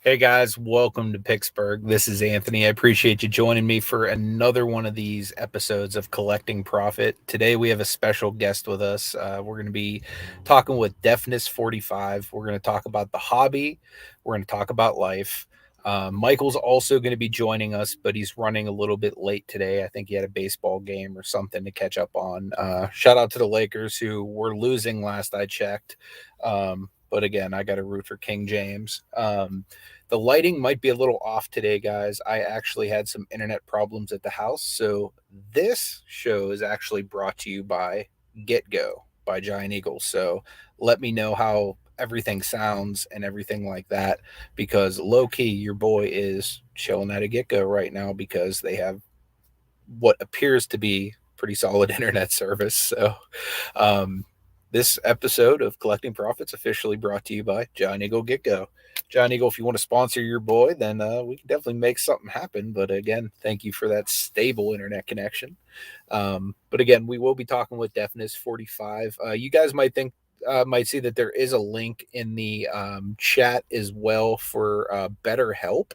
Hey guys, welcome to Picksburgh. This is Anthony. I appreciate you joining me for another one of these episodes of Collecting Profit. Today we have a special guest with us. We're going to be talking with Defness45. We're going to talk about the hobby. We're going to talk about life. Michael's also going to be joining us, but he's running a little bit late today. I think he had a baseball game or something to catch up on. Shout out to the Lakers, who were losing last I checked. But again, I got to root for King James. The lighting might be a little off today, guys. I actually had some internet problems at the house. So this show is actually brought to you by Get Go by Giant Eagle. So let me know how everything sounds and everything like that, because low key, your boy is chilling at a Get Go right now because they have what appears to be pretty solid internet service. So, this episode of Collecting Profits officially brought to you by Giant Eagle Get Go. Giant Eagle, if you want to sponsor your boy, then we can definitely make something happen. But again, thank you for that stable internet connection. But again, we will be talking with Defness45. You guys might see that there is a link in the chat as well for BetterHelp.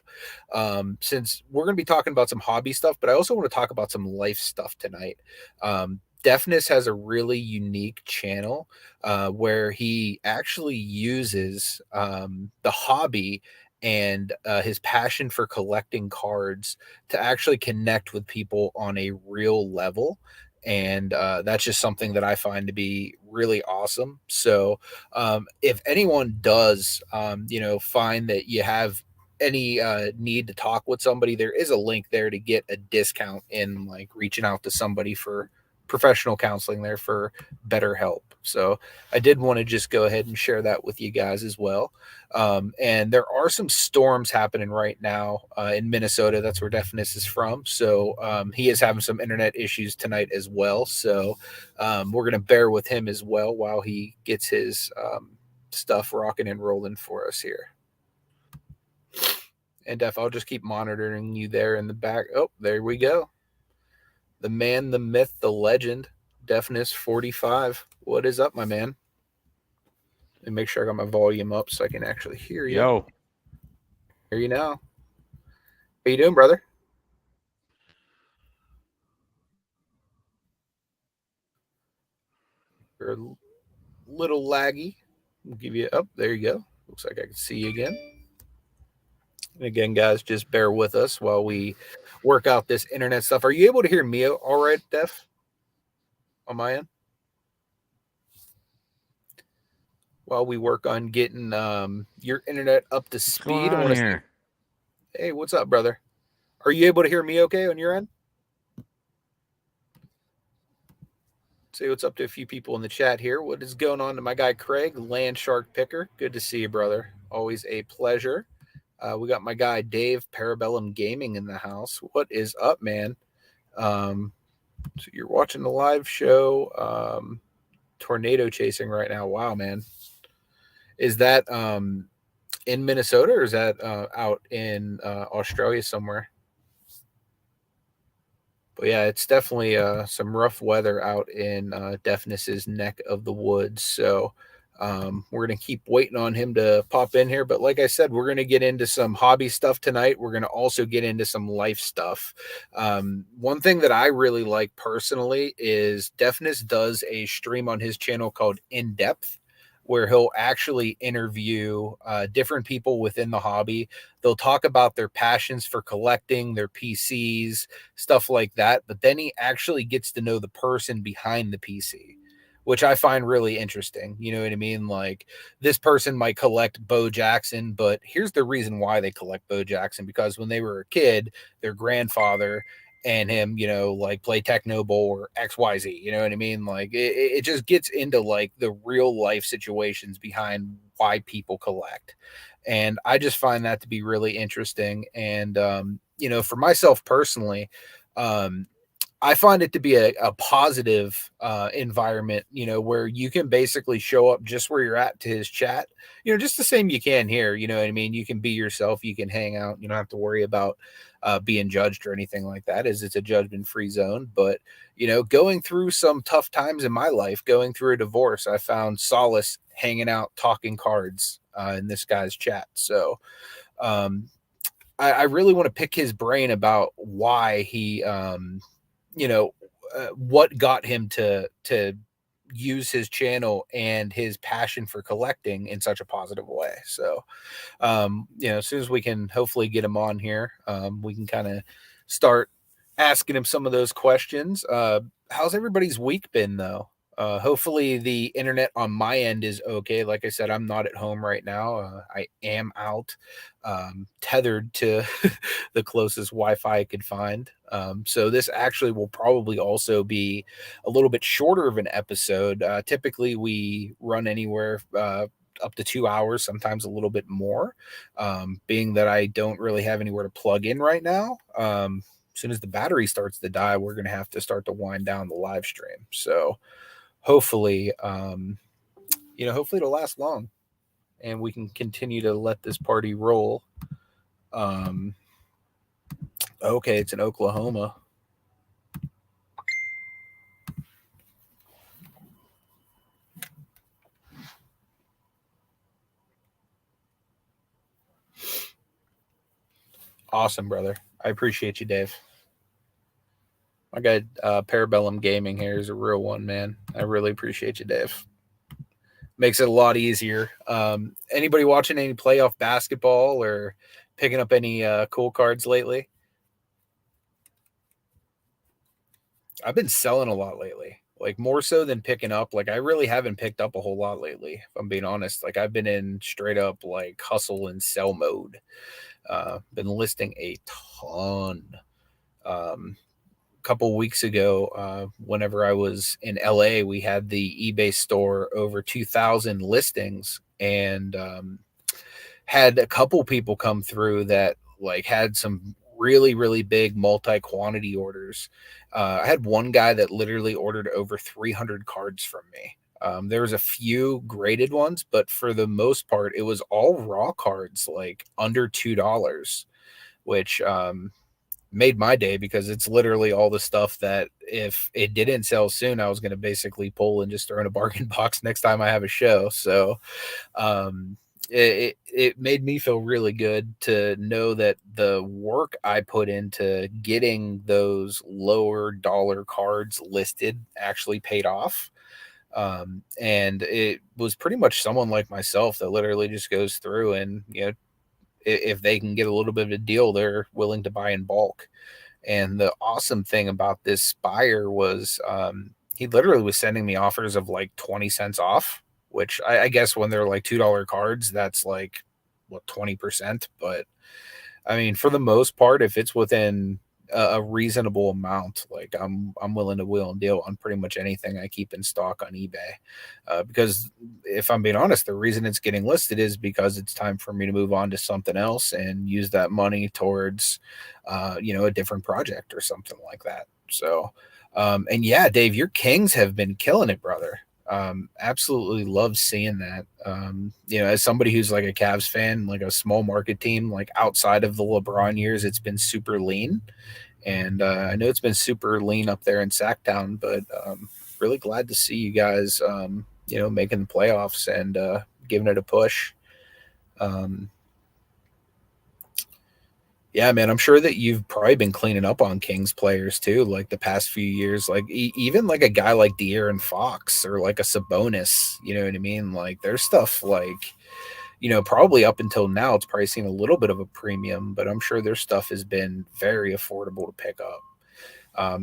Since we're going to be talking about some hobby stuff, but I also want to talk about some life stuff tonight. Defness has a really unique channel where he actually uses the hobby and his passion for collecting cards to actually connect with people on a real level. And that's just something that I find to be really awesome. So if anyone does, find that you have any need to talk with somebody, there is a link there to get a discount in like reaching out to somebody for professional counseling there for BetterHelp. So I did want to just go ahead and share that with you guys as well. And there are some storms happening right now in Minnesota. That's where Defness is from. So he is having some internet issues tonight as well. So we're going to bear with him as well while he gets his stuff rocking and rolling for us here. And Def, I'll just keep monitoring you there in the back. Oh, there we go. The man, the myth, the legend, Defness45. What is up, my man? Let me make sure I got my volume up so I can actually hear you. Yo. Hear you now. How you doing, brother? You're a little laggy. We'll give you up. There you go. Looks like I can see you again. And again, guys, just bear with us while we work out this internet stuff. Are you able to hear me all right, Def? On my end? While we work on getting your internet up to speed. What's going on here? Hey, what's up, brother? Are you able to hear me okay on your end? Say what's up to a few people in the chat here. What is going on to my guy Craig, Land Shark Picker? Good to see you, brother. Always a pleasure. We got my guy Dave, Parabellum Gaming, in the house. What is up, man? So you're watching the live show, tornado chasing right now. Wow, man. Is that in Minnesota or is that out in Australia somewhere? But yeah, it's definitely some rough weather out in Defness's neck of the woods. So we're going to keep waiting on him to pop in here. But like I said, we're going to get into some hobby stuff tonight. We're going to also get into some life stuff. One thing that I really like personally is Defness does a stream on his channel called In Depth, where he'll actually interview different people within the hobby. They'll talk about their passions for collecting, their PCs, stuff like that. But then he actually gets to know the person behind the PC, which I find really interesting. You know what I mean? Like, this person might collect Bo Jackson, but here's the reason why they collect Bo Jackson. Because when they were a kid, their grandfather and him, like play Techno Bowl or XYZ, you know what I mean? Like it just gets into like the real life situations behind why people collect. And I just find that to be really interesting. And, for myself personally, I find it to be a positive environment, where you can basically show up just where you're at to his chat, just the same you can here, you know what I mean? You can be yourself, you can hang out, you don't have to worry about being judged or anything like that, as it's a judgment-free zone. But, going through some tough times in my life, going through a divorce, I found solace hanging out, talking cards in this guy's chat. So, I really want to pick his brain about why he, what got him to use his channel and his passion for collecting in such a positive way. So, as soon as we can hopefully get him on here, we can kind of start asking him some of those questions. How's everybody's week been, though? Hopefully the internet on my end is okay. Like I said, I'm not at home right now. I am out, tethered to the closest Wi-Fi I could find. So this actually will probably also be a little bit shorter of an episode. Typically we run anywhere up to 2 hours, sometimes a little bit more, being that I don't really have anywhere to plug in right now. As soon as the battery starts to die, we're going to have to start to wind down the live stream. So hopefully, hopefully it'll last long and we can continue to let this party roll. Okay, it's in Oklahoma. Awesome, brother. I appreciate you, Dave. My guy, Parabellum Gaming here is a real one, man. I really appreciate you, Dave. Makes it a lot easier. Anybody watching any playoff basketball or picking up any cool cards lately? I've been selling a lot lately, like more so than picking up. Like I really haven't picked up a whole lot lately, if I'm being honest. Like I've been in straight up like hustle and sell mode. Been listing a ton. Couple weeks ago, whenever I was in LA, we had the eBay store over 2,000 listings, and had a couple people come through that like had some really, really big multi-quantity orders. I had one guy that literally ordered over 300 cards from me. There was a few graded ones, but for the most part, it was all raw cards, like under $2, which made my day because it's literally all the stuff that if it didn't sell soon, I was going to basically pull and just throw in a bargain box next time I have a show. So it made me feel really good to know that the work I put into getting those lower dollar cards listed actually paid off. And it was pretty much someone like myself that literally just goes through and, if they can get a little bit of a deal, they're willing to buy in bulk. And the awesome thing about this buyer was he literally was sending me offers of like 20 cents off, which I guess when they're like $2 cards, that's like, what, 20%. But I mean, for the most part, if it's within a reasonable amount, like I'm willing to wheel and deal on pretty much anything I keep in stock on eBay. Because if I'm being honest, the reason it's getting listed is because it's time for me to move on to something else and use that money towards, a different project or something like that. So, and yeah, Dave, your Kings have been killing it, brother. Absolutely love seeing that. As somebody who's like a Cavs fan, like a small market team, like outside of the LeBron years, it's been super lean. And I know it's been super lean up there in Sacktown, but really glad to see you guys, making the playoffs and giving it a push. Yeah, man, I'm sure that you've probably been cleaning up on Kings players too, like the past few years. Like even like a guy like De'Aaron Fox or like a Sabonis, you know what I mean? Like there's stuff like, probably up until now, it's probably seen a little bit of a premium, but I'm sure their stuff has been very affordable to pick up.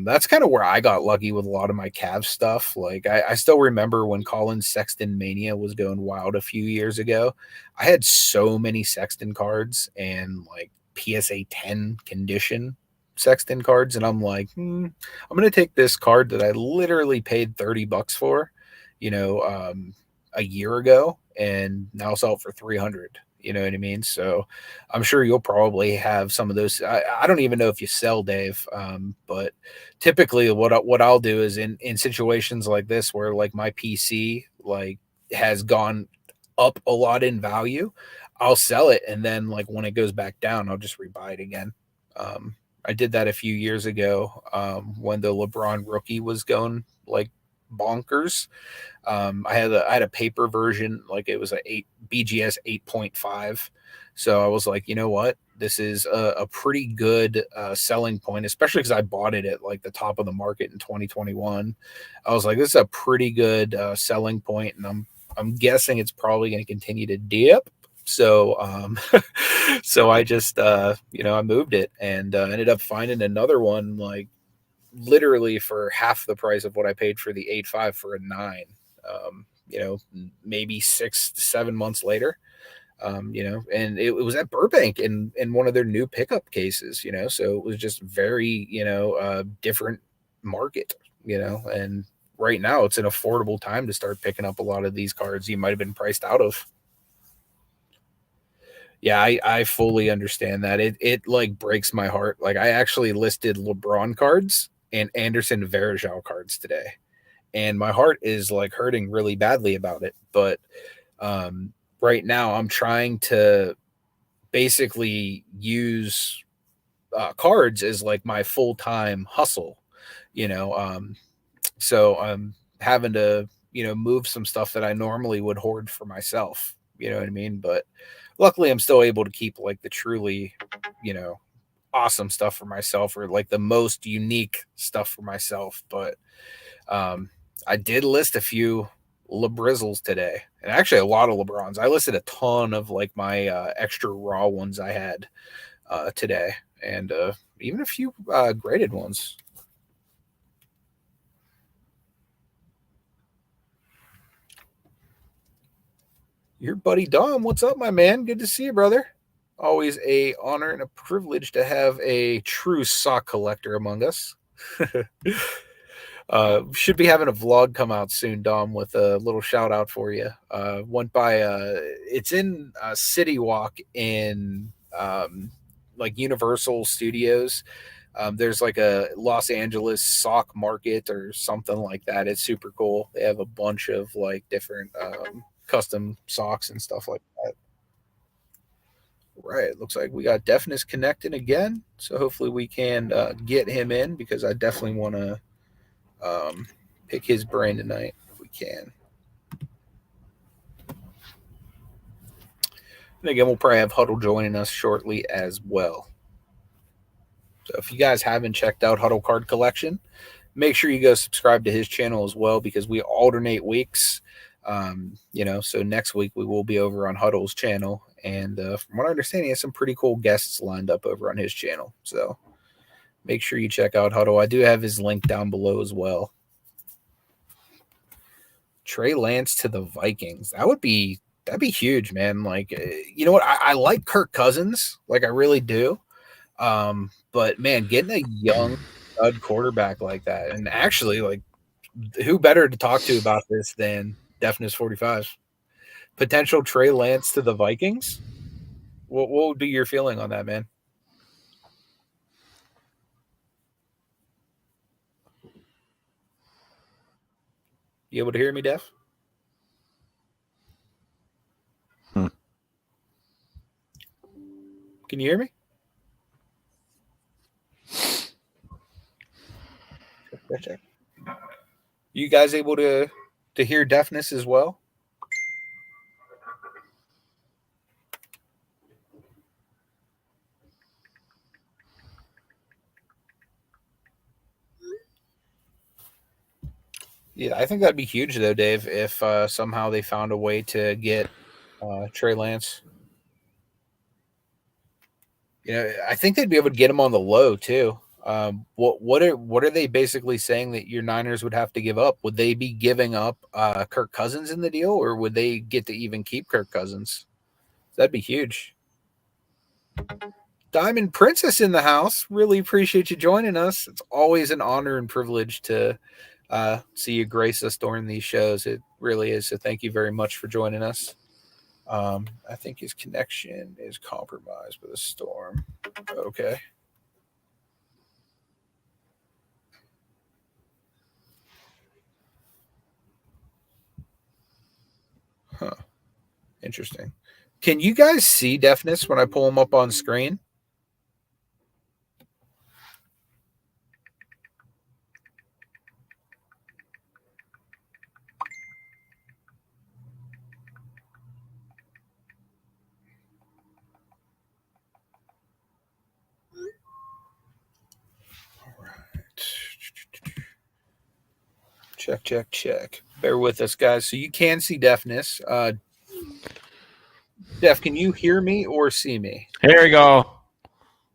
That's kind of where I got lucky with a lot of my Cavs stuff. Like I still remember when Colin Sexton Mania was going wild a few years ago. I had so many Sexton cards and like PSA 10 condition Sexton cards, and I'm like, I'm going to take this card that I literally paid $30 for, a year ago, and now sell it for 300. You know what I mean? So I'm sure you'll probably have some of those. I don't even know if you sell, Dave, but typically what I'll do is in situations like this where like my PC like has gone up a lot in value, I'll sell it, and then like when it goes back down, I'll just rebuy it again. I did that a few years ago when the LeBron rookie was going like bonkers. I had a paper version, like it was a BGS 8.5. So I was like, you know what? This is a pretty good selling point, especially because I bought it at like the top of the market in 2021. I was like, this is a pretty good selling point, and I'm guessing it's probably going to continue to dip. So so I just I moved it and ended up finding another one like literally for half the price of what I paid for the 8.5 for a 9. Maybe 6 to 7 months later. And it was at Burbank in one of their new pickup cases, so it was just very, different market, and right now it's an affordable time to start picking up a lot of these cards you might have been priced out of. Yeah, I fully understand that. It like breaks my heart. Like I actually listed LeBron cards and Anderson Varejao cards today, and my heart is like hurting really badly about it. But right now I'm trying to basically use cards as like my full-time hustle, so I'm having to, move some stuff that I normally would hoard for myself. You know what I mean? But luckily I'm still able to keep like the truly, awesome stuff for myself, or like the most unique stuff for myself. But I did list a few LeBrizzles today, and actually a lot of LeBrons. I listed a ton of like my extra raw ones I had today, and even a few graded ones. Your buddy Dom, what's up, my man? Good to see you, brother. Always a honor and a privilege to have a true sock collector among us. Should be having a vlog come out soon, Dom, with a little shout out for you. Went by it's in City Walk in like Universal Studios. There's like a Los Angeles sock market or something like that. It's super cool. They have a bunch of like different custom socks and stuff like that. Right. Looks like we got Defness connecting again. So hopefully we can get him in, because I definitely want to pick his brain tonight if we can. And again, we'll probably have Huddle joining us shortly as well. So if you guys haven't checked out Huddle Card Collection, make sure you go subscribe to his channel as well, because we alternate weeks. So next week we will be over on Huddle's channel, and from what I understand, he has some pretty cool guests lined up over on his channel. So make sure you check out Huddle. I do have his link down below as well. Trey Lance to the Vikings. That'd be huge, man. Like, you know what? I like Kirk Cousins, like I really do. But man, getting a young stud quarterback like that, and actually, like, who better to talk to about this than Defness45? Potential Trey Lance to the Vikings. What would be your feeling on that, man? You able to hear me, Def? Can you hear me? Check. You guys able to hear Defness as well? Yeah, I think that'd be huge though, Dave, if somehow they found a way to get Trey Lance. I think they'd be able to get him on the low too. What are they basically saying that your Niners would have to give up? Would they be giving up Kirk Cousins in the deal, or would they get to even keep Kirk Cousins? That'd be huge. Diamond Princess in the house. Really appreciate you joining us. It's always an honor and privilege to see you grace us during these shows. It really is. So thank you very much for joining us. I think his connection is compromised with a storm. Okay. Huh. Interesting. Can you guys see Defness when I pull him up on screen? Check. Bear with us, guys. So you can see Defness. Def, can you hear me or see me? Here we go.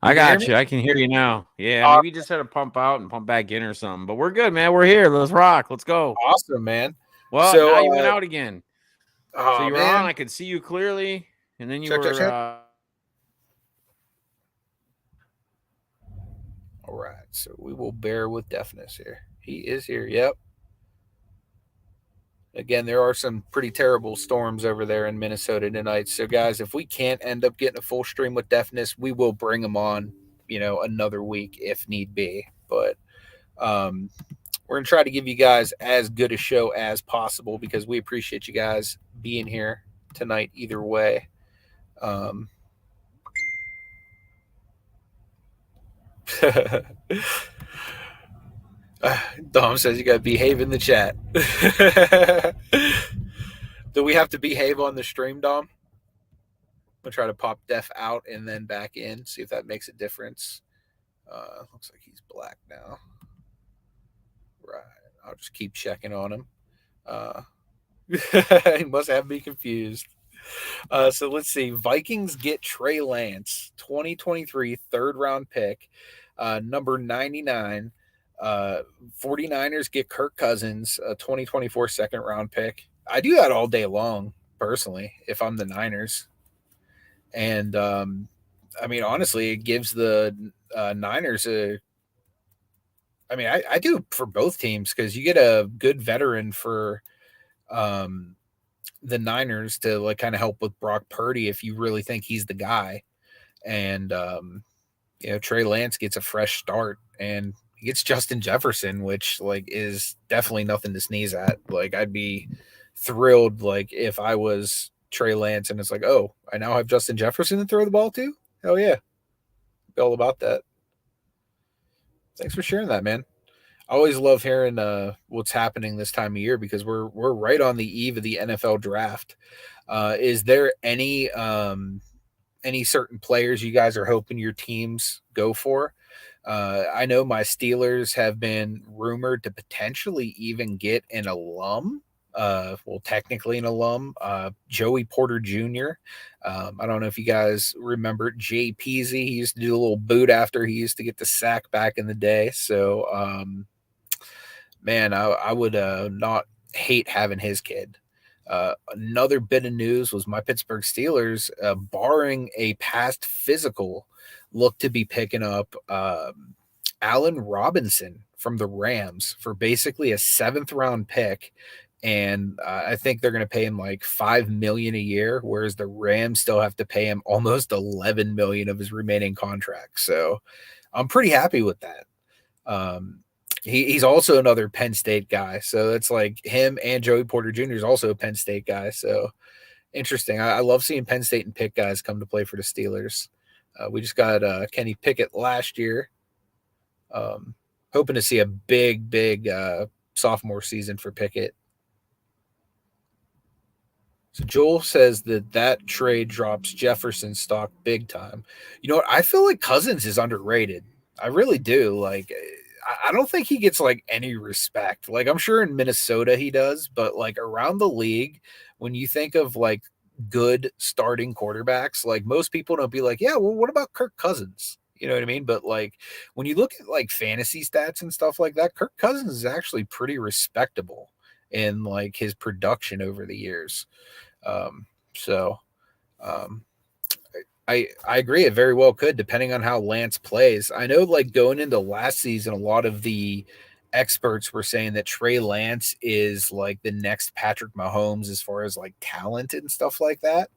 I You can hear got me? you. I can hear you now. Yeah, maybe you just had to pump out and pump back in or something. But we're good, man. We're here. Let's rock. Let's go. Awesome, man. Well, So, now you went out again. So you were on. man. I could see you clearly, and then you Check. were. All right. So we will bear with Defness here. He is here. Yep. Again, there are some pretty terrible storms over there in Minnesota tonight. So, guys, if we can't end up getting a full stream with Defness, we will bring him on, another week if need be. But we're going to try to give you guys as good a show as possible because we appreciate you guys being here tonight either way. Dom says you got to behave in the chat. Do we have to behave on the stream, Dom? I'll try to pop Def out and then back in, see if that makes a difference. Looks like he's black now. Right. I'll just keep checking on him. He must have me confused. So let's see. Vikings get Trey Lance, 2023 third-round pick, number 99. 49ers get Kirk Cousins, a 2024 second-round pick. I do that all day long, personally, if I'm the Niners. And, honestly, it gives the Niners I do for both teams because you get a good veteran for the Niners to like kind of help with Brock Purdy if you really think he's the guy. And, Trey Lance gets a fresh start and he gets Justin Jefferson, which like is definitely nothing to sneeze at. Like I'd be thrilled like if I was Trey Lance and it's like, oh, I now have Justin Jefferson to throw the ball to? Hell yeah. Be all about that. Thanks for sharing that, man. I always love hearing what's happening this time of year because we're right on the eve of the NFL draft. Is there any certain players you guys are hoping your teams go for? I know my Steelers have been rumored to potentially even get an alum. Technically an alum, Joey Porter Jr. I don't know if you guys remember Jay Peasy. He used to do a little boot after he used to get the sack back in the day. So, man, I would not hate having his kid. Another bit of news was my Pittsburgh Steelers, barring a past physical, look to be picking up Allen Robinson from the Rams for basically a 7th-round pick. And I think they're going to pay him like $5 million a year, whereas the Rams still have to pay him almost $11 million of his remaining contract. So I'm pretty happy with that. He's also another Penn State guy. So it's like him and Joey Porter Jr. is also a Penn State guy. So interesting. I love seeing Penn State and Pitt guys come to play for the Steelers. We just got Kenny Pickett last year. Hoping to see a big sophomore season for Pickett. So Joel says that trade drops Jefferson stock big time. You know what? I feel like Cousins is underrated. I really do. Like, I don't think he gets like any respect. Like, I'm sure in Minnesota he does, but like around the league, when you think of like good starting quarterbacks, like most people don't be like, yeah, well, what about Kirk Cousins? You know what I mean? But like when you look at like fantasy stats and stuff like that, Kirk Cousins is actually pretty respectable in like his production over the years. I agree. It very well could, depending on how Lance plays. I know, like going into last season, a lot of the experts were saying that Trey Lance is like the next Patrick Mahomes as far as like talent and stuff like that.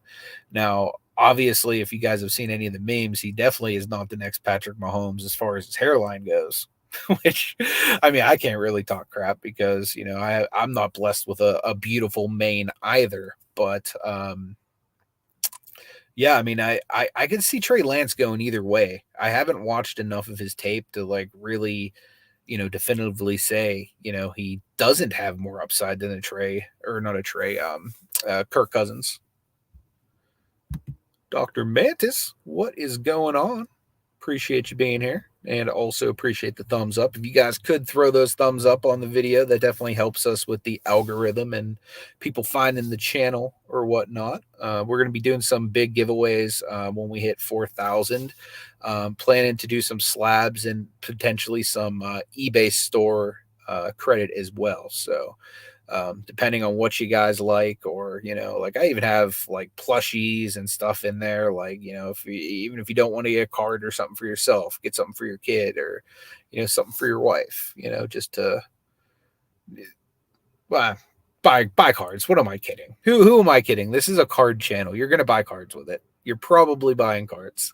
Now, obviously, if you guys have seen any of the memes, he definitely is not the next Patrick Mahomes as far as his hairline goes. Which, I mean, I can't really talk crap because I'm not blessed with a beautiful mane either. But yeah, I mean, I can see Trey Lance going either way. I haven't watched enough of his tape to like really, definitively say, he doesn't have more upside than Kirk Cousins. Dr. Mantis, what is going on? Appreciate you being here, and also appreciate the thumbs up. If you guys could throw those thumbs up on the video, that definitely helps us with the algorithm and people finding the channel or whatnot. We're going to be doing some big giveaways when we hit 4,000. Planning to do some slabs and potentially some eBay store credit as well. So depending on what you guys like, or like I even have like plushies and stuff in there, like even if you don't want to get a card or something for yourself, get something for your kid, or something for your wife, just to buy cards. What am I kidding? Who am I kidding? This is a card channel. You're gonna buy cards with it. You're probably buying cards.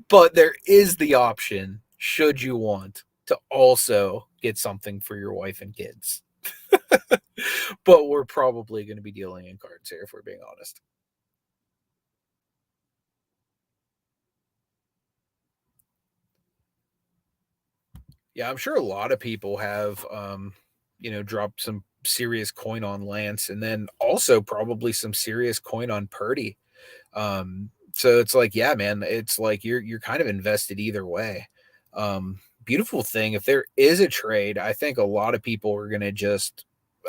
But there is the option, should you want to also get something for your wife and kids. But we're probably going to be dealing in cards here, if we're being honest. Yeah, I'm sure a lot of people have, dropped some serious coin on Lance, and then also probably some serious coin on Purdy. So it's like, yeah, man, it's like you're kind of invested either way. Beautiful thing. If there is a trade, I think a lot of people are going to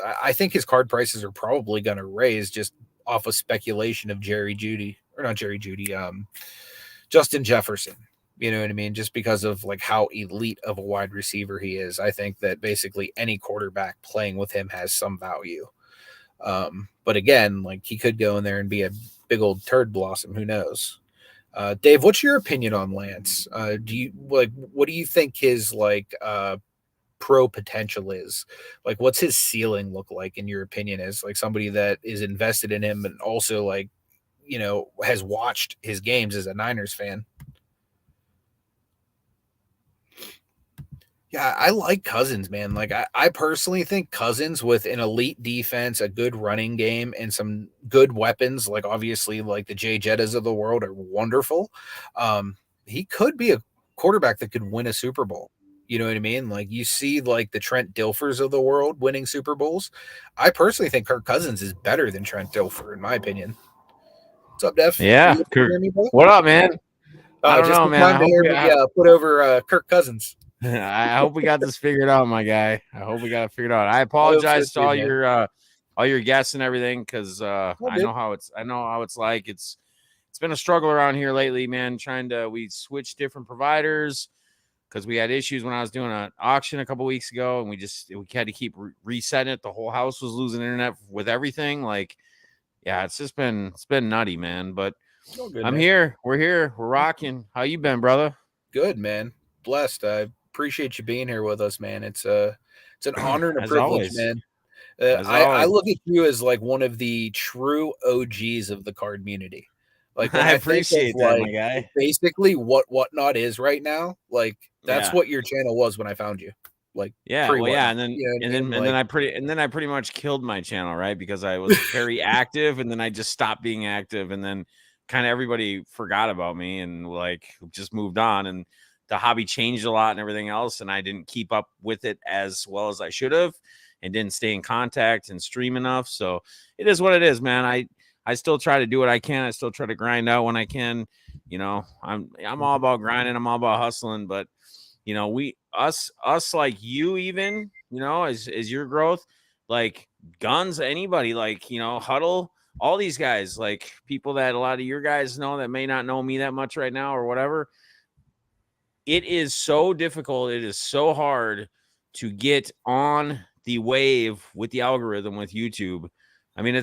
I think his card prices are probably going to raise just off of speculation of Justin Jefferson. You know what I mean? Just because of like how elite of a wide receiver he is. I think that basically any quarterback playing with him has some value. But again, like he could go in there and be a big old turd blossom. Who knows? Dave, what's your opinion on Lance? What do you think his pro potential is? Like, what's his ceiling look like in your opinion, as like somebody that is invested in him and also has watched his games as a Niners fan? Yeah, I like Cousins, man. Like I personally think Cousins with an elite defense, a good running game, and some good weapons, like obviously like the Jay Jettas of the world are wonderful. He could be a quarterback that could win a Super Bowl. You know what I mean? Like you see like the Trent Dilfers of the world winning Super Bowls. I personally think Kirk Cousins is better than Trent Dilfer, in my opinion. What's up, Def? Yeah. What up, man? I don't know, man. Time to hear me put over Kirk Cousins. I hope we got this figured out, my guy. I hope we got it figured out. I apologize to all your guests and everything, because I know how it's like. It's been a struggle around here lately, man. We switched different providers because we had issues when I was doing an auction a couple weeks ago, and we had to keep resetting it. The whole house was losing internet with everything. Like, yeah, it's been nutty, man. But I'm here. We're here. We're rocking. How you been, brother? Good, man. Blessed. I appreciate you being here with us, man. It's an honor and a privilege, man. I look at you as like one of the true OGs of the card community. Like I appreciate that, my guy. Basically, what Whatnot is right now, like that's what your channel was when I found you. Like and then I pretty much killed my channel, right? Because I was very active, and then I just stopped being active, and then kind of everybody forgot about me and like just moved on, and the hobby changed a lot and everything else, and I didn't keep up with it as well as I should have, and didn't stay in contact and stream enough. So it is what it is, man. I still try to do what I can. I still try to grind out when I can. I'm all about grinding. I'm all about hustling. But us like you, even as your growth, like Guns, anybody, like Huddle, all these guys, like people that a lot of your guys know that may not know me that much right now or whatever. It is so difficult. It is so hard to get on the wave with the algorithm with YouTube. I mean,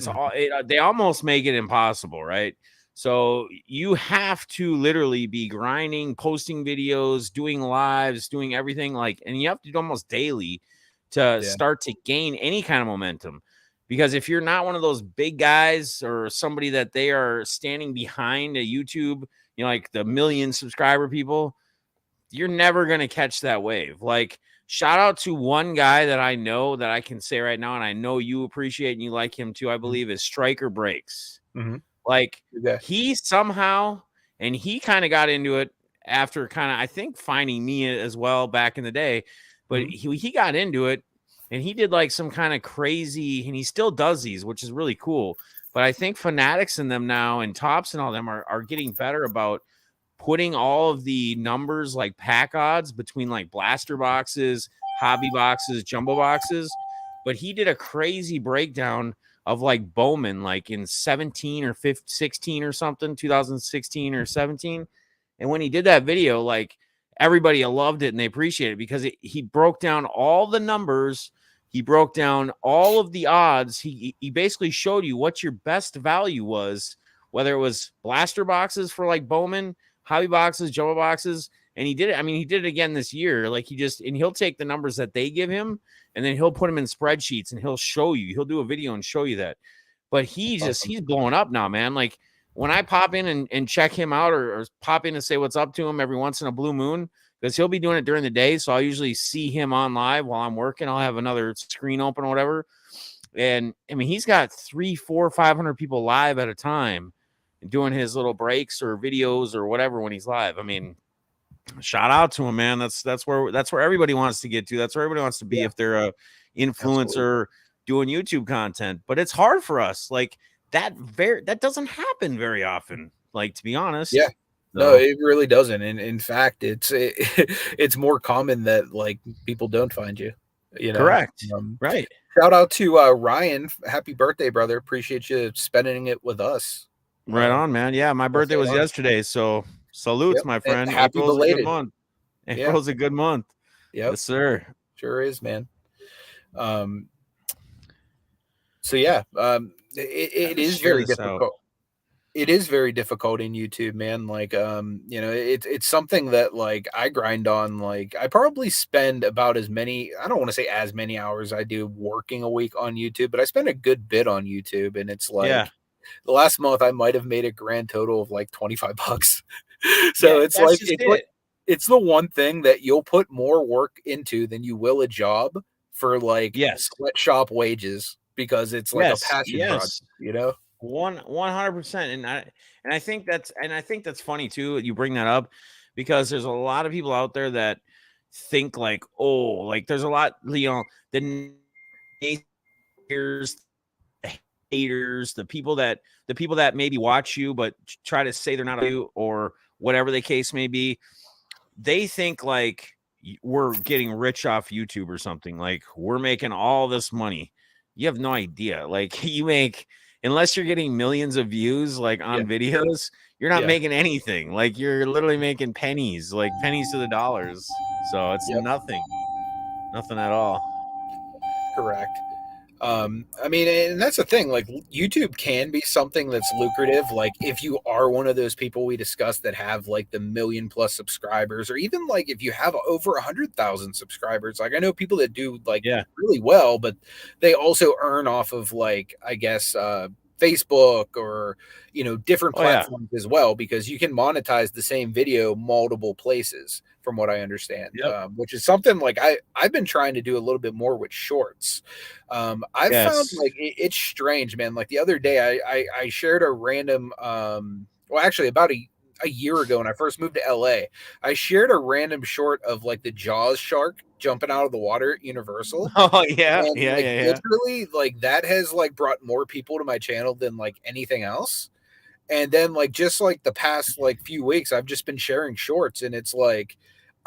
they almost make it impossible, right? So you have to literally be grinding, posting videos, doing lives, doing everything and you have to do almost daily to start to gain any kind of momentum. Because if you're not one of those big guys or somebody that they are standing behind a YouTube, like the 1 million subscriber people, you're never going to catch that wave. Like, shout out to one guy that I know that I can say right now, and I know you appreciate and you like him too, I believe, is Striker Breaks. Mm-hmm. Like, he somehow, and he kind of got into it after I think, finding me as well back in the day, but he got into it, and he did like some kind of crazy, and he still does these, which is really cool. But I think Fanatics and them now, and Tops and all them are getting better about putting all of the numbers like pack odds between like blaster boxes, hobby boxes, jumbo boxes. But he did a crazy breakdown of like Bowman, like in 17 or 15, 16 or something, 2016 or 17. And when he did that video, like everybody loved it and they appreciated it because he broke down all the numbers. He broke down all of the odds. He basically showed you what your best value was, whether it was blaster boxes for like Bowman, hobby boxes, jumbo boxes. And he did it. I mean, he did it again this year. Like and he'll take the numbers that they give him and then he'll put them in spreadsheets and he'll show you. He'll do a video and show you that. But he's blowing up now, man. Like when I pop in and check him out or pop in and say what's up to him every once in a blue moon, because he'll be doing it during the day. So I'll usually see him on live while I'm working. I'll have another screen open or whatever. And I mean, he's got 300, 400, 500 people live at a time doing his little breaks or videos or whatever when he's live. I mean, shout out to him, man. That's where everybody wants to get to. That's where everybody wants to be if they're a influencer doing YouTube content. But it's hard for us. Like that doesn't happen very often. Like, to be honest. Yeah. No, it really doesn't. And in fact, it's more common that like people don't find you. You know? Correct. Right. Shout out to Ryan. Happy birthday, brother. Appreciate you spending it with us. Right on, man. Yeah, my birthday was yesterday. So salutes, my friend. Happy belated. A good month. April's a good month. Yep. Yes, sir. Sure is, man. So yeah, it is very difficult. It is very difficult in YouTube, man. Like, you know, it's something that like I grind on. Like I probably spend about as many, I don't want to say as many hours I do working a week on YouTube, but I spend a good bit on YouTube. And it's like the last month I might've made a grand total of like $25. So it's the one thing that you'll put more work into than you will a job for like sweatshop wages, because it's like a passion project, you know? 100%. And I think that's funny too. You bring that up because there's a lot of people out there that think like, oh, like there's a lot, you know, the haters, the people that maybe watch you but try to say they're not you or whatever the case may be. They think like we're getting rich off YouTube or something. Like we're making all this money. You have no idea. Like you make, unless you're getting millions of views like on videos, you're not making anything. Like you're literally making pennies, like pennies to the dollars. So it's nothing at all. Correct. I mean, and that's the thing, like YouTube can be something that's lucrative. Like if you are one of those people we discussed that have like the 1 million+ subscribers, or even like if you have over 100,000 subscribers, like I know people that do like really well, but they also earn off of like, I guess, Facebook or, you know, different platforms as well, because you can monetize the same video multiple places from what I understand, which is something like I've been trying to do a little bit more with shorts. I've found like it's strange, man. Like the other day I shared a random, well, actually about a year ago when I first moved to LA, I shared a random short of like the Jaws shark jumping out of the water at Universal. Oh yeah. And, literally like that has like brought more people to my channel than like anything else. And then like just like the past like few weeks, I've just been sharing shorts, and it's like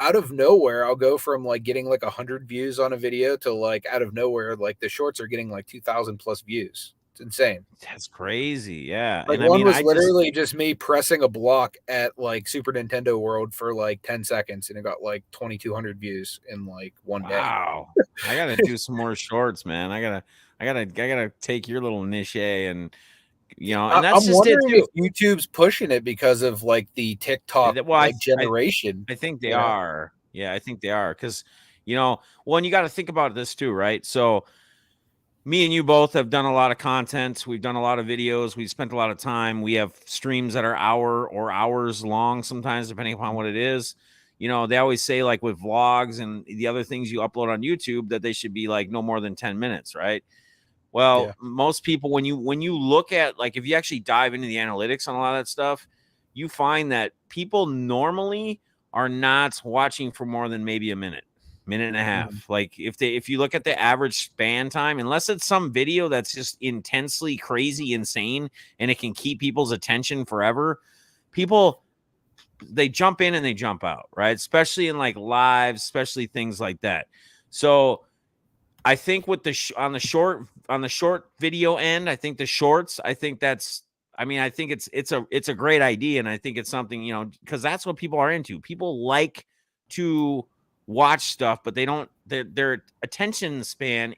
out of nowhere, I'll go from like getting like 100 views on a video to like out of nowhere, like the shorts are getting like 2,000+ views. It's insane. That's crazy. Yeah. Like one was literally just me pressing a block at like Super Nintendo World for like 10 seconds, and it got like 2,200 views in like one day. Wow. I gotta do some more shorts, man. I gotta take your little niche and, you know, and that's I'm wondering if YouTube's pushing it because of like the TikTok generation. I think they are. Yeah, I think they are. Because, you know, and you got to think about this too, right? So me and you both have done a lot of content. We've done a lot of videos. We've spent a lot of time. We have streams that are hour or hours long sometimes, depending upon what it is. You know, they always say like with vlogs and the other things you upload on YouTube that they should be like no more than 10 minutes, right? Well, most people, when you look at, like, if you actually dive into the analytics on a lot of that stuff, you find that people normally are not watching for more than maybe a minute and a half. Like if you look at the average span time, unless it's some video that's just intensely crazy, insane, and it can keep people's attention forever, people they jump in and they jump out, right? Especially in like lives, especially things like that. So I think with the on the short video end, I think the shorts, I think that's, I mean, I think it's a great idea, and I think it's something, you know, because that's what people are into. People like to watch stuff, but they don't, their attention span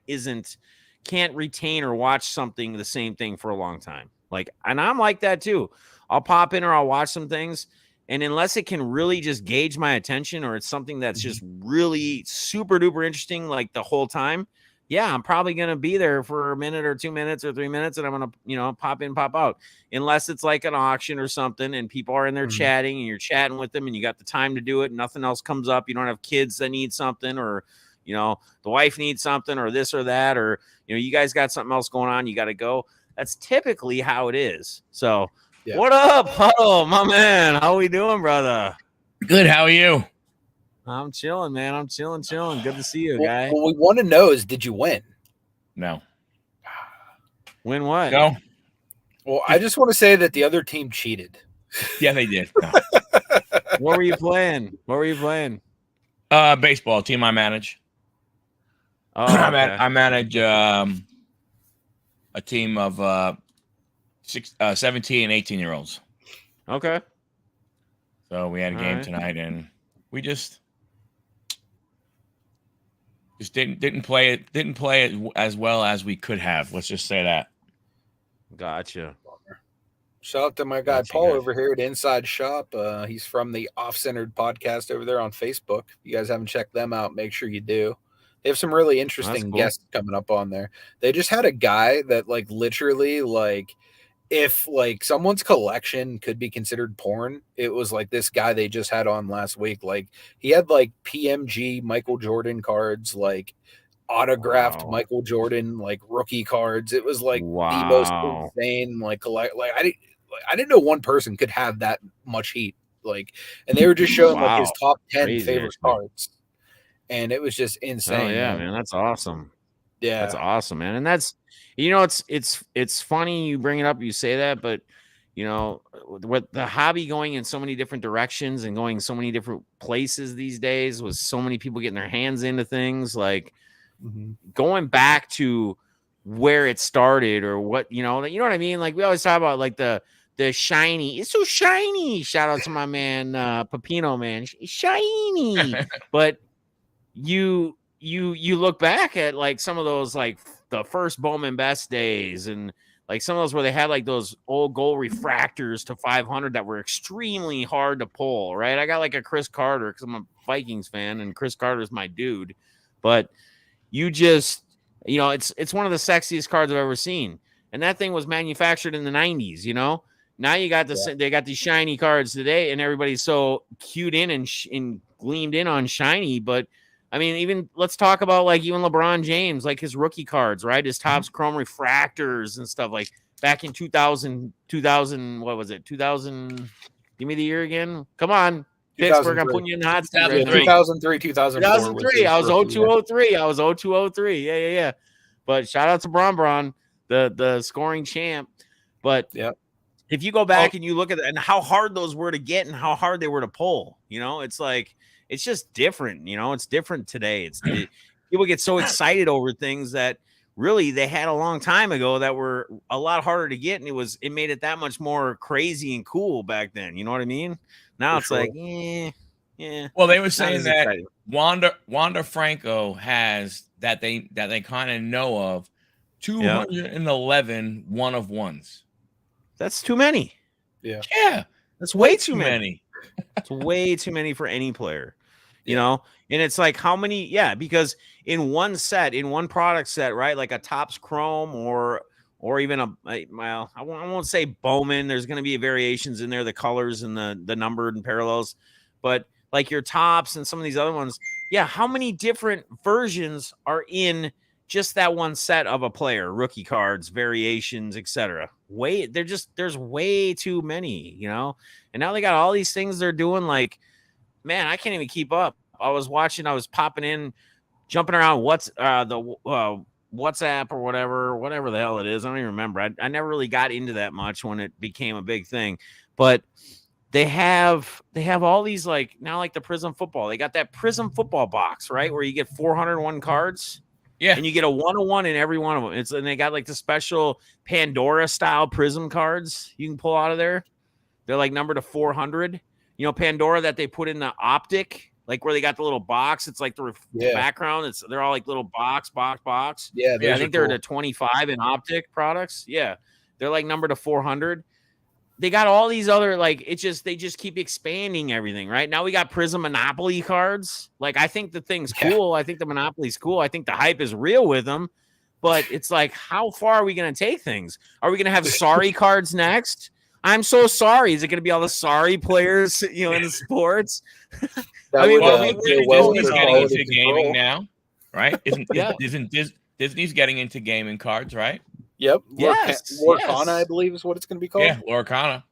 can't retain or watch something, the same thing for a long time. Like, and I'm like that too. I'll pop in or I'll watch some things, and unless it can really just gauge my attention, or it's something that's just really super duper interesting, like the whole time, yeah, I'm probably going to be there for a minute or 2 minutes or 3 minutes, and I'm going to, you know, pop in, pop out, unless it's like an auction or something and people are in there chatting and you're chatting with them and you got the time to do it and nothing else comes up. You don't have kids that need something, or, you know, the wife needs something, or this or that, or, you know, you guys got something else going on, you got to go. That's typically how it is. So what up, Huddle, my man? How we doing, brother? Good. How are you? I'm chilling, man. I'm chilling. Good to see you, guy. What we want to know is, did you win? No. Win what? No. Well, I just want to say that the other team cheated. Yeah, they did. No. What were you playing? Baseball team I manage. Oh, okay. I manage a team of 17 and 18-year-olds. Okay. So we had a game tonight, and we just didn't play it as well as we could have. Let's just say that. Gotcha. Shout out to my guy Paul over here at Inside Shop. He's from the Off-Centered podcast over there on Facebook. If you guys haven't checked them out, make sure you do. They have some really interesting guests coming up on there. They just had a guy that, like, literally, like, if like someone's collection could be considered porn, it was like this guy they just had on last week. Like, he had like PMG Michael Jordan cards, like autographed Michael Jordan, like rookie cards. It was like the most insane, like, collect. Like, I didn't know one person could have that much heat. Like, and they were just showing like his top 10 favorite cards, and it was just insane. Oh yeah, man, that's awesome. Yeah, that's awesome, man. And that's, you know, it's funny you bring it up, you say that, but you know, with the hobby going in so many different directions and going so many different places these days, with so many people getting their hands into things, like going back to where it started, or what, you know what I mean? Like, we always talk about like the shiny, it's so shiny. Shout out to my man Pepino, man, shiny. But you look back at like some of those, like the first Bowman Best days, and like some of those where they had like those old gold refractors to 500 that were extremely hard to pull, right? I got like a Chris Carter because I'm a Vikings fan and Chris Carter's my dude. But you just, you know, it's one of the sexiest cards I've ever seen. And that thing was manufactured in the 90s, you know? Now you got they got these shiny cards today, and everybody's so cued in and gleamed in on shiny. But I mean, even let's talk about like even LeBron James, like his rookie cards, right? His Topps Chrome refractors and stuff, like back in 2000, what was it? 2000, give me the year again. Come on. Picksburgh, I'm putting you in the hot seat. 2003, 2004. 2003. I was 0203. I was 0203. Yeah. But shout out to Bron, the scoring champ. But if you go back and you look at it and how hard those were to get and how hard they were to pull, you know, it's like, it's just different, you know, it's different today. People get so excited over things that really they had a long time ago that were a lot harder to get. And it made it that much more crazy and cool back then. You know what I mean? Now it's like, yeah. Well, they were saying that Wanda Franco has that they kind of know of 211 one of ones. That's too many. Yeah. That's way too many. It's way too many for any player. You know, and it's like how many, because in one product set, right? Like a Topps Chrome or even I won't say Bowman. There's going to be variations in there, the colors and the numbered and parallels, but like your Topps and some of these other ones. Yeah. How many different versions are in just that one set of a player, rookie cards, variations, etc. There's way too many, you know, and now they got all these things they're doing. Like, man, I can't even keep up. I was popping in, jumping around the WhatsApp or whatever the hell it is. I don't even remember. I never really got into that much when it became a big thing. But they have all these like now like the Prism football. They got that Prism football box, right, where you get 401 cards. Yeah. And you get a 101 in every one of them. And they got like the special Pandora style Prism cards you can pull out of there. They're like numbered to 400. You know, Pandora that they put in the optic, like where they got the little box. It's like the background. They're all like little box. Yeah, I think they're the 25 in optic products. Yeah, they're like numbered to 400. They got all these other like they just keep expanding everything. Right now we got Prism Monopoly cards. Like I think the thing's cool. I think the Monopoly's cool. I think the hype is real with them. But it's like, how far are we going to take things? Are we going to have sorry cards next? I'm so sorry. Is it going to be all the sorry players, you know, in the sports? I mean, Disney's getting into gaming now, right? Isn't Disney's getting into gaming cards, right? Yep. Lorcana, I believe, is what it's going to be called. Yeah, Lorcana.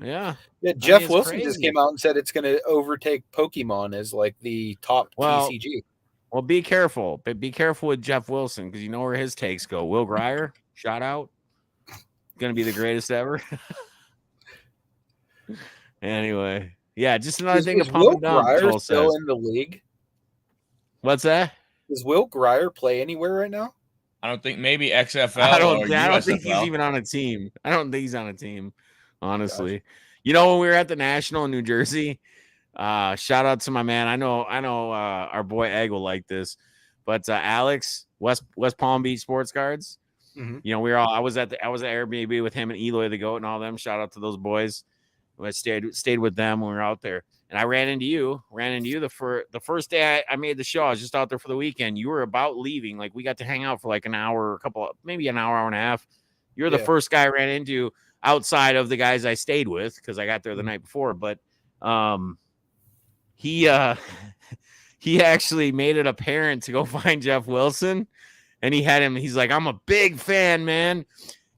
Yeah. Jeff Wilson just came out and said it's going to overtake Pokemon as like the top TCG. Well, be careful. But be careful with Jeff Wilson because you know where his takes go. Will Grier, shout out. Going to be the greatest ever. Anyway. Yeah, just another thing to pump and dump. Will Grier still in the league? What's that? Does Will Grier play anywhere right now? I don't think maybe XFL. I don't think he's even on a team. I don't think he's on a team, honestly. Gosh. You know, when we were at the National in New Jersey, shout out to my man. I know our boy Egg will like this, but Alex, West Palm Beach Sports Cards. Mm-hmm. You know, I was at Airbnb with him and Eloy the Goat and all them. Shout out to those boys. I stayed with them when we were out there. And I ran into you the first day I made the show. I was just out there for the weekend. You were about leaving. Like we got to hang out for like an hour, maybe an hour and a half. You're the first guy I ran into outside of the guys I stayed with because I got there the night before. But he actually made it apparent to go find Jeff Wilson, and he's like, I'm a big fan, man.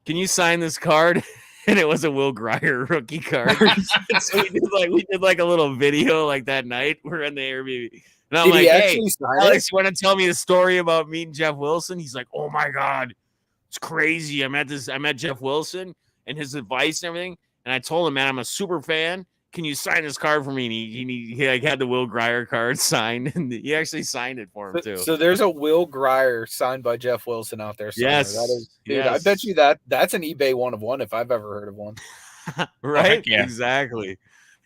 Can you sign this card? And it was a Will Grier rookie card. So we did like a little video like that night. We're in the Airbnb. And I'm like, hey, Alex, you want to tell me the story about meeting Jeff Wilson? He's like, oh my God, it's crazy. I met Jeff Wilson and his advice and everything. And I told him, man, I'm a super fan. Can you sign this card for me? And he like had the Will Grier card signed, and he actually signed it for him too. So there's a Will Grier signed by Jeff Wilson out there somewhere. Yes, that is, dude. Yes. I bet you that's an eBay 1-of-1 if I've ever heard of one. Right? Yeah. Exactly.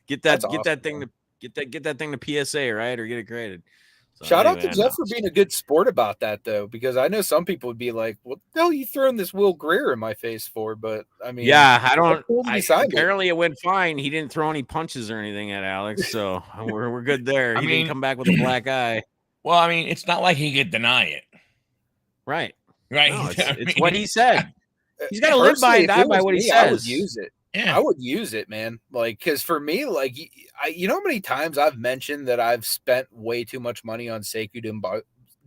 Get that thing to PSA, right, or get it graded. So Shout out to Jeff for being a good sport about that, though, because I know some people would be like, "What the hell are you throwing this Will Grier in my face for?" But I mean, yeah, apparently it went fine. He didn't throw any punches or anything at Alex, so we're good there. He didn't come back with a black eye. Well, I mean, it's not like he could deny it, right? Right. No, it's what he said. He's got to live by and die by what he says. I would use it. Yeah. I would use it, man. Like, because for me, like, you know how many times I've mentioned that I've spent way too much money on Sekou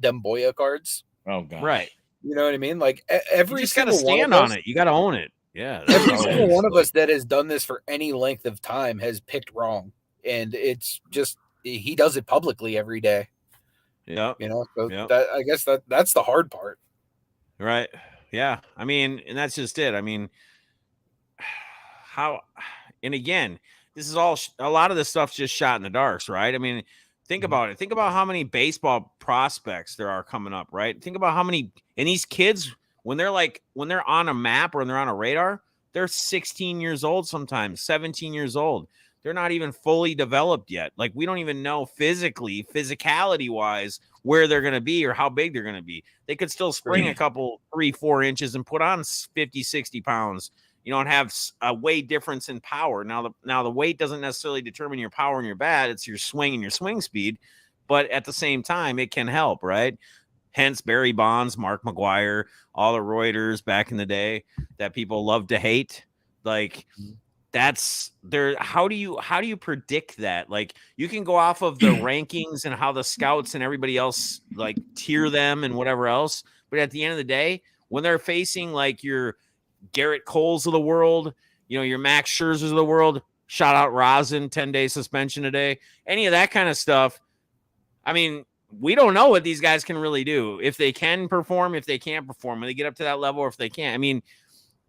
Demboya cards? Oh, God. Right. You know what I mean? Like, every single one stand on it. You got to own it. Yeah. Every single one of us that has done this for any length of time has picked wrong. And it's just, he does it publicly every day. Yeah. You know, so I guess that's the hard part. Right. Yeah. I mean, and that's just it. I mean, and again, this is all a lot of this stuff's just shot in the darks, right? I mean, think about it. Think about how many baseball prospects there are coming up, right? Think about how many, and these kids, when they're on a map or when they're on a radar, they're 16 years old, sometimes 17 years old. They're not even fully developed yet. Like, we don't even know physicality wise, where they're going to be or how big they're going to be. They could still spring a couple 3-4 inches and put on 50, 60 pounds. You know, and have a weight difference in power. Now the weight doesn't necessarily determine your power and your bat. It's your swing and your swing speed. But at the same time, it can help, right? Hence Barry Bonds, Mark McGwire, all the Reuters back in the day that people love to hate. Like, that's there. How do you predict that? Like, you can go off of the rankings and how the scouts and everybody else like tier them and whatever else. But at the end of the day, when they're facing like your Garrett Coles of the world, you know, your Max Scherzers of the world, shout out Rosin, 10-day suspension today, any of that kind of stuff. I mean, we don't know what these guys can really do. If they can perform, if they can't perform, when they get up to that level, or if they can't. I mean,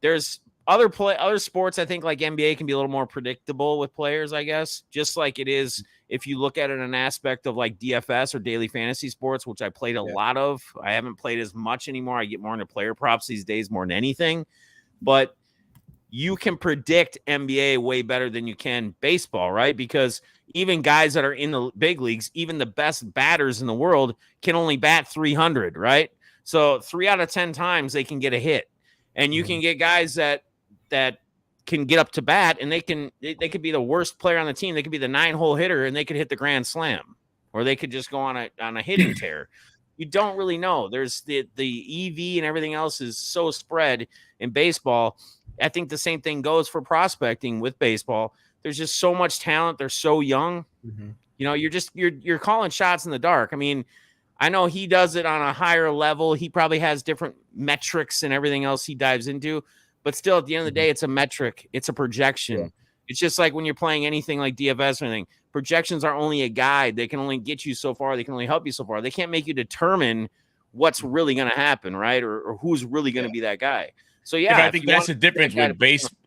there's other sports, I think like NBA can be a little more predictable with players, I guess, just like it is if you look at it in an aspect of like DFS or daily fantasy sports, which I played a lot of. I haven't played as much anymore. I get more into player props these days more than anything, but you can predict NBA way better than you can baseball, right? Because even guys that are in the big leagues, even the best batters in the world can only bat 300, right? So 3 out of 10 times they can get a hit. And you can get guys that can get up to bat, and they could be the worst player on the team. They could be the 9-hole hitter, and they could hit the grand slam, or they could just go on a hitting tear. You don't really know. There's the EV and everything else is so spread in baseball. I think the same thing goes for prospecting with baseball. There's just so much talent. They're so young. You know, you're calling shots in the dark. I mean, I know he does it on a higher level. He probably has different metrics and everything else he dives into. But still, at the end of the day, it's a metric. It's a projection. Yeah. It's just like when you're playing anything like DFS or anything. Projections are only a guide. They can only get you so far. They can only help you so far. They can't make you determine what's really going to happen, right? Or who's really going to be that guy. So, yeah. I think that's the difference with baseball.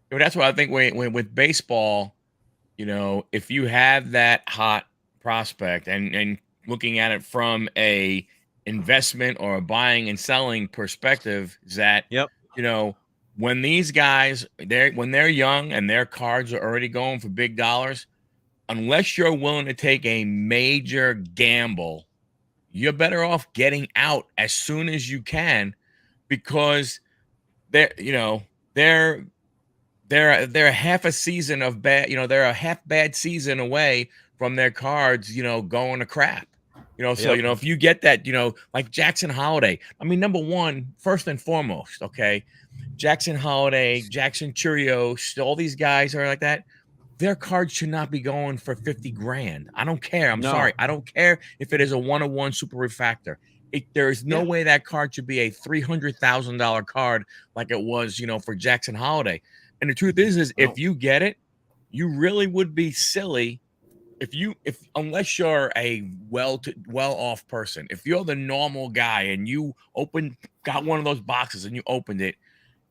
That's why I think when with baseball, you know, if you have that hot prospect and looking at it from a investment or a buying and selling perspective, is that, you know, when these guys, when they're young and their cards are already going for big dollars, unless you're willing to take a major gamble, you're better off getting out as soon as you can, because they're half a season of bad, they're a half bad season away from their cards, going to crap. So, if you get that, like Jackson Holiday, I mean, number one, first and foremost, okay, Jackson Holiday, Jackson Churios, all these guys are like that. Their cards should not be going for 50 grand. I don't care. I'm sorry. I don't care if it is a 1-of-1 super refractor. There is no way that card should be a $300,000 card like it was, for Jackson Holiday. And the truth is if you get it, you really would be silly unless you're a well-off person. If you're the normal guy and you got one of those boxes and you opened it,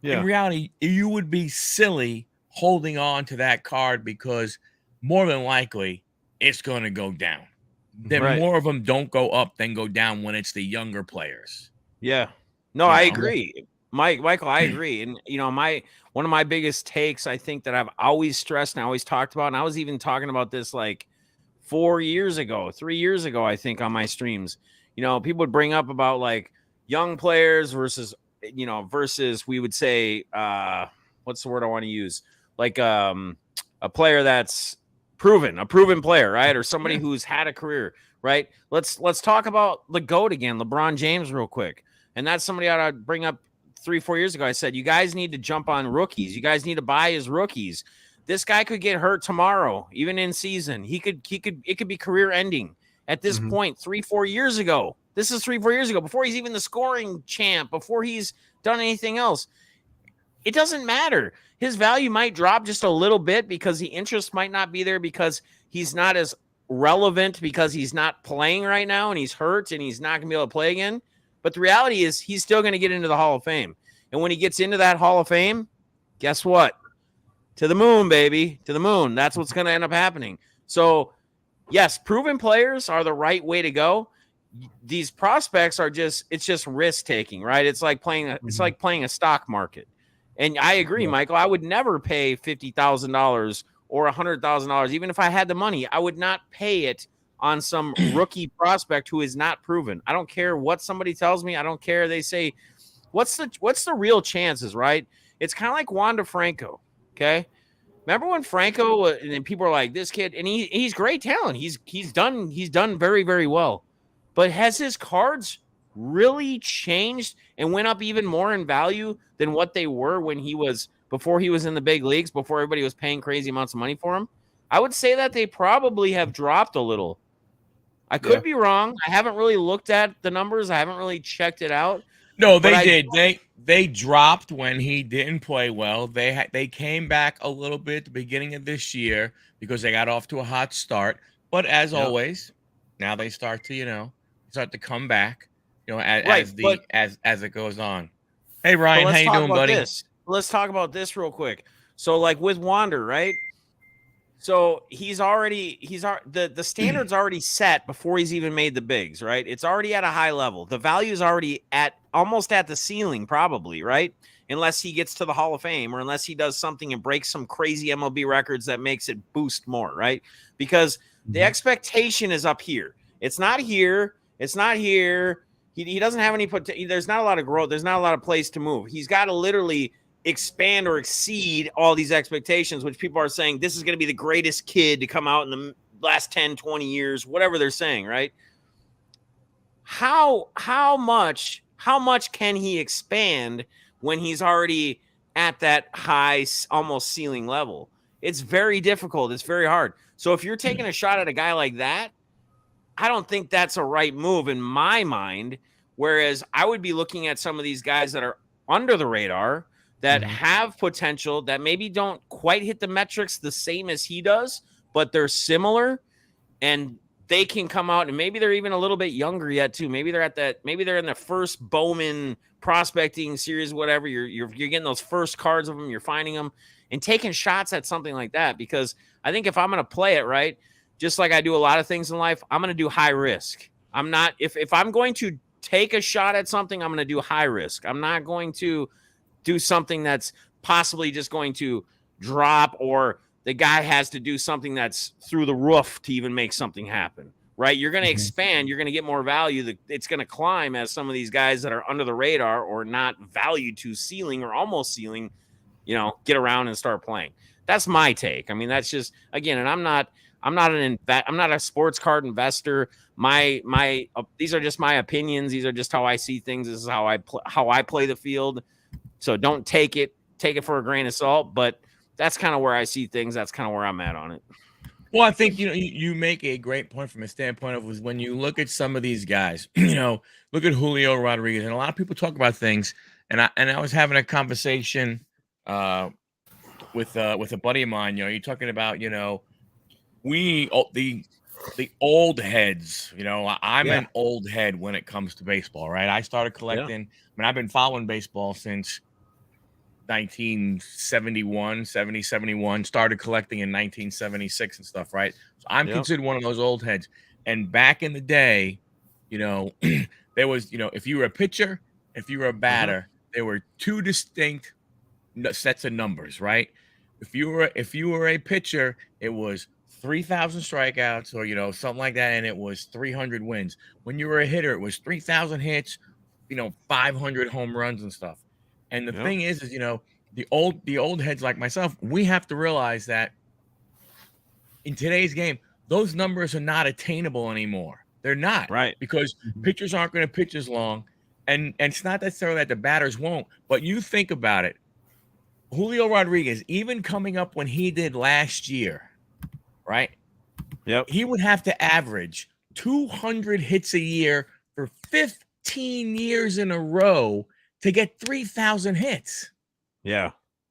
in reality, you would be silly holding on to that card, because more than likely it's going to go down. Then more of them don't go up than go down when it's the younger players. Yeah. No, I agree. Michael, I agree. And, one of my biggest takes, I think, that I've always stressed and I always talked about, and I was even talking about this like 3 years ago, I think, on my streams. People would bring up about like young players versus we would say, what's the word I want to use? Like a player that's a proven player, right? Or somebody who's had a career, right? Let's talk about the GOAT again, LeBron James, real quick. And that's somebody I'd bring up 3-4 years ago. I said, you guys need to jump on rookies. You guys need to buy his rookies. This guy could get hurt tomorrow, even in season. It could be career ending at this point. 3-4 years ago. This is 3-4 years ago, before he's even the scoring champ, before he's done anything else. It doesn't matter. His value might drop just a little bit because the interest might not be there, because he's not as relevant, because he's not playing right now and he's hurt and he's not going to be able to play again. But the reality is he's still going to get into the Hall of Fame. And when he gets into that Hall of Fame, guess what? To the moon, baby. To the moon. That's what's going to end up happening. So, yes, proven players are the right way to go. These prospects are it's just risk taking, right? It's like playing a stock market. And I agree, Michael. I would never pay $50,000 or $100,000, even if I had the money. I would not pay it on some rookie prospect who is not proven. I don't care what somebody tells me. I don't care. They say, what's the real chances, right? It's kind of like Wander Franco. Okay. Remember when Franco and then people are like, this kid, and he's great talent. He's done very, very well. But has his cards really changed and went up even more in value than what they were before he was in the big leagues, before everybody was paying crazy amounts of money for him? I would say that they probably have dropped a little. I could be wrong. I haven't really looked at the numbers. I haven't really checked it out. No, they did. They dropped when he didn't play well. They came back a little bit at the beginning of this year because they got off to a hot start. But as always, now they start to come back. As it goes on. Hey Ryan, how you doing, buddy? let's talk about this real quick. So like with Wander, right? So the standard's already set before he's even made the bigs, right? It's already at a high level. The value is already almost at the ceiling, probably, right? Unless he gets to the Hall of Fame or unless he does something and breaks some crazy MLB records that makes it boost more, right? Because the expectation is up here. It's not here. It's not here. He doesn't have any there's not a lot of growth. There's not a lot of place to move. He's got to literally expand or exceed all these expectations, which people are saying this is going to be the greatest kid to come out in the last 10, 20 years, whatever they're saying, right? How much can he expand when he's already at that high, almost ceiling level? It's very difficult. It's very hard. So if you're taking a shot at a guy like that, I don't think that's a right move in my mind. Whereas I would be looking at some of these guys that are under the radar, that have potential, that maybe don't quite hit the metrics the same as he does, but they're similar, and they can come out, and maybe they're even a little bit younger yet too. Maybe they're in the first Bowman prospecting series, whatever. You're getting those first cards of them, you're finding them and taking shots at something like that. Because I think if I'm going to play it right, just like I do a lot of things in life, I'm going to do high risk. I'm not, if I'm going to take a shot at something, I'm going to do high risk. I'm not going to do something that's possibly just going to drop, or the guy has to do something that's through the roof to even make something happen, right? You're going to expand. You're going to get more value. It's going to climb as some of these guys that are under the radar or not valued to ceiling or almost ceiling, get around and start playing. That's my take. I mean, that's just, again, and I'm not a sports card investor. These are just my opinions. These are just how I see things. This is how I play the field. So don't take it for a grain of salt, but that's kind of where I see things. That's kind of where I'm at on it. Well, I think, you make a great point from a standpoint of was when you look at some of these guys, look at Julio Rodriguez, and a lot of people talk about things. And I was having a conversation with a buddy of mine. You're talking about, the old heads. I'm an old head when it comes to baseball, right? I started collecting. I mean, I've been following baseball since 1971, 71, started collecting in 1976 and stuff, right? So I'm considered one of those old heads. And back in the day, there was, if you were a pitcher, if you were a batter, there were two distinct sets of numbers, right? If you were a pitcher, it was 3,000 strikeouts or, something like that, and it was 300 wins. When you were a hitter, it was 3,000 hits, 500 home runs and stuff. And the thing is, the old heads like myself, we have to realize that in today's game, those numbers are not attainable anymore. They're not, right? Because pitchers aren't going to pitch as long, and it's not necessarily that the batters won't. But you think about it, Julio Rodriguez, even coming up when he did last year, right? Yep. He would have to average 200 hits a year for 15 years in a row to get 3,000 hits. Yeah.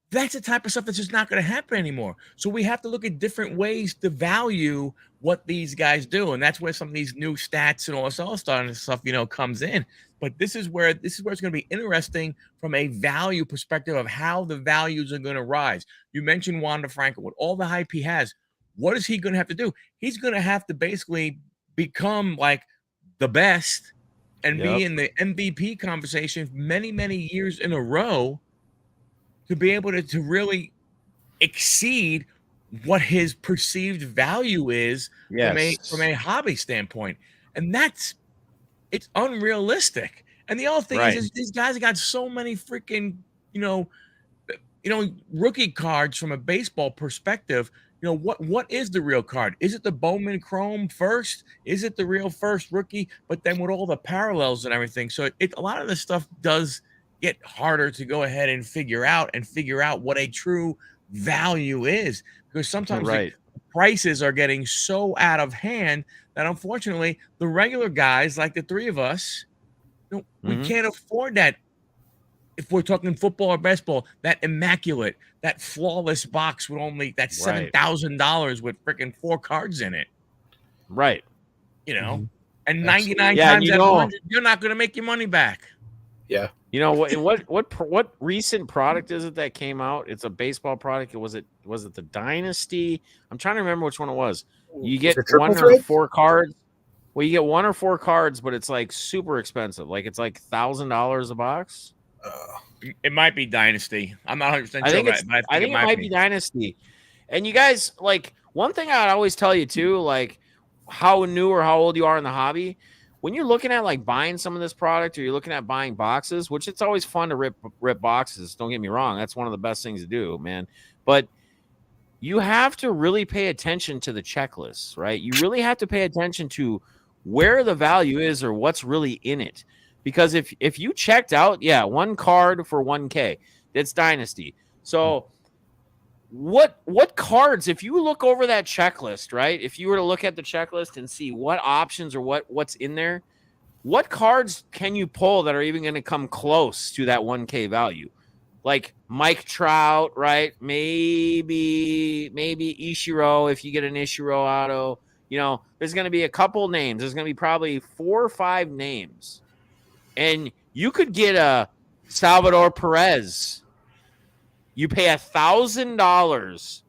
That's the type of stuff that's just not going to happen anymore. So we have to look at different ways to value what these guys do. And that's where some of these new stats and all this all-star stuff, comes in. But this is where it's going to be interesting from a value perspective of how the values are going to rise. You mentioned Wander Franco, with all the hype he has. What is he going to have to do? He's going to have to basically become like the best and be in the MVP conversation many, many years in a row to be able to really exceed what his perceived value is from a hobby standpoint. And it's unrealistic. And the other thing is these guys have got so many freaking, rookie cards from a baseball perspective. What is the real card? Is it the Bowman Chrome first? Is it the real first rookie? But then with all the parallels and everything. So a lot of this stuff does get harder to go ahead and figure out what a true value is. Because sometimes the prices are getting so out of hand that unfortunately the regular guys like the three of us, we can't afford that. If we're talking football or baseball, that immaculate, that flawless box with only that $7,000 with freaking 4 cards in it. Right. And 99 times out of 100, you're not going to make your money back. Yeah. You know what recent product is it that came out? It's a baseball product. Was it the Dynasty? I'm trying to remember which one it was. You get 1 or 4 cards. Well, you get 1 or 4 cards, but it's like super expensive. Like it's like $1,000 a box. It might be Dynasty. I'm not 100% sure. I think it might be Dynasty. And you guys, like, one thing I'd always tell you too, like how new or how old you are in the hobby. When you're looking at like buying some of this product, or you're looking at buying boxes, which it's always fun to rip boxes. Don't get me wrong. That's one of the best things to do, man. But you have to really pay attention to the checklists, right? You really have to pay attention to where the value is or what's really in it. Because if you checked out, 1 card for 1K, that's Dynasty. So what cards, if you look over that checklist, right? If you were to look at the checklist and see what options or what's in there, what cards can you pull that are even going to come close to that 1K value? Like Mike Trout, right? Maybe Ichiro, if you get an Ichiro auto. You know, there's going to be a couple names. There's going to be probably 4 or 5 names. And you could get a Salvador Perez. You pay $1,000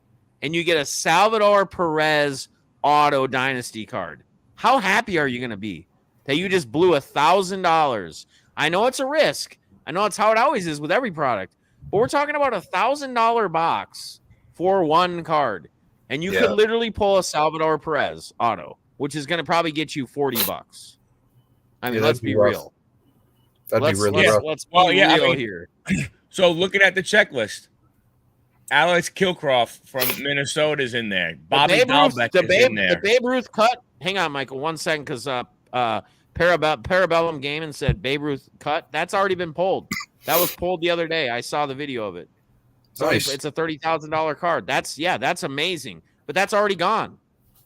and you get a Salvador Perez auto Dynasty card. How happy are you going to be that you just blew $1,000? I know it's a risk. I know it's how it always is with every product. But we're talking about $1,000 box for 1 card. And you could literally pull a Salvador Perez auto, which is going to probably get you $40. I mean, let's be real. That'd be really rough. Let's be real here. So looking at the checklist, Alex Kilcroft from Minnesota is in there. Bobby Dalbec is in there. The Babe Ruth cut. Hang on, Michael, 1 second, because Parabellum Gaming said Babe Ruth cut. That's already been pulled. That was pulled the other day. I saw the video of it. So nice. It's a $30,000 card. That's amazing. But that's already gone,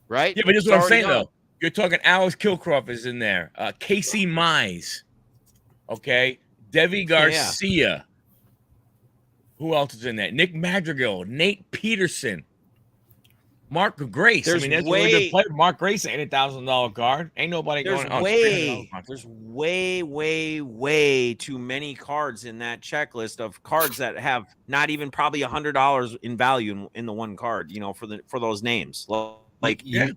right? Yeah, but this is what I'm saying, though. You're talking Alex Kilcroft is in there. Casey Mize. Okay. Devi Garcia. Yeah. Who else is in there? Nick Madrigal, Nate Peterson, Mark Grace. That's a really good player. Mark Grace ain't $1,000 card. Ain't nobody going. There's way too many cards in that checklist of cards that have not even probably $100 in value in the 1 card. You know, for those names. Like you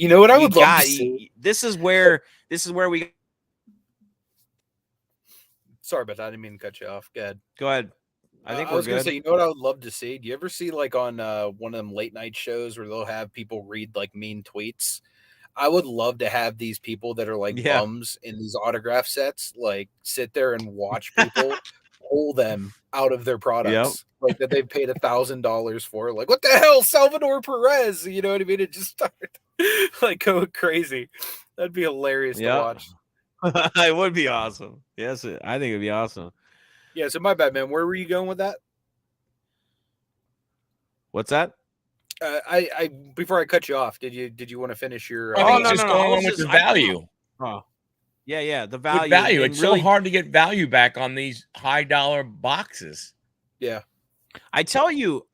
know what I would love to see? This is where we. Sorry about that. I didn't mean to cut you off. Go ahead. I think I was gonna say, you know what I would love to see? Do you ever see like on one of them late night shows where they'll have people read like mean tweets? I would love to have these people that are like bums in these autograph sets, like sit there and watch people pull them out of their products, like that they've paid $1,000 for. Like, what the hell, Salvador Perez? You know what I mean? It just started like going crazy. That'd be hilarious to watch. It would be awesome. Yes, I think it'd be awesome. Yeah, so my bad, man. Where were you going with that? What's that? I before I cut you off, did you want to finish your? Going on with the value. Yeah, the value. With value. It's really so hard to get value back on these $high boxes. Yeah, I tell you,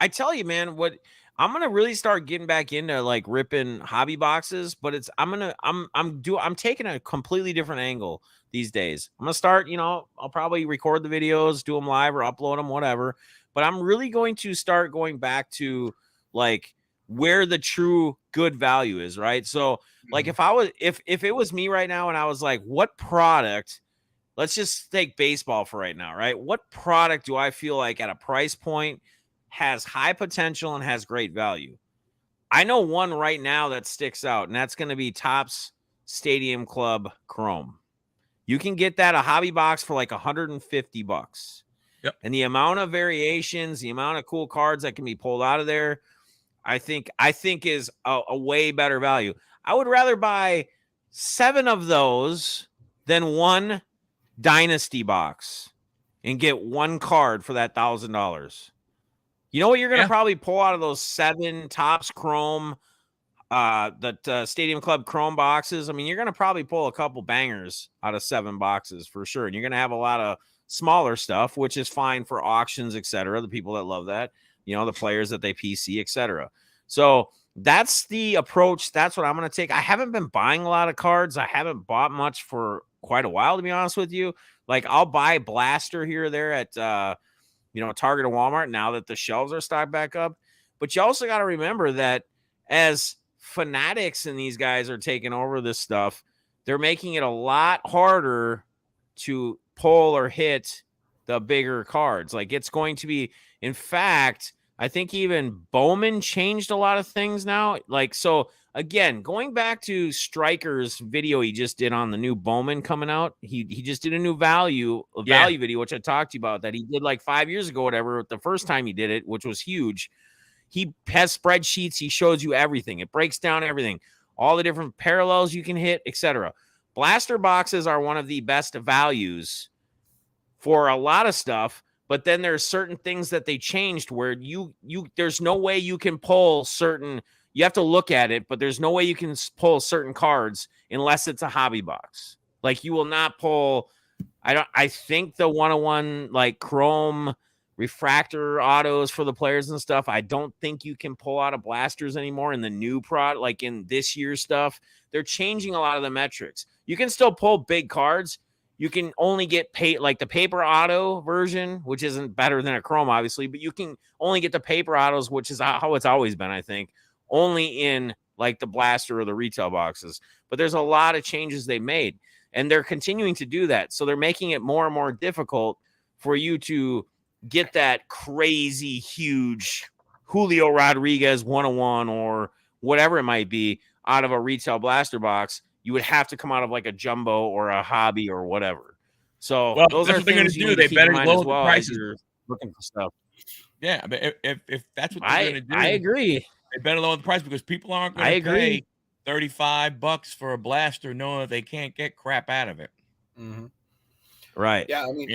man. What I'm gonna really start getting back into like ripping hobby boxes, but I'm taking a completely different angle these days. I'm gonna start, I'll probably record the videos, do them live or upload them, whatever. But I'm really going to start going back to like where the true good value is, right? So like if it was me right now and I was like, what product, let's just take baseball for right now, right? What product do I feel like at a price point has high potential and has great value? I know one right now that sticks out, and that's going to be Topps Stadium Club Chrome. You can get that a hobby box for like $150. Yep. And the amount of variations, the amount of cool cards that can be pulled out of there, I think is a way better value. I would rather buy 7 of those than 1 Dynasty box and get 1 card for that $1,000. You know what you're going to probably pull out of those 7 Topps Chrome, the Stadium Club Chrome boxes? I mean, you're going to probably pull a couple bangers out of 7 boxes for sure. And you're going to have a lot of smaller stuff, which is fine for auctions, etc. The people that love that, the players that they PC, etc. So that's the approach. That's what I'm going to take. I haven't been buying a lot of cards. I haven't bought much for quite a while, to be honest with you. Like, I'll buy blaster here or there at Target or Walmart now that the shelves are stocked back up. But you also got to remember that as Fanatics and these guys are taking over this stuff, they're making it a lot harder to pull or hit the bigger cards. Like, it's going to be, in fact, I think even Bowman changed a lot of things now. Like, so again, going back to Striker's video he just did on the new Bowman coming out, he just did a new value video, which I talked to you about, that he did like 5 years ago, whatever, the first time he did it, which was huge. He has spreadsheets. He shows you everything. It breaks down everything, all the different parallels you can hit, etc. Blaster boxes are one of the best values for a lot of stuff. But then there's certain things that they changed where there's no way you can pull certain, you have to look at it, but there's no way you can pull certain cards unless it's a hobby box. Like, you will not pull, I think the 101 like chrome refractor autos for the players and stuff, I don't think you can pull out of blasters anymore in the new product, like in this year's stuff. They're changing a lot of the metrics. You can still pull big cards. You can only get like the paper auto version, which isn't better than a chrome, obviously, but you can only get the paper autos, which is how it's always been, I think, only in like the blaster or the retail boxes. But there's a lot of changes they made, and they're continuing to do that. So they're making it more and more difficult for you to get that crazy, huge Julio Rodriguez 101 or whatever it might be out of a retail blaster box. You would have to come out of like a jumbo or a hobby or whatever. So those are things you need to keep in mind as well as you're looking for stuff. Yeah, but if that's what they're going to do, I agree. They better lower the price, because people aren't going to pay $35 for a blaster knowing that they can't get crap out of it. Mm-hmm. Right. Yeah, I mean,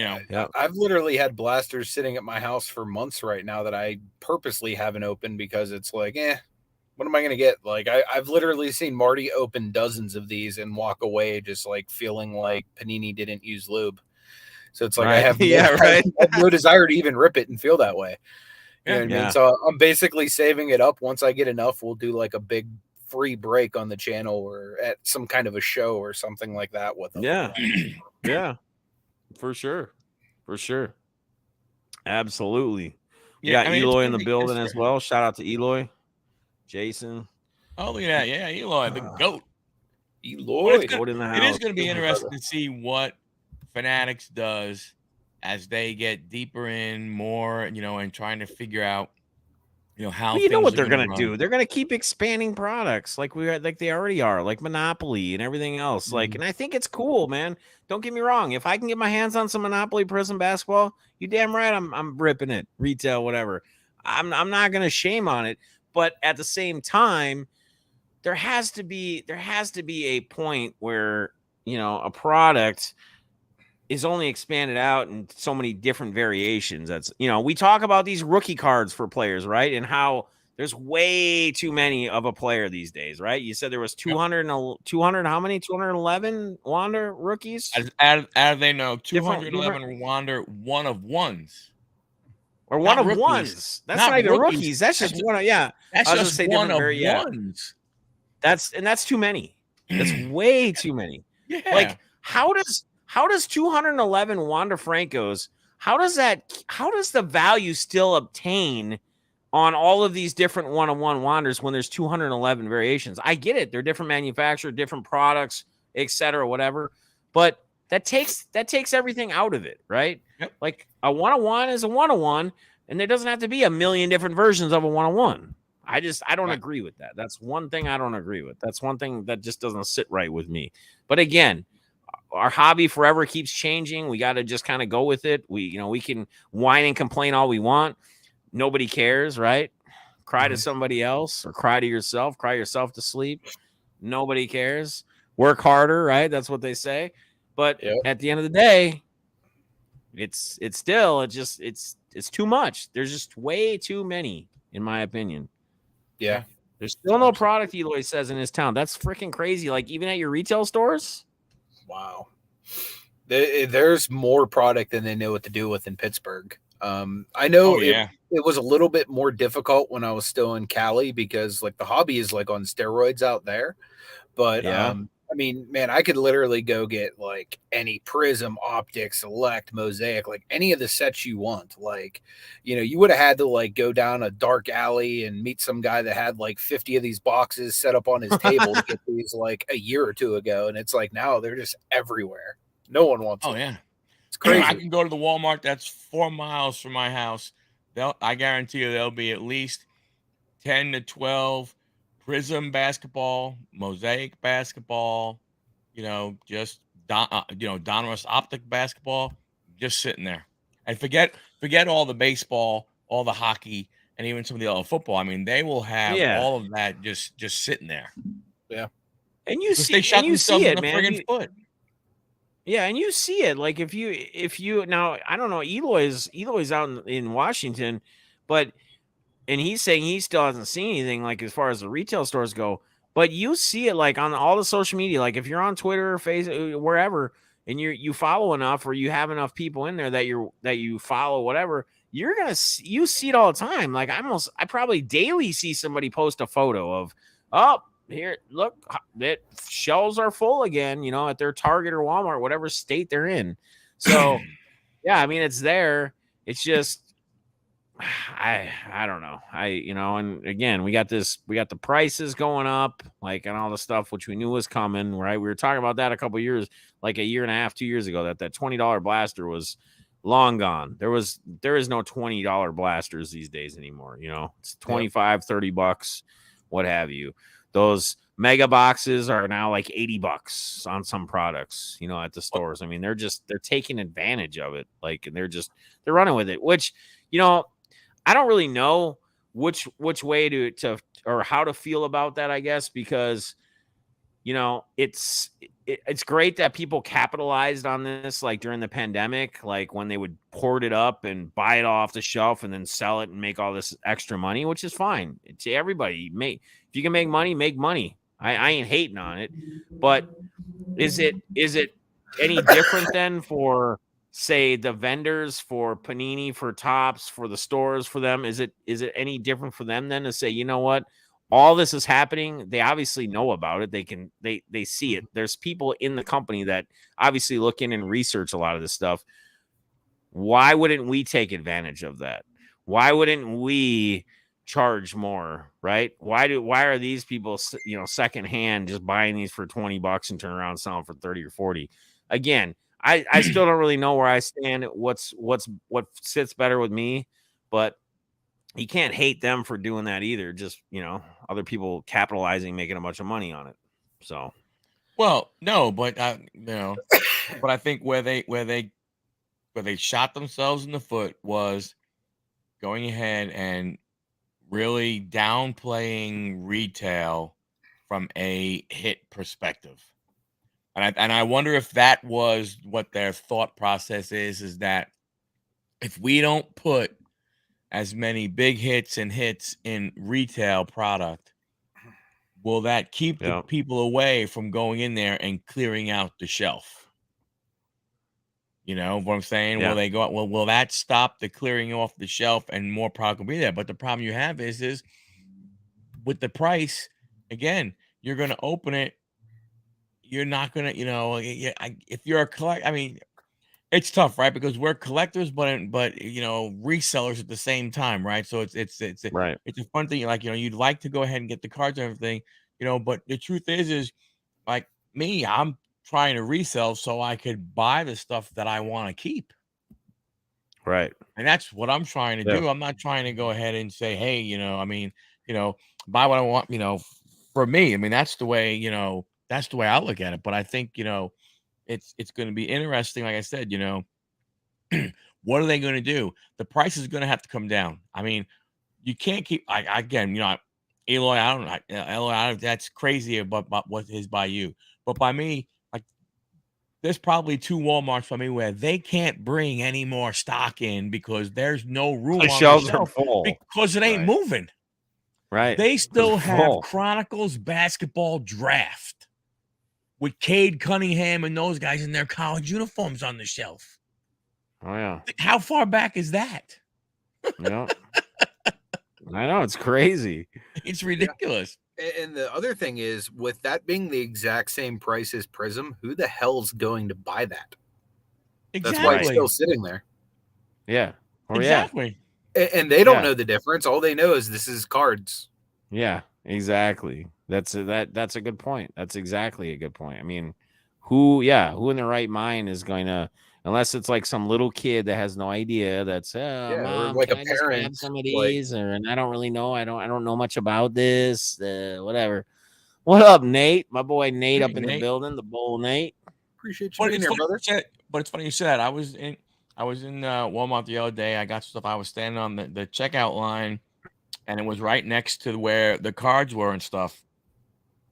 I've literally had blasters sitting at my house for months right now that I purposely haven't opened, because it's like, what am I going to get? Like, I've literally seen Marty open dozens of these and walk away just like feeling like Panini didn't use lube. So it's like, I have no desire to even rip it and feel that way. You know what I mean? So I'm basically saving it up. Once I get enough, we'll do like a big free break on the channel or at some kind of a show or something like that with them. Yeah. Yeah, for sure. For sure. Absolutely. Yeah, Eloy in the building as well. Shout out to Eloy. Jason. Oh, yeah, Eloy, the GOAT. Eloy. GOAT in the house. It is going to be interesting to see what Fanatics does as they get deeper in more, and trying to figure out, how you know what they're going to do. They're going to keep expanding products like they already are, like Monopoly and everything else. Mm-hmm. Like, and I think it's cool, man. Don't get me wrong. If I can get my hands on some Monopoly Prism basketball, you damn right I'm ripping it, retail, whatever. I'm not going to shame on it. But at the same time, there has to be a point where, a product is only expanded out in so many different variations. That's, we talk about these rookie cards for players, right? And how there's way too many of a player these days, right? You said there was 200, how many? 211 Wander rookies? How do they know? 211 Wander one of ones. Or one of ones. That's not even rookies. That's just one of, That's just one of ones. That's too many. That's way too many. Yeah. Like, how does 211 Wander Francos, how does the value still obtain on all of these different one-on-one Wanders when there's 211 variations? I get it. They're different manufacturer, different products, etc., whatever. But that takes everything out of it, right? Yep. Like, a one-on-one is a one-on-one, and there doesn't have to be a million different versions of a one-on-one. I don't agree with that. That's one thing I don't agree with. That's one thing that just doesn't sit right with me. But again, our hobby forever keeps changing. We got to just kind of go with it. We can whine and complain all we want. Nobody cares, right? Cry to somebody else or cry to yourself. Cry yourself to sleep. Nobody cares. Work harder, right? That's what they say. But at the end of the day, it's too much. There's just way too many, in my opinion. Yeah. There's still no product, Eloy says, in his town. That's freaking crazy. Like, even at your retail stores? Wow. There's more product than they know what to do with in Pittsburgh. I know it was a little bit more difficult when I was still in Cali, because like the hobby is like on steroids out there. But I mean, man, I could literally go get like any Prism, Optic, Select, Mosaic, like any of the sets you want. Like, you know, you would have had to like go down a dark alley and meet some guy that had like 50 of these boxes set up on his table to get these like a year or two ago. And it's like now they're just everywhere. No one wants them. Yeah. It's crazy. I can go to the Walmart that's 4 miles from my house. I guarantee you there'll be at least 10 to 12 Prism basketball, Mosaic basketball, you know, just Donruss Optic basketball, just sitting there. And forget all the baseball, all the hockey, and even some of the other football. I mean, they will have all of that just sitting there. Yeah, and you see, they shot themselves in the man. friggin' foot. Yeah, and you see it. Like if you now, I don't know, Eloy's out in Washington, but and he's saying he still hasn't seen anything like as far as the retail stores go. But you see it like on all the social media. Like if you're on Twitter or Facebook, wherever, and you follow enough or you have enough people in there that you follow, whatever, you're gonna you see it all the time. Like I probably daily see somebody post a photo of, oh, here, look, that shelves are full again, you know, at their Target or Walmart, whatever state they're in. So yeah, I mean, it's there. It's just I don't know. And again, we got the prices going up, like, and all the stuff which we knew was coming, right? We were talking about that a year and a half, 2 years ago, that $20 blaster was long gone. There is no $20 blasters these days anymore. You know, it's 25, $30, what have you. Those mega boxes are now like $80 on some products, you know, at the stores. I mean, they're taking advantage of it. Like, and they're running with it, which, you know, I don't really know which way to or how to feel about that, I guess, because, you know, it's great that people capitalized on this, like during the pandemic, like when they would port it up and buy it off the shelf and then sell it and make all this extra money, which is fine. To everybody, if you can make money, make money. I ain't hating on it, but is it any different than for, say, the vendors, for Panini, for Topps, for the stores, for them? Is it any different for them then to say, you know what, all this is happening? They obviously know about it. They see it. There's people in the company that obviously look in and research a lot of this stuff. Why wouldn't we take advantage of that? Why wouldn't we charge more, right? Why are these people, you know, secondhand just buying these for $20 and turn around and sell them for 30 or 40? Again, I still don't really know where I stand. What sits better with me, but you can't hate them for doing that either. Just, you know, other people capitalizing, making a bunch of money on it. So, well, no, but you know, but I think where they shot themselves in the foot was going ahead and really downplaying retail from a hit perspective. And I wonder if that was what their thought process is that if we don't put as many big hits and hits in retail product, will that keep the people away from going in there and clearing out the shelf? You know what I'm saying? Yeah. Will they go? Will that stop the clearing off the shelf and more product will be there? But the problem you have is with the price, again, you're going to open it. You're not going to, you know, if you're a collector, I mean, it's tough, right? Because we're collectors, but you know, resellers at the same time, right? So it's right. It's a fun thing. Like, you know, you'd like to go ahead and get the cards and everything, you know, but the truth is like me, I'm trying to resell so I could buy the stuff that I want to keep. Right. And that's what I'm trying to do. I'm not trying to go ahead and say, hey, you know, I mean, you know, buy what I want, you know, for me. I mean, that's the way, you know, that's the way I look at it. But I think, you know, it's going to be interesting. Like I said, you know, what are they going to do? The price is going to have to come down. I mean, you can't keep, again, you know, Eloy, I don't know, Eloy, that's crazy about what is by you. But by me, like, there's probably 2 Walmarts for me where they can't bring any more stock in because there's no room on the shelves shelf are full because it ain't moving. Right. They still have Chronicles basketball draft with Cade Cunningham and those guys in their college uniforms on the shelf. Oh, yeah. How far back is that? Yeah. I know, it's crazy. It's ridiculous. And the other thing is, with that being the exact same price as Prism, who the hell's going to buy that? Exactly. That's why it's still sitting there. Yeah. Or exactly. And they don't know the difference. All they know is this is cards. Yeah, exactly. That's a good point. That's exactly a good point. I mean, who in their right mind is going to, unless it's like some little kid that has no idea, that's Mom, like can a I just parent, grab some of these, and I don't really know. I don't know much about this. Whatever. What up, Nate? My boy Nate up in the building. The bull Nate. Appreciate you being here, brother. But it's funny you said. I was in Walmart the other day. I got stuff. I was standing on the checkout line, and it was right next to where the cards were and stuff.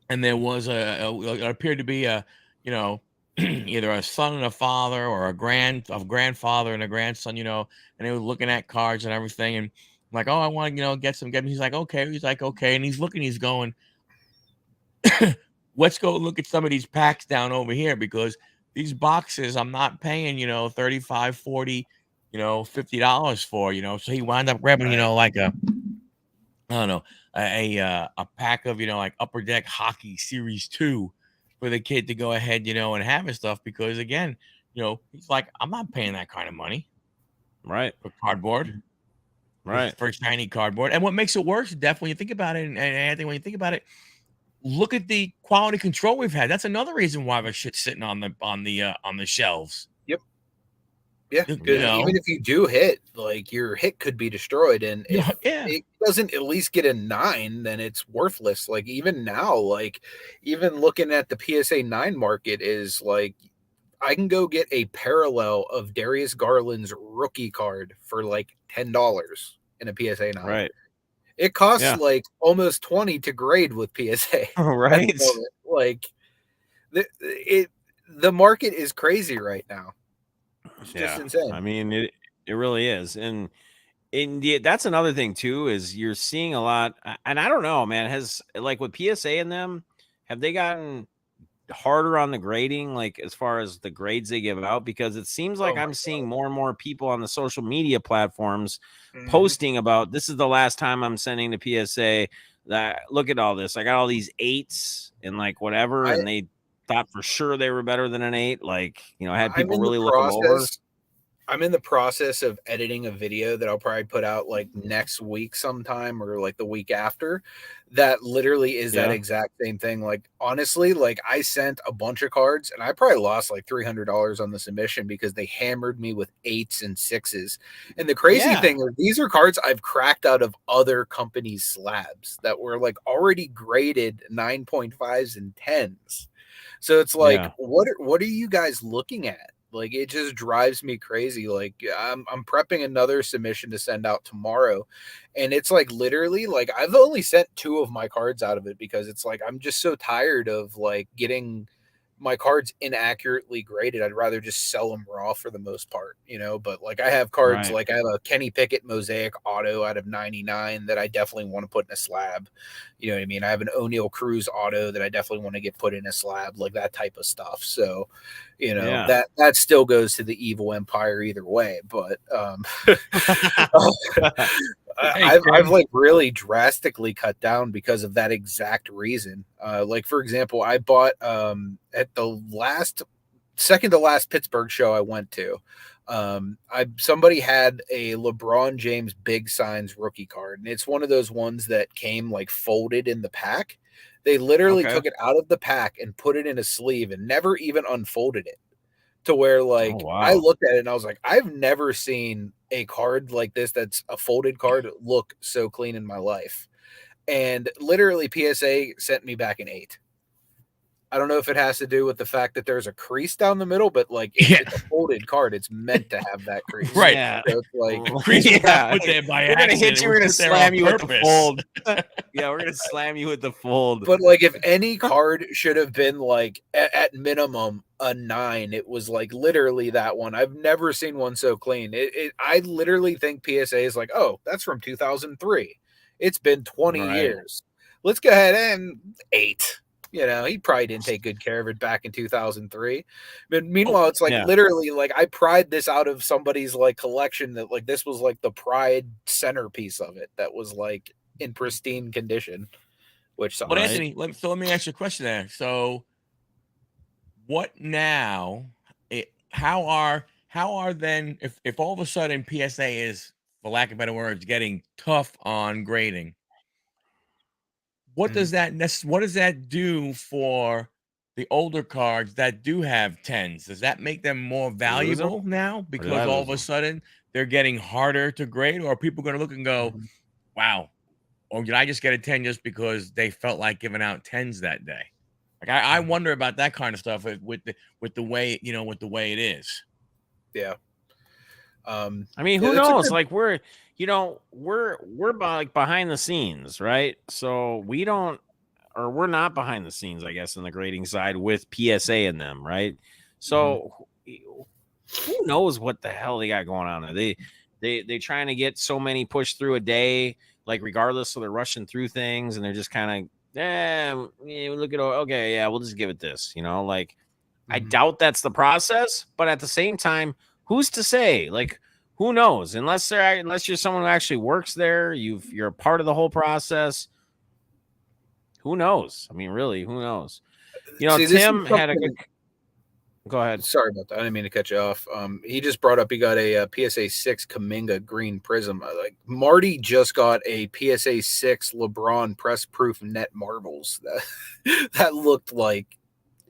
And there was it appeared to be a, either a son and a father, or a grandfather and a grandson, and they were looking at cards and everything. And I'm like, oh, I want to, get them. He's like, okay. He's like, okay. And he's looking, he's going, let's go look at some of these packs down over here, because these boxes I'm not paying, $35, $40, $50 for, so he wound up grabbing, like a, I don't know, a pack of, like Upper Deck Hockey Series 2 for the kid to go ahead, and have his stuff, because again, he's like, I'm not paying that kind of money. Right. For cardboard. Right. For shiny cardboard. And what makes it worse, Def, when you think about it, and Anthony, when you think about it, look at the quality control we've had. That's another reason why the shit's sitting on the shelves. Yep. Yeah. Good. Even if you do hit, like, your hit could be destroyed, and if it doesn't at least get a 9, then it's worthless. Like, even now, like, even looking at the PSA 9 market is like, I can go get a parallel of Darius Garland's rookie card for like $10 in a PSA 9. Right. It costs like almost 20 to grade with PSA. Right. Like, the market is crazy right now. It's just insane. I mean, it really is. And that's another thing too, is you're seeing a lot, and I don't know, man, has, like, with PSA in them, have they gotten harder on the grading, like, as far as the grades they give out? Because it seems like I'm seeing more and more people on the social media platforms posting about, this is the last time I'm sending the PSA, that look at all this, I got all these 8s and like whatever, and they thought for sure they were better than an 8. Like, I had people really look them over. I'm in the process of editing a video that I'll probably put out like next week sometime, or like the week after, that literally is that exact same thing. Like, honestly, like, I sent a bunch of cards and I probably lost like $300 on the submission because they hammered me with 8s and 6s. And the crazy thing is, these are cards I've cracked out of other companies' slabs that were like already graded 9.5s and 10s. So it's like, what are you guys looking at? Like, it just drives me crazy. Like, I'm prepping another submission to send out tomorrow, and it's like, literally, like, I've only sent 2 of my cards out of it, because it's like, I'm just so tired of like getting my cards inaccurately graded. I'd rather just sell them raw for the most part, but like, I have cards, like I have a Kenny Pickett Mosaic auto out of 99 that I definitely want to put in a slab. You know what I mean? I have an O'Neal Cruz auto that I definitely want to get put in a slab, like that type of stuff. So, that still goes to the evil empire either way, but I've like really drastically cut down because of that exact reason. Like, for example, I bought at the second to last Pittsburgh show I went to, somebody had a LeBron James Big Signs rookie card, and it's one of those ones that came like folded in the pack. They literally took it out of the pack and put it in a sleeve and never even unfolded it, to where like I looked at it and I was like, I've never seen a card like this that's a folded card look so clean in my life. And literally PSA sent me back an 8. I don't know if it has to do with the fact that there's a crease down the middle, but like, it's a folded card. It's meant to have that crease. Right. So it's like, we're going to hit you. We're going to slam you with the fold. We're going to slam you with the fold. But like, if any card should have been like at minimum a 9, it was like literally that one. I've never seen one so clean. I literally think PSA is like, oh, that's from 2003. It's been 20 years. Let's go ahead and 8. He probably didn't take good care of it back in 2003. But meanwhile, it's like literally, like, I pried this out of somebody's like collection that like this was like the pride centerpiece of it that was like in pristine condition. which sucks. But Anthony, let me ask you a question there. So, what now? How are then if all of a sudden PSA is, for lack of better words, getting tough on grading? What does that do for the older cards that do have 10s? Does that make them more valuable now because all of a sudden they're getting harder to grade? Or are people going to look and go, wow, or did I just get a 10 just because they felt like giving out 10s that day? Like I wonder about that kind of stuff with the way, with the way it is. Yeah. I mean, who knows? Like we're like behind the scenes, right? So we're not behind the scenes, I guess, in the grading side with PSA in them, right? So who knows what the hell they got going on there? They trying to get so many pushed through a day, like regardless, so they're rushing through things and they're just kind of, look at, okay, yeah, we'll just give it this, like I doubt that's the process, but at the same time, who's to say? Like, who knows? Unless you're someone who actually works there, you're a part of the whole process. Who knows? I mean, really, who knows? See, Tim had a good. Go ahead. Sorry about that. I didn't mean to cut you off. He just brought up he got a PSA 6 Kaminga green prism. Like Marty just got a PSA 6 LeBron press proof net marbles that looked like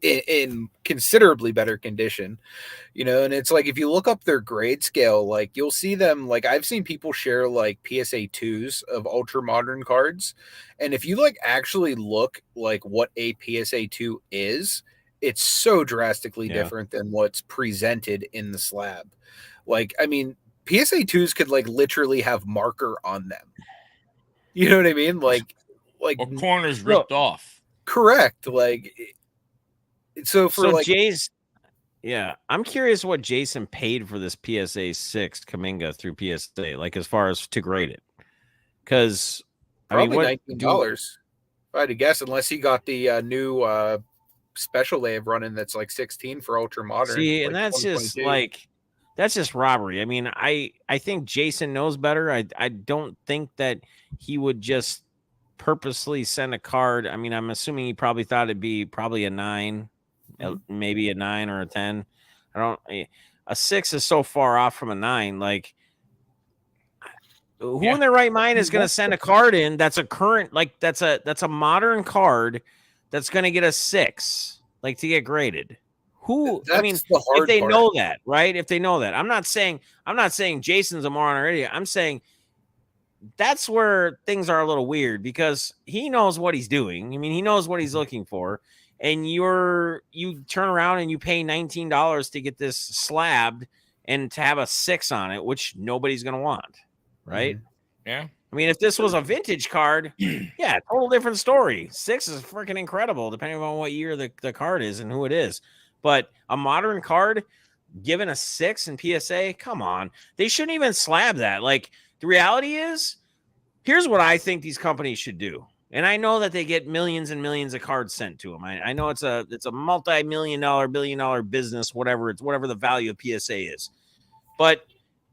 in considerably better condition, and it's like if you look up their grade scale, like you'll see them, like I've seen people share like PSA 2s of ultra modern cards, and if you like actually look like what a PSA 2 is, it's so drastically different than what's presented in the slab. Like, I mean, PSA 2s could like literally have marker on them. You know what I mean? Like or corners ripped off. Correct. Like, so Jay's, I'm curious what Jason paid for this PSA 6 Kaminga through PSA, like as far as to grade it. Because probably $19. If I had to guess, unless he got the new special they have running that's like 16 for ultra modern. See, like and that's just robbery. I mean, I think Jason knows better. I don't think that he would just purposely send a card. I mean, I'm assuming he probably thought it'd be probably a 9, maybe a 9 or a 10. A 6 is so far off from a 9. Like, who in their right mind is going to send a card in that's a current, like that's a modern card that's going to get a 6, like to get graded? Who? I mean, if they know that, right? If they know that, I'm not saying Jason's a moron or idiot. I'm saying that's where things are a little weird because he knows what he's doing. I mean, he knows what he's looking for, and you turn around and you pay $19 to get this slabbed and to have a 6 on it, which nobody's going to want, right? Yeah. I mean, if this was a vintage card, total different story. 6 is freaking incredible, depending on what year the card is and who it is. But a modern card, given a 6 in PSA, come on. They shouldn't even slab that. like, the reality is, here's what I think these companies should do. And I know that they get millions and millions of cards sent to them. I know it's a multi-million-dollar, billion-dollar business, whatever the value of PSA is. But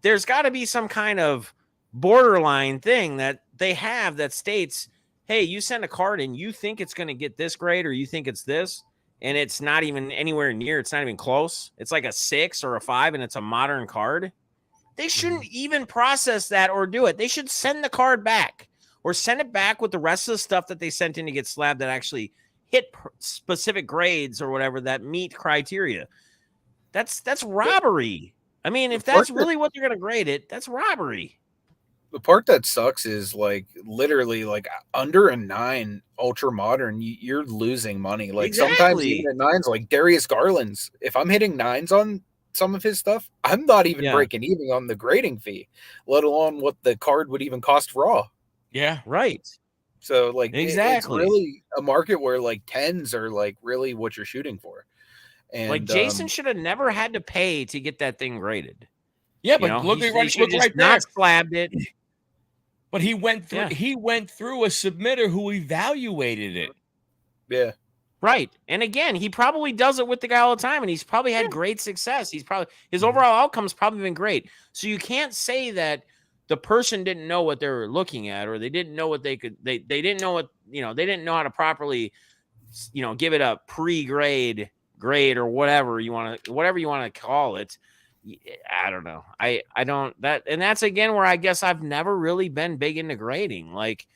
there's got to be some kind of borderline thing that they have that states, hey, you send a card and you think it's going to get this grade or you think it's this, and it's not even anywhere near, it's not even close. It's like a 6 or a 5 and it's a modern card. They shouldn't even process that or do it. They should send the card back or send it back with the rest of the stuff that they sent in to get slabbed that actually hit specific grades or whatever that meet criteria. That's robbery. I mean, if that's really what they're going to grade it, that's robbery. The part that sucks is like literally like under a 9 ultra modern, you're losing money. Like sometimes even at 9s, like Darius Garland's, if I'm hitting 9s on some of his stuff, I'm not even breaking even on the grading fee, let alone what the card would even cost raw. Yeah, right. So like it's really a market where like 10s are like really what you're shooting for. And like Jason should have never had to pay to get that thing graded. Yeah, but look right there. Not slabbed it. But he went through a submitter who evaluated it. Yeah. Right. And again, he probably does it with the guy all the time, and he's probably had great success. His overall outcome's probably been great. So you can't say that the person didn't know what they were looking at, or they didn't know what they could, they didn't know what, they didn't know how to properly, give it a grade, or whatever you want to call it. I don't know. I don't, and that's again where I guess I've never really been big into grading. Like,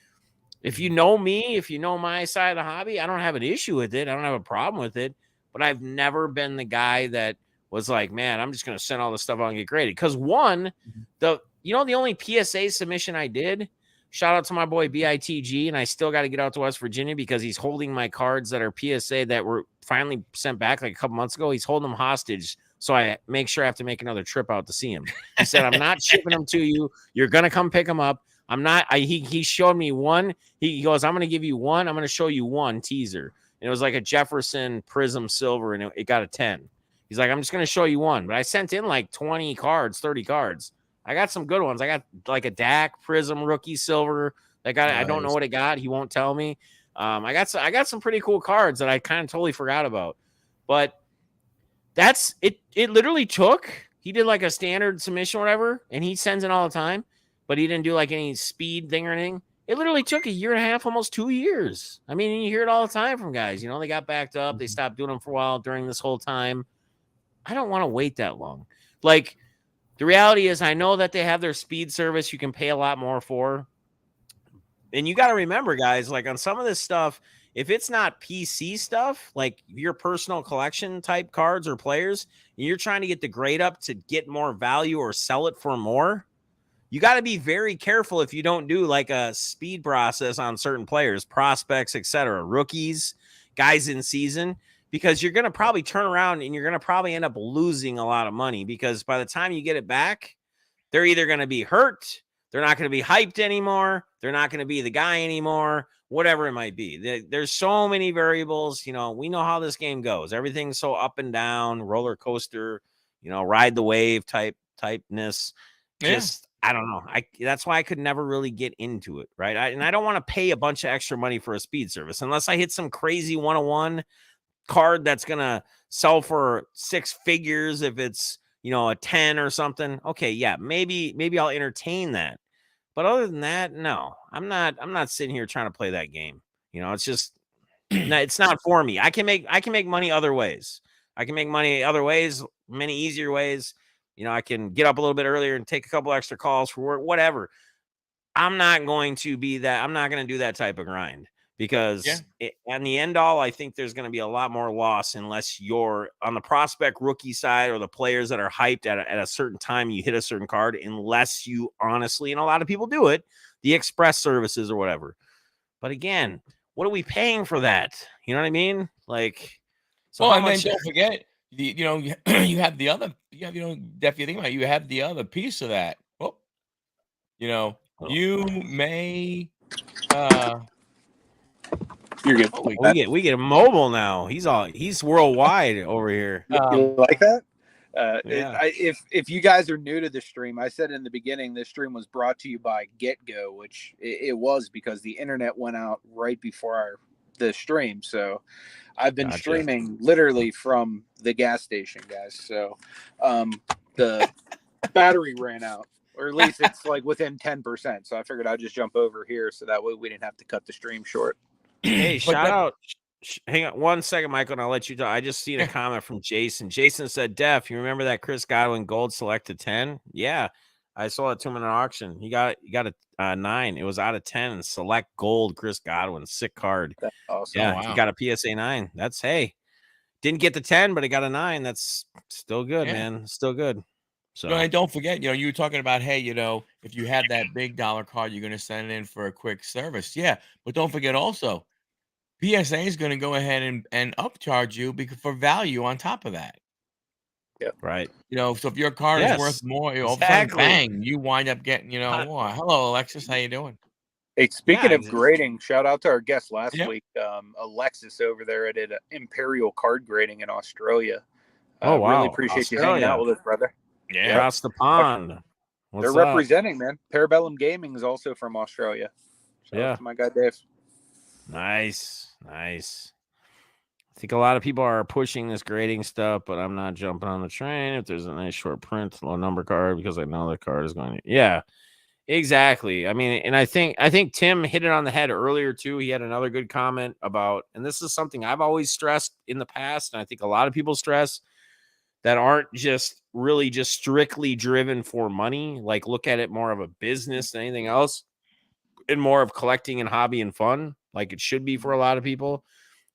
if you know me, if you know my side of the hobby, I don't have an issue with it. I don't have a problem with it, but I've never been the guy that was like, man, I'm just going to send all this stuff out and get graded. Because the only PSA submission I did, shout out to my boy BITG, and I still got to get out to West Virginia because he's holding my cards that are PSA that were finally sent back like a couple months ago. He's holding them hostage, so I make sure I have to make another trip out to see him. He said, I'm not shipping them to you. You're going to come pick them up. I'm not. He showed me one. He goes, I'm going to give you one. I'm going to show you one teaser. And it was like a Jefferson Prism Silver, and it got a 10. He's like, I'm just going to show you one. But I sent in like 20 cards, 30 cards. I got some good ones. I got like a Dak Prism Rookie Silver. Nice. I don't know what it got. He won't tell me. I got some pretty cool cards that I kind of totally forgot about. But that's it. It literally took. He did like a standard submission or whatever, and he sends it all the time. But he didn't do like any speed thing or anything. It literally took a year and a half, almost 2 years. I mean, you hear it all the time from guys. They got backed up. They stopped doing them for a while during this whole time. I don't want to wait that long. Like, the reality is I know that they have their speed service you can pay a lot more for. And you got to remember, guys, like on some of this stuff, if it's not PC stuff, like your personal collection type cards or players, and you're trying to get the grade up to get more value or sell it for more, you got to be very careful if you don't do like a speed process on certain players, prospects, etc., rookies, guys in season, because you're going to probably turn around and you're going to probably end up losing a lot of money because by the time you get it back, they're either going to be hurt, they're not going to be hyped anymore, they're not going to be the guy anymore, whatever it might be. There's so many variables. We know how this game goes. Everything's so up and down, roller coaster, ride the wave typeness. Just, I don't know. That's why I could never really get into it, right? And I don't want to pay a bunch of extra money for a speed service unless I hit some crazy 101 card that's going to sell for 6 figures if it's, a 10 or something. Okay, yeah, maybe I'll entertain that. But other than that, no. I'm not sitting here trying to play that game. It's just it's not for me. I can make money other ways. Many easier ways. I can get up a little bit earlier and take a couple extra calls for work, whatever. I'm not going to be that. I'm not going to do that type of grind because in the end all, I think there's going to be a lot more loss unless you're on the prospect rookie side or the players that are hyped at a certain time, you hit a certain card, unless you honestly, and a lot of people do it, the express services or whatever. But again, what are we paying for that? You know what I mean? Like, so well, and then don't forget, you have the other, Def, you think about it, you have the other piece of that. Oh, you may, you're good. We get mobile now. He's worldwide over here. You like that? If you guys are new to the stream, I said in the beginning, this stream was brought to you by GetGo, which it was because the internet went out right before the stream. So I've been streaming literally from the gas station, guys. So the battery ran out, or at least it's like within 10%. So I figured I'd just jump over here so that way we didn't have to cut the stream short. Hey, shout out. Hang on 1 second, Michael, and I'll let you talk. I just seen a comment from Jason. Jason said, Def, you remember that Chris Godwin gold selected 10? Yeah. I saw it to him in an auction. He got a 9. It was out of 10. Select gold Chris Godwin. Sick card. That's awesome. Yeah, wow. He got a PSA 9. That's, hey, didn't get the 10, but he got a 9. That's still good, man. Still good. So and don't forget, you were talking about, hey, if you had that big dollar card, you're going to send it in for a quick service. Yeah, but don't forget also, PSA is going to go ahead and upcharge you for value on top of that. Yeah, right. So if your card is worth more, bang, you wind up getting, more. Hello, Alexis, how you doing? Hey, speaking of grading, shout out to our guest last week, Alexis over there at Imperial Card Grading in Australia. Oh, wow. Really appreciate you hanging out with us, brother. Yeah. Across the pond. They're representing, man. Parabellum Gaming is also from Australia. Shout out to my guy, Dave. Nice. I think a lot of people are pushing this grading stuff, but I'm not jumping on the train if there's a nice short print, low number card, because I know the card is going to. Yeah. Exactly. I mean, and I think Tim hit it on the head earlier too. He had another good comment about, and this is something I've always stressed in the past, and I think a lot of people stress, that aren't just really just strictly driven for money, like look at it more of a business than anything else, and more of collecting and hobby and fun, like it should be for a lot of people,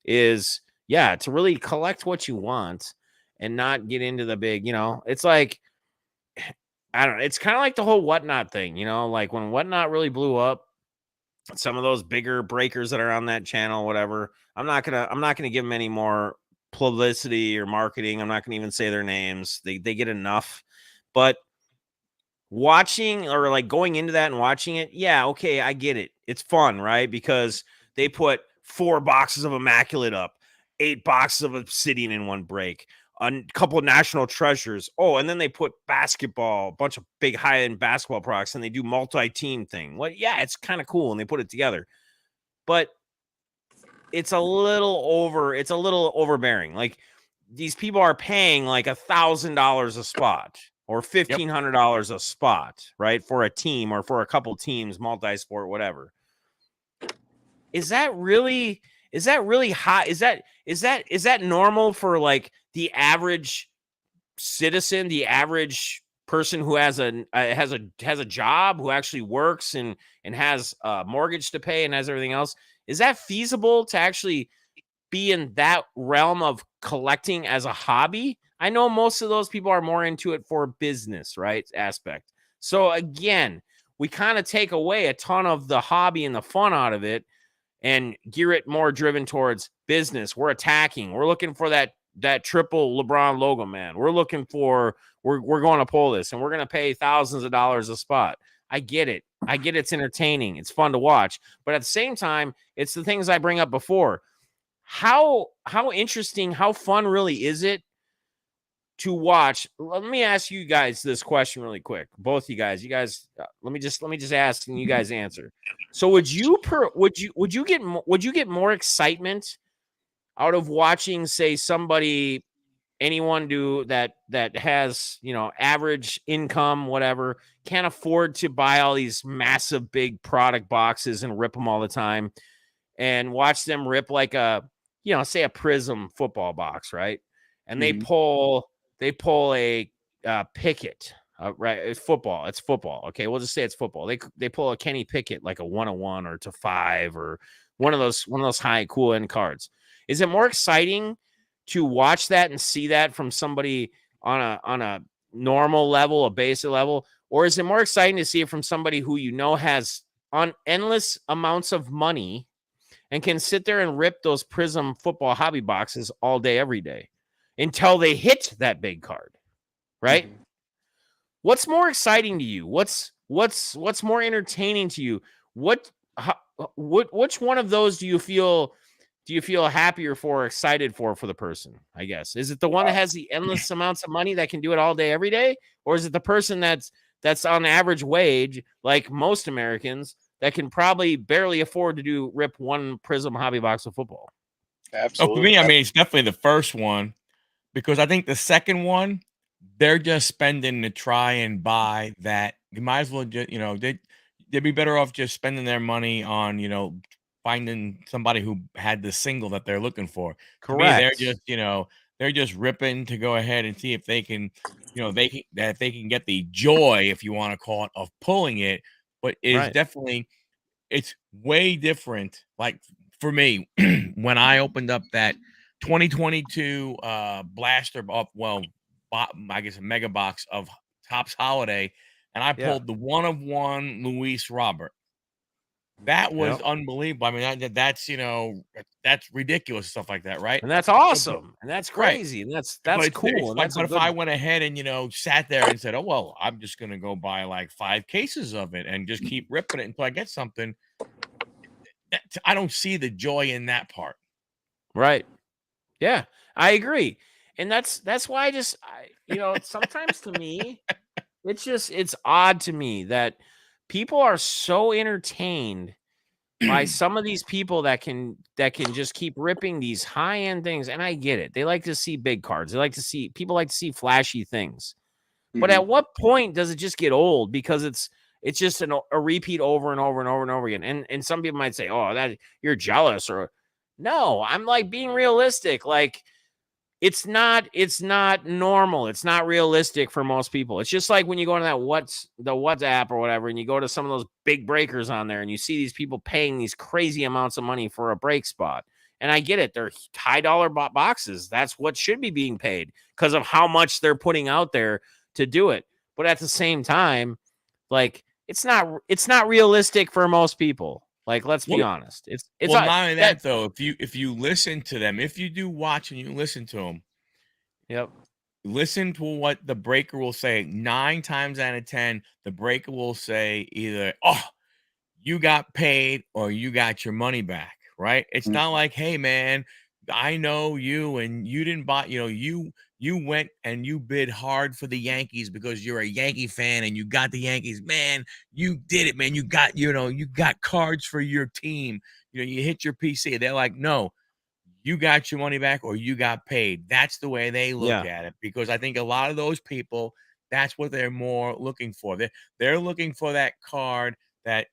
is to really collect what you want and not get into the big, it's like, I don't know. It's kind of like the whole Whatnot thing, like when Whatnot really blew up, some of those bigger breakers that are on that channel, whatever. I'm not gonna give them any more publicity or marketing. I'm not gonna even say their names. They get enough. But watching or like going into that and watching it, okay, I get it. It's fun, right? Because they put 4 boxes of Immaculate up, 8 boxes of Obsidian in one break, a couple of national treasures. Oh, and then they put basketball, a bunch of big high-end basketball products, and they do multi-team thing. Well, it's kind of cool, and they put it together. But it's a little overbearing. Like these people are paying like $1,000 a spot or $1,500 a spot, right? For a team or for a couple teams, multi-sport, whatever. Is that really high? Is that normal for like the average citizen, the average person who has a job, who actually works and has a mortgage to pay and has everything else? Is that feasible to actually be in that realm of collecting as a hobby? I know most of those people are more into it for business, right? Aspect. So again, we kind of take away a ton of the hobby and the fun out of it and gear it more driven towards business. We're attacking. We're looking for that triple LeBron logo, man. We're looking for, we're going to pull this and we're going to pay thousands of dollars a spot. I get it. It's entertaining. It's fun to watch. But at the same time, it's the things I bring up before. How interesting, how fun really is it to watch? Let me ask you guys this question really quick. Both you guys, let me just ask and you guys answer. So would you get more excitement out of watching, say, anyone do that has, average income, whatever, can't afford to buy all these massive big product boxes and rip them all the time, and watch them rip like a, say a Prism football box, right? And they pull a Pickett, right? It's football. Okay, we'll just say it's football. They pull a Kenny Pickett, like a 101 or /5 or one of those high cool end cards. Is it more exciting to watch that and see that from somebody on a normal level, a basic level, or is it more exciting to see it from somebody who has on endless amounts of money and can sit there and rip those Prism football hobby boxes all day, every day until they hit that big card, right? Mm-hmm. What's more exciting to you? What's more entertaining to you? Which one of those do you feel happier for, or excited for the person? I guess, is it the one that has the endless amounts of money that can do it all day, every day, or is it the person that's on average wage, like most Americans, that can probably barely afford to rip one Prism hobby box of football? Absolutely. For me, I mean, it's definitely the first one, because I think the second one, they're just spending to try and buy that. You might as well just, they'd be better off just spending their money on, finding somebody who had the single that they're looking for. Correct. To me, they're just ripping to go ahead and see if they can, if they can get the joy, if you want to call it, of pulling it. But it's definitely, it's way different. Like for me, when I opened up that 2022 blaster I guess a mega box of Topps Holiday, and I pulled the 1/1 Luis Robert. That was unbelievable. I mean, that's that's ridiculous stuff like that, right? And that's awesome, and that's crazy, and that's cool. But if I went ahead and sat there and said, "Oh well, I'm just gonna go buy like 5 cases of it and just keep ripping it until I get something," I don't see the joy in that part. Right? Yeah, I agree, and that's why sometimes to me, it's odd to me that people are so entertained by some of these people that can just keep ripping these high-end things. And I get it. They like to see big cards. People like to see flashy things. Mm-hmm. But at what point does it just get old? Because It's just a repeat over and over and over and over again. And some people might say, oh, that you're jealous, or no, I'm like being realistic. Like, it's not normal. It's not realistic for most people. It's just like when you go into the WhatsApp or whatever, and you go to some of those big breakers on there, and you see these people paying these crazy amounts of money for a break spot. And I get it. They're high dollar boxes. That's what should be being paid because of how much they're putting out there to do it. But at the same time, like, it's not realistic for most people. Like, let's be honest. It's well, not only that though. If you listen to them, if you do watch and you listen to them, yep. Listen to what the breaker will say. 9 times out of 10, the breaker will say either, "Oh, you got paid," or "You got your money back." Right? It's not like, "Hey, man, I know you and you didn't buy. You went and you bid hard for the Yankees because you're a Yankee fan and you got the Yankees. Man, you did it, man. You got, you got cards for your team. You hit your PC." They're like, "No, you got your money back or you got paid." That's the way they look at it, because I think a lot of those people, that's what they're more looking for. They're looking for that card that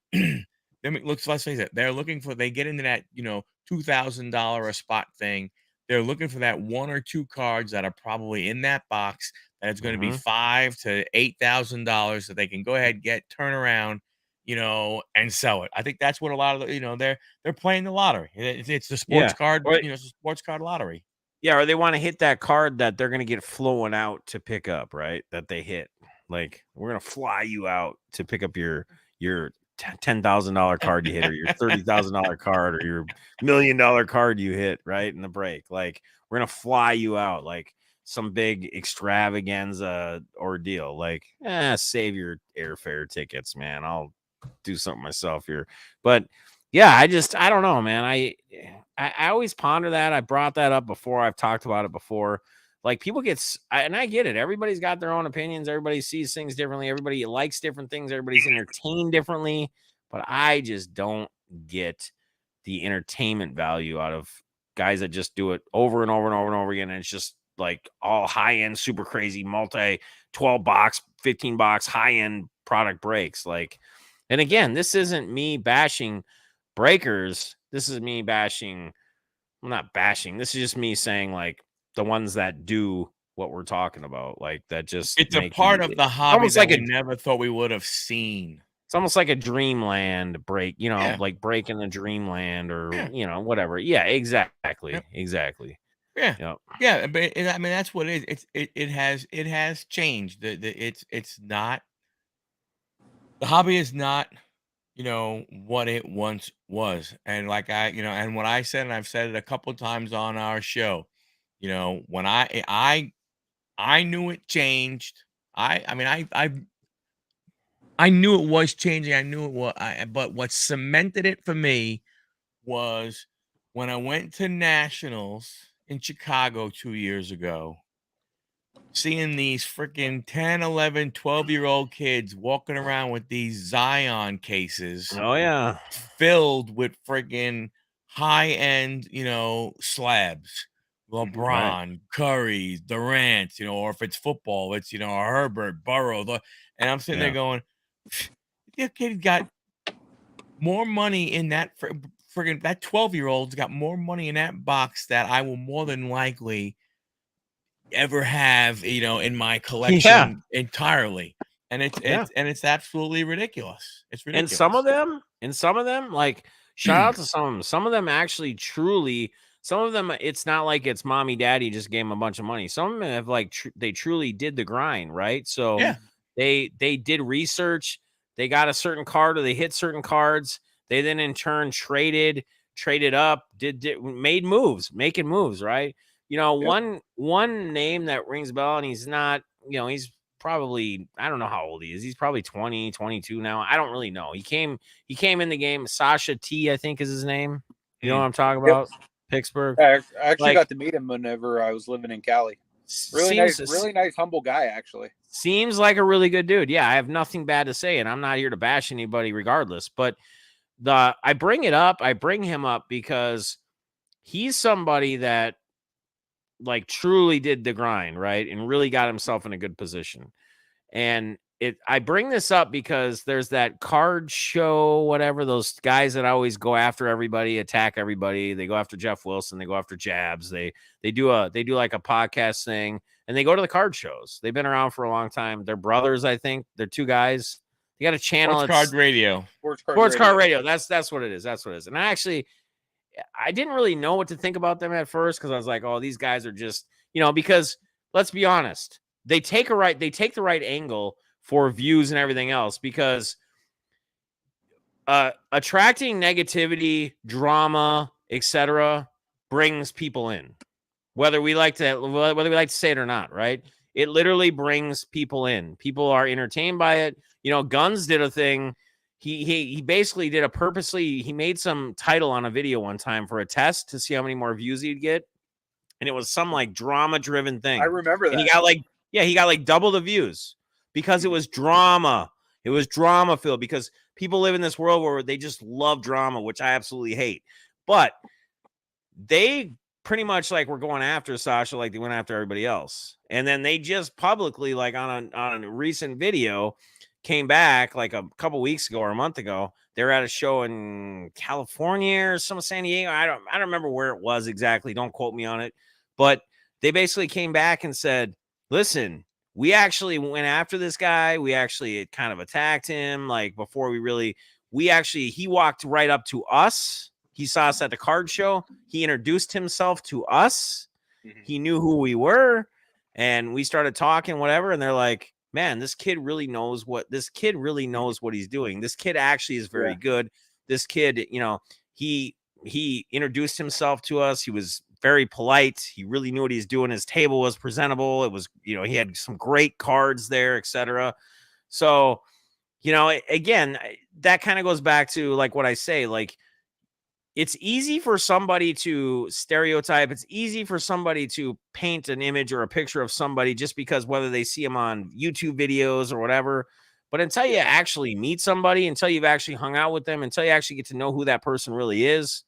let's face it, they're looking for, they get into that, $2,000 a spot thing. They're looking for that 1 or 2 cards that are probably in that box that it's going to be $5,000 to $8,000 that they can go ahead, turn around, and sell it. I think that's what a lot of they're playing the lottery. It's the sports card, it's a sports card lottery. Yeah, or they want to hit that card that they're going to get flown out to pick up, right? That they hit. Like, we're going to fly you out to pick up your $10,000 card you hit, or your $30,000 card, or your $1 million card you hit right in the break. Like, we're gonna fly you out like some big extravaganza ordeal. Like, save your airfare tickets, man. I'll do something myself here. But yeah, I don't know, man. I always ponder that. I brought that up before. I've talked about it before. Like, people and I get it. Everybody's got their own opinions. Everybody sees things differently. Everybody likes different things. Everybody's entertained differently. But I just don't get the entertainment value out of guys that just do it over and over and over and over again. And it's just like all high-end, super crazy, multi 12 box, 15 box, high-end product breaks. Like, and again, this isn't me bashing breakers. This is me bashing. I'm not bashing. This is just me saying, like, the ones that do what we're talking about, like, that just, it's a part of the hobby that we never thought we would have seen. It's almost like a dreamland break, like breaking the dreamland, or whatever. Yeah, exactly. Exactly. Yeah. Yeah. But I mean, that's what it is. It has changed. It's not, the hobby is not, what it once was. And like and what I said, and I've said it a couple of times on our show, when I knew it changed. I knew it was changing. I knew it was, but what cemented it for me was when I went to Nationals in Chicago 2 years ago, seeing these freaking 10, 11, 12-year-old kids walking around with these Zion cases. Oh, yeah. Filled with freaking high-end, slabs. LeBron, Curry, Durant, or if it's football, it's, Herbert, Burrow. And I'm sitting there going, the kid got more money in that friggin' that 12-year-old's got more money in that box that I will more than likely ever have, in my collection entirely. And it's absolutely ridiculous. It's ridiculous. And some of them, like, shout out to some of them. Some of them actually truly, some of them, it's not like it's mommy, daddy just gave them a bunch of money. Some of them have, like, they truly did the grind, right? So they did research. They got a certain card, or they hit certain cards. They then in turn traded up, making moves, right? One name that rings a bell, and he's not, he's probably, I don't know how old he is. He's probably 20, 22 now. I don't really know. He came in the game. Sasha T, I think is his name. You know what I'm talking about? Picksburgh. I actually got to meet him whenever I was living in Cali. Really nice, humble guy, actually. Seems like a really good dude. Yeah, I have nothing bad to say, and I'm not here to bash anybody regardless. But I bring him up because he's somebody that, like, truly did the grind, right? And really got himself in a good position. And I bring this up because there's that card show, whatever, those guys that always go after everybody, attack everybody. They go after Jeff Wilson, they go after Jabs. They do like a podcast thing, and they go to the card shows. They've been around for a long time. They're brothers, I think. They're two guys. They got a channel. Sports Card Radio. Sports Card Radio. That's what it is. That's what it is. And I didn't really know what to think about them at first, because I was like, oh, these guys are just, because let's be honest, they take the right angle for views and everything else, because attracting negativity, drama, etc. brings people in, whether we like to say it or not, right? It literally brings people in. People are entertained by it. Guns did a thing. He basically did he made some title on a video one time for a test to see how many more views he'd get. And it was some like drama driven thing. I remember that. And he got like double the views because it was drama. It was drama filled, because people live in this world where they just love drama, which I absolutely hate. But they pretty much like were going after Sasha like they went after everybody else. And then they just publicly, like on a recent video, came back like a couple weeks ago or a month ago. They were at a show in California or some San Diego. I don't remember where it was exactly. Don't quote me on it. But they basically came back and said, listen, we actually went after this guy. We actually kind of attacked him. Like before he walked right up to us. He saw us at the card show. He introduced himself to us. Mm-hmm. He knew who we were. And we started talking, whatever. And they're like, man, this kid really knows what he's doing. This kid actually is very good. This kid, he introduced himself to us. He was very polite. He really knew what he's doing. His table was presentable. It was, he had some great cards there, etc. So, again, that kind of goes back to like what I say, like, it's easy for somebody to stereotype. It's easy for somebody to paint an image or a picture of somebody just because whether they see them on YouTube videos or whatever. But until you actually meet somebody, until you've actually hung out with them, until you actually get to know who that person really is,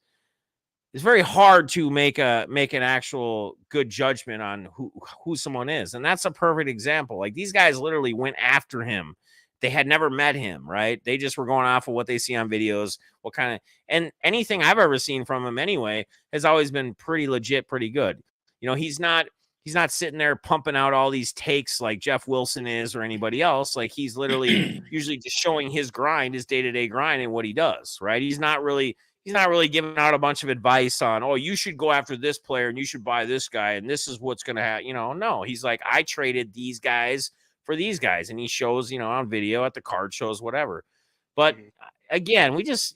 it's very hard to make an actual good judgment on who someone is. And that's a perfect example. Like these guys literally went after him. They had never met him, right? They just were going off of what they see on videos, and anything I've ever seen from him anyway has always been pretty legit, pretty good. He's not sitting there pumping out all these takes like Jeff Wilson is or anybody else. Like he's literally usually just showing his grind, his day-to-day grind and what he does, right? He's not really giving out a bunch of advice on, oh, you should go after this player and you should buy this guy and this is what's going to happen. No, he's like, I traded these guys for these guys, and he shows, on video at the card shows, whatever. But again, we just,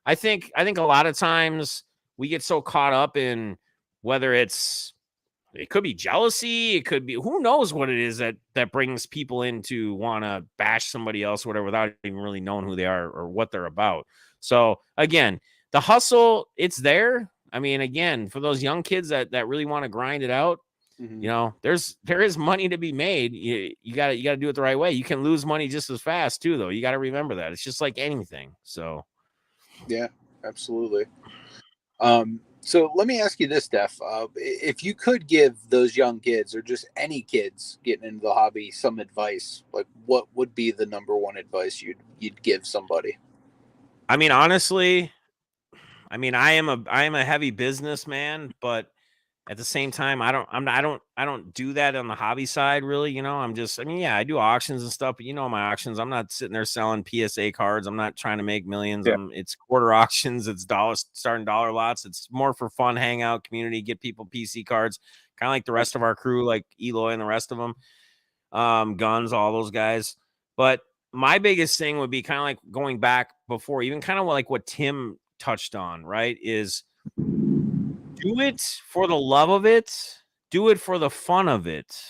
I think a lot of times we get so caught up in whether it could be jealousy, it could be, who knows what it is that brings people in to want to bash somebody else, or whatever, without even really knowing who they are or what they're about. So again, the hustle, it's there. I mean, again, for those young kids that really want to grind it out, there is money to be made. You got to do it the right way. You can lose money just as fast too, though. You got to remember that. It's just like anything. So, yeah, absolutely. So let me ask you this, Def. If you could give those young kids or just any kids getting into the hobby some advice, like what would be the number one advice you'd give somebody? I mean, honestly, I am a heavy businessman, but at the same time, I don't do that on the hobby side, really. I do auctions and stuff, but my auctions, I'm not sitting there selling PSA cards. I'm not trying to make millions. Yeah. It's quarter auctions. It's starting dollar lots. It's more for fun, hangout, community, get people PC cards, kind of like the rest of our crew, like Eloy and the rest of them, Guns, all those guys. But my biggest thing would be kind of like going back before, even kind of like what Tim touched on, right, is do it for the love of it, do it for the fun of it,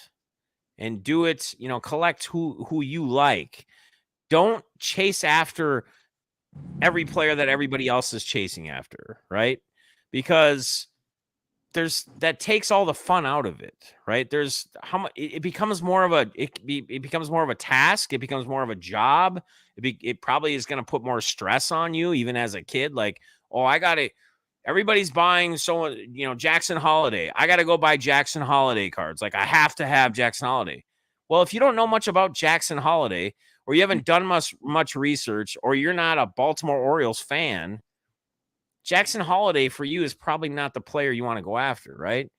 and do it, collect who you like. Don't chase after every player that everybody else is chasing after, right? Because that takes all the fun out of it, right? There's how much it becomes more of a task, it becomes more of a job. It probably is going to put more stress on you, even as a kid. Like, oh, everybody's buying Jackson Holiday. I got to go buy Jackson Holiday cards. Like, I have to have Jackson Holiday. Well, if you don't know much about Jackson Holiday, or you haven't done much research, or you're not a Baltimore Orioles fan, Jackson Holiday for you is probably not the player you want to go after, right?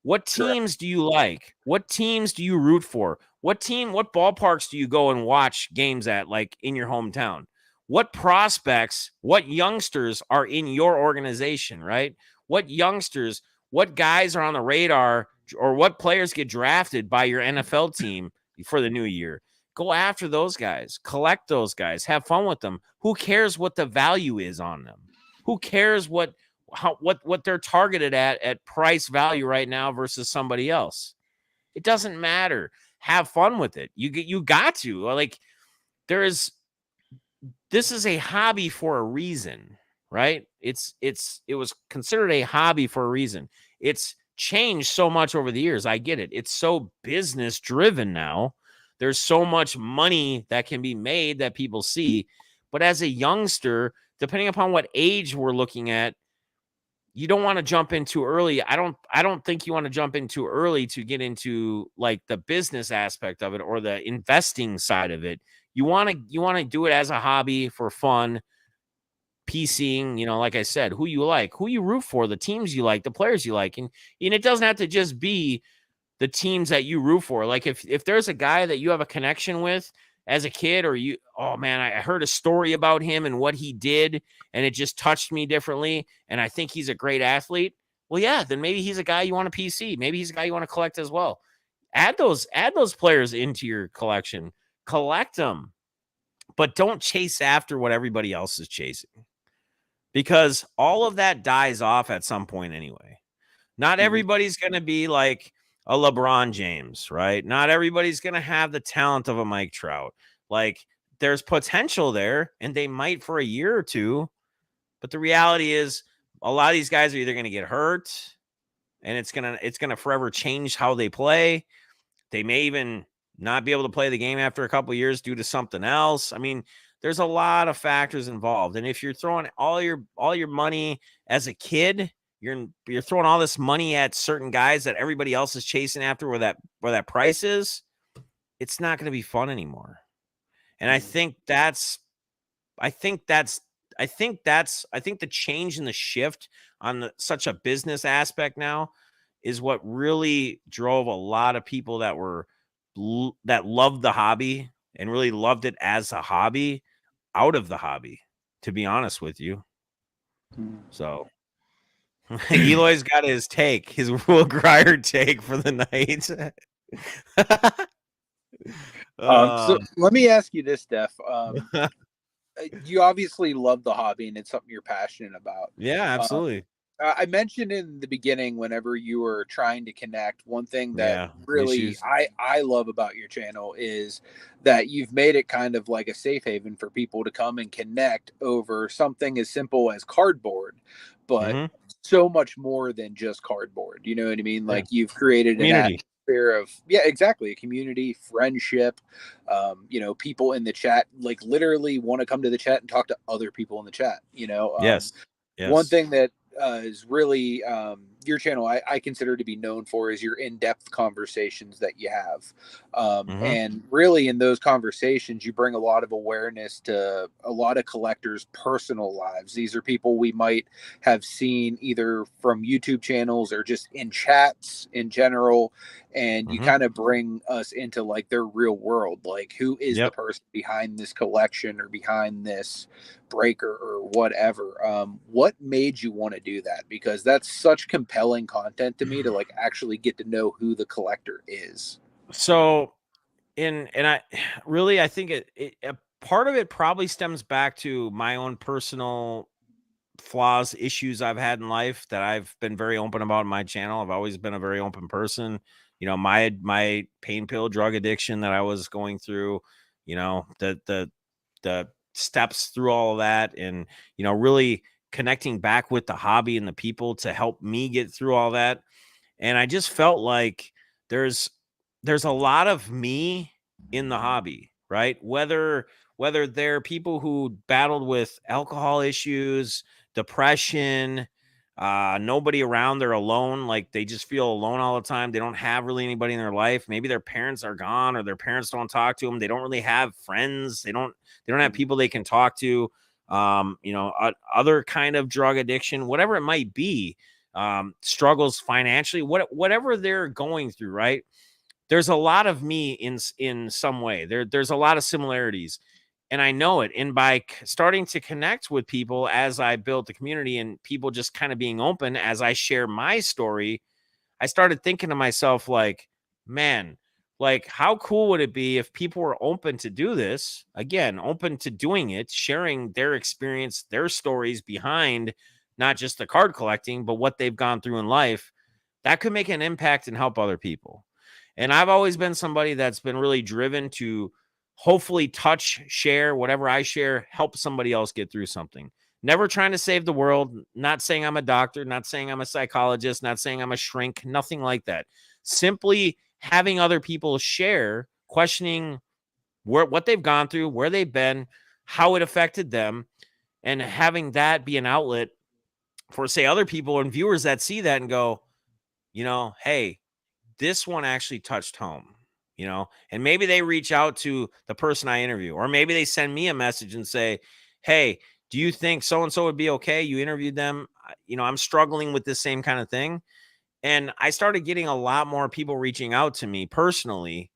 What teams do you like? What teams do you root for? What ballparks do you go and watch games at, like in your hometown? What prospects, what youngsters are in your organization, right? What youngsters, what guys are on the radar, or what players get drafted by your NFL team for the new year? Go after those guys, collect those guys, have fun with them. Who cares what the value is on them? Who cares what they're targeted at price value right now versus somebody else? It doesn't matter. Have fun with it. You got to, like, this is a hobby for a reason, right? It was considered a hobby for a reason. It's changed so much over the years. I get it. It's so business driven now. There's so much money that can be made that people see. But as a youngster, depending upon what age we're looking at, you don't want to jump in too early. I don't think you want to jump in too early to get into like the business aspect of it or the investing side of it. You want to do it as a hobby for fun, PCing, like I said, who you like, who you root for, the teams you like, the players you like. And it doesn't have to just be the teams that you root for. Like if there's a guy that you have a connection with as a kid, or oh man, I heard a story about him and what he did, and it just touched me differently, and I think he's a great athlete. Well, yeah, then maybe he's a guy you want to PC. Maybe he's a guy you want to collect as well. Add those players into your collection. Collect them, but don't chase after what everybody else is chasing, because all of that dies off at some point anyway. Not everybody's going to be like a LeBron James, right? Not everybody's going to have the talent of a Mike Trout. Like, there's potential there, and they might for a year or two. But the reality is, a lot of these guys are either going to get hurt, and it's gonna forever change how they play. They may even not be able to play the game after a couple of years due to something else. I mean, there's a lot of factors involved. And if you're throwing all your money as a kid, you're throwing all this money at certain guys that everybody else is chasing after where that price is, it's not going to be fun anymore. And I think the change in the shift on such a business aspect now is what really drove a lot of people that loved the hobby and really loved it as a hobby out of the hobby, to be honest with you. So Eloy's got his Will Grier take for the night. So let me ask you this, Def. You obviously love the hobby and it's something you're passionate about. Yeah, absolutely. I mentioned in the beginning, whenever you were trying to connect, one thing that really I love about your channel is that you've made it kind of like a safe haven for people to come and connect over something as simple as cardboard, but so much more than just cardboard. You know what I mean? Like, you've created an atmosphere of, exactly, a community, friendship. People in the chat, like, literally want to come to the chat and talk to other people in the chat. Yes. One thing that is really your channel I consider to be known for is your in-depth conversations that you have. And really in those conversations, you bring a lot of awareness to a lot of collectors' personal lives. These are people we might have seen either from YouTube channels or just in chats in general. And you kind of bring us into like their real world, like who is the person behind this collection or behind this breaker or whatever. What made you want to do that? Because that's such compelling content to me, to like actually get to know who the collector is. So, I think a part of it probably stems back to my own personal flaws, issues I've had in life that I've been very open about in my channel. I've always been a very open person. My pain pill drug addiction that I was going through, the steps through all of that, and really connecting back with the hobby and the people to help me get through all that. And I just felt like there's a lot of me in the hobby, right? Whether they're people who battled with alcohol issues, depression, nobody around. They're alone. Like they just feel alone all the time. They don't have really anybody in their life. Maybe their parents are gone or their parents don't talk to them. They don't really have friends. They don't have people they can talk to. Other kind of drug addiction, whatever it might be, struggles financially, whatever they're going through, right? There's a lot of me in some way. There's a lot of similarities. And I know it. And by starting to connect with people as I built the community and people just kind of being open as I share my story, I started thinking to myself, like, man, like, how cool would it be if people were open to do this? Again, open to doing it, sharing their experience, their stories behind not just the card collecting, but what they've gone through in life. That could make an impact and help other people. And I've always been somebody that's been really driven to hopefully touch, share, whatever I share, help somebody else get through something. Never trying to save the world, not saying I'm a doctor, not saying I'm a psychologist, not saying I'm a shrink, nothing like that. Simply having other people share, questioning what they've gone through, where they've been, how it affected them, and having that be an outlet for, say, other people and viewers that see that and go, hey, this one actually touched home. And maybe they reach out to the person I interview, or maybe they send me a message and say, hey, do you think so-and-so would be okay? You interviewed them. I'm struggling with this same kind of thing. And I started getting a lot more people reaching out to me personally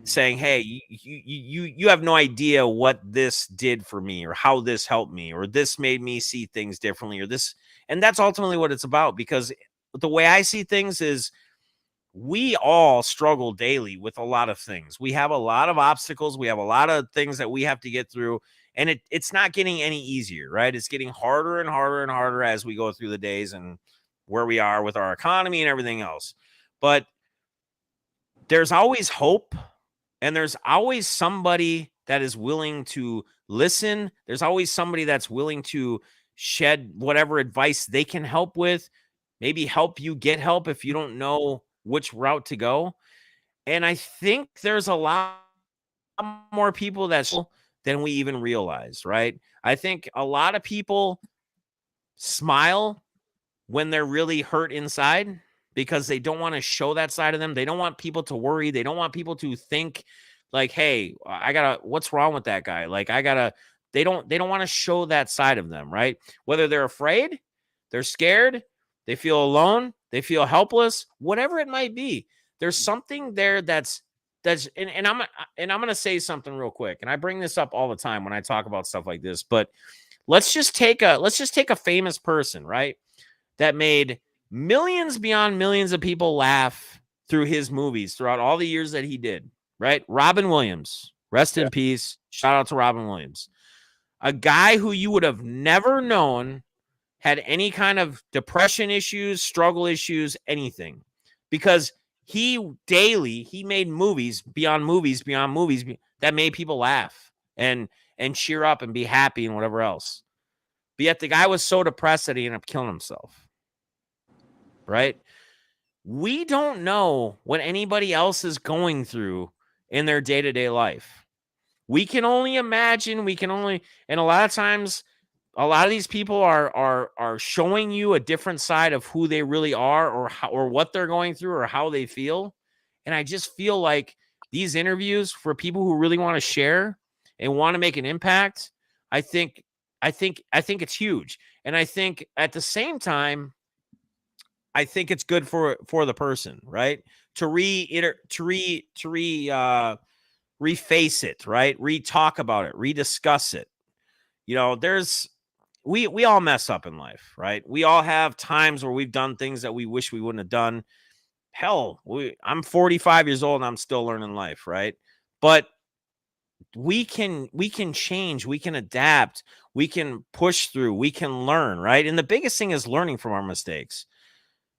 saying, hey, you have no idea what this did for me, or how this helped me, or this made me see things differently, or this. And that's ultimately what it's about, because the way I see things is, we all struggle daily with a lot of things. We have a lot of obstacles. We have a lot of things that we have to get through. And it's not getting any easier, right? It's getting harder and harder and harder as we go through the days and where we are with our economy and everything else. But there's always hope. And there's always somebody that is willing to listen. There's always somebody that's willing to shed whatever advice they can help with. Maybe help you get help if you don't know which route to go. And I think there's a lot more people than we even realize, right? I think a lot of people smile when they're really hurt inside because they don't want to show that side of them. They don't want people to worry. They don't want people to think like, hey, what's wrong with that guy? Like, they don't want to show that side of them, right? Whether they're afraid, they're scared, they feel alone, they feel helpless, whatever it might be. There's something there and I'm going to say something real quick. And I bring this up all the time when I talk about stuff like this, but let's just take a famous person, right? That made millions beyond millions of people laugh through his movies throughout all the years that he did, right? Robin Williams, rest in peace. Shout out to Robin Williams. A guy who you would have never known had any kind of depression issues, struggle issues, anything. Because he made movies beyond movies that made people laugh and cheer up and be happy and whatever else. But yet the guy was so depressed that he ended up killing himself. Right? We don't know what anybody else is going through in their day-to-day life. We can only imagine, and a lot of times, a lot of these people are showing you a different side of who they really are, or what they're going through, or how they feel. And I just feel like these interviews for people who really want to share and want to make an impact, I think it's huge. And I think at the same time, I think it's good for the person, right? To reface it, right? Re-talk about it, rediscuss it. We all mess up in life, right? We all have times where we've done things that we wish we wouldn't have done. Hell, I'm 45 years old and I'm still learning life, right? But we can change, we can adapt, we can push through, we can learn, right? And the biggest thing is learning from our mistakes.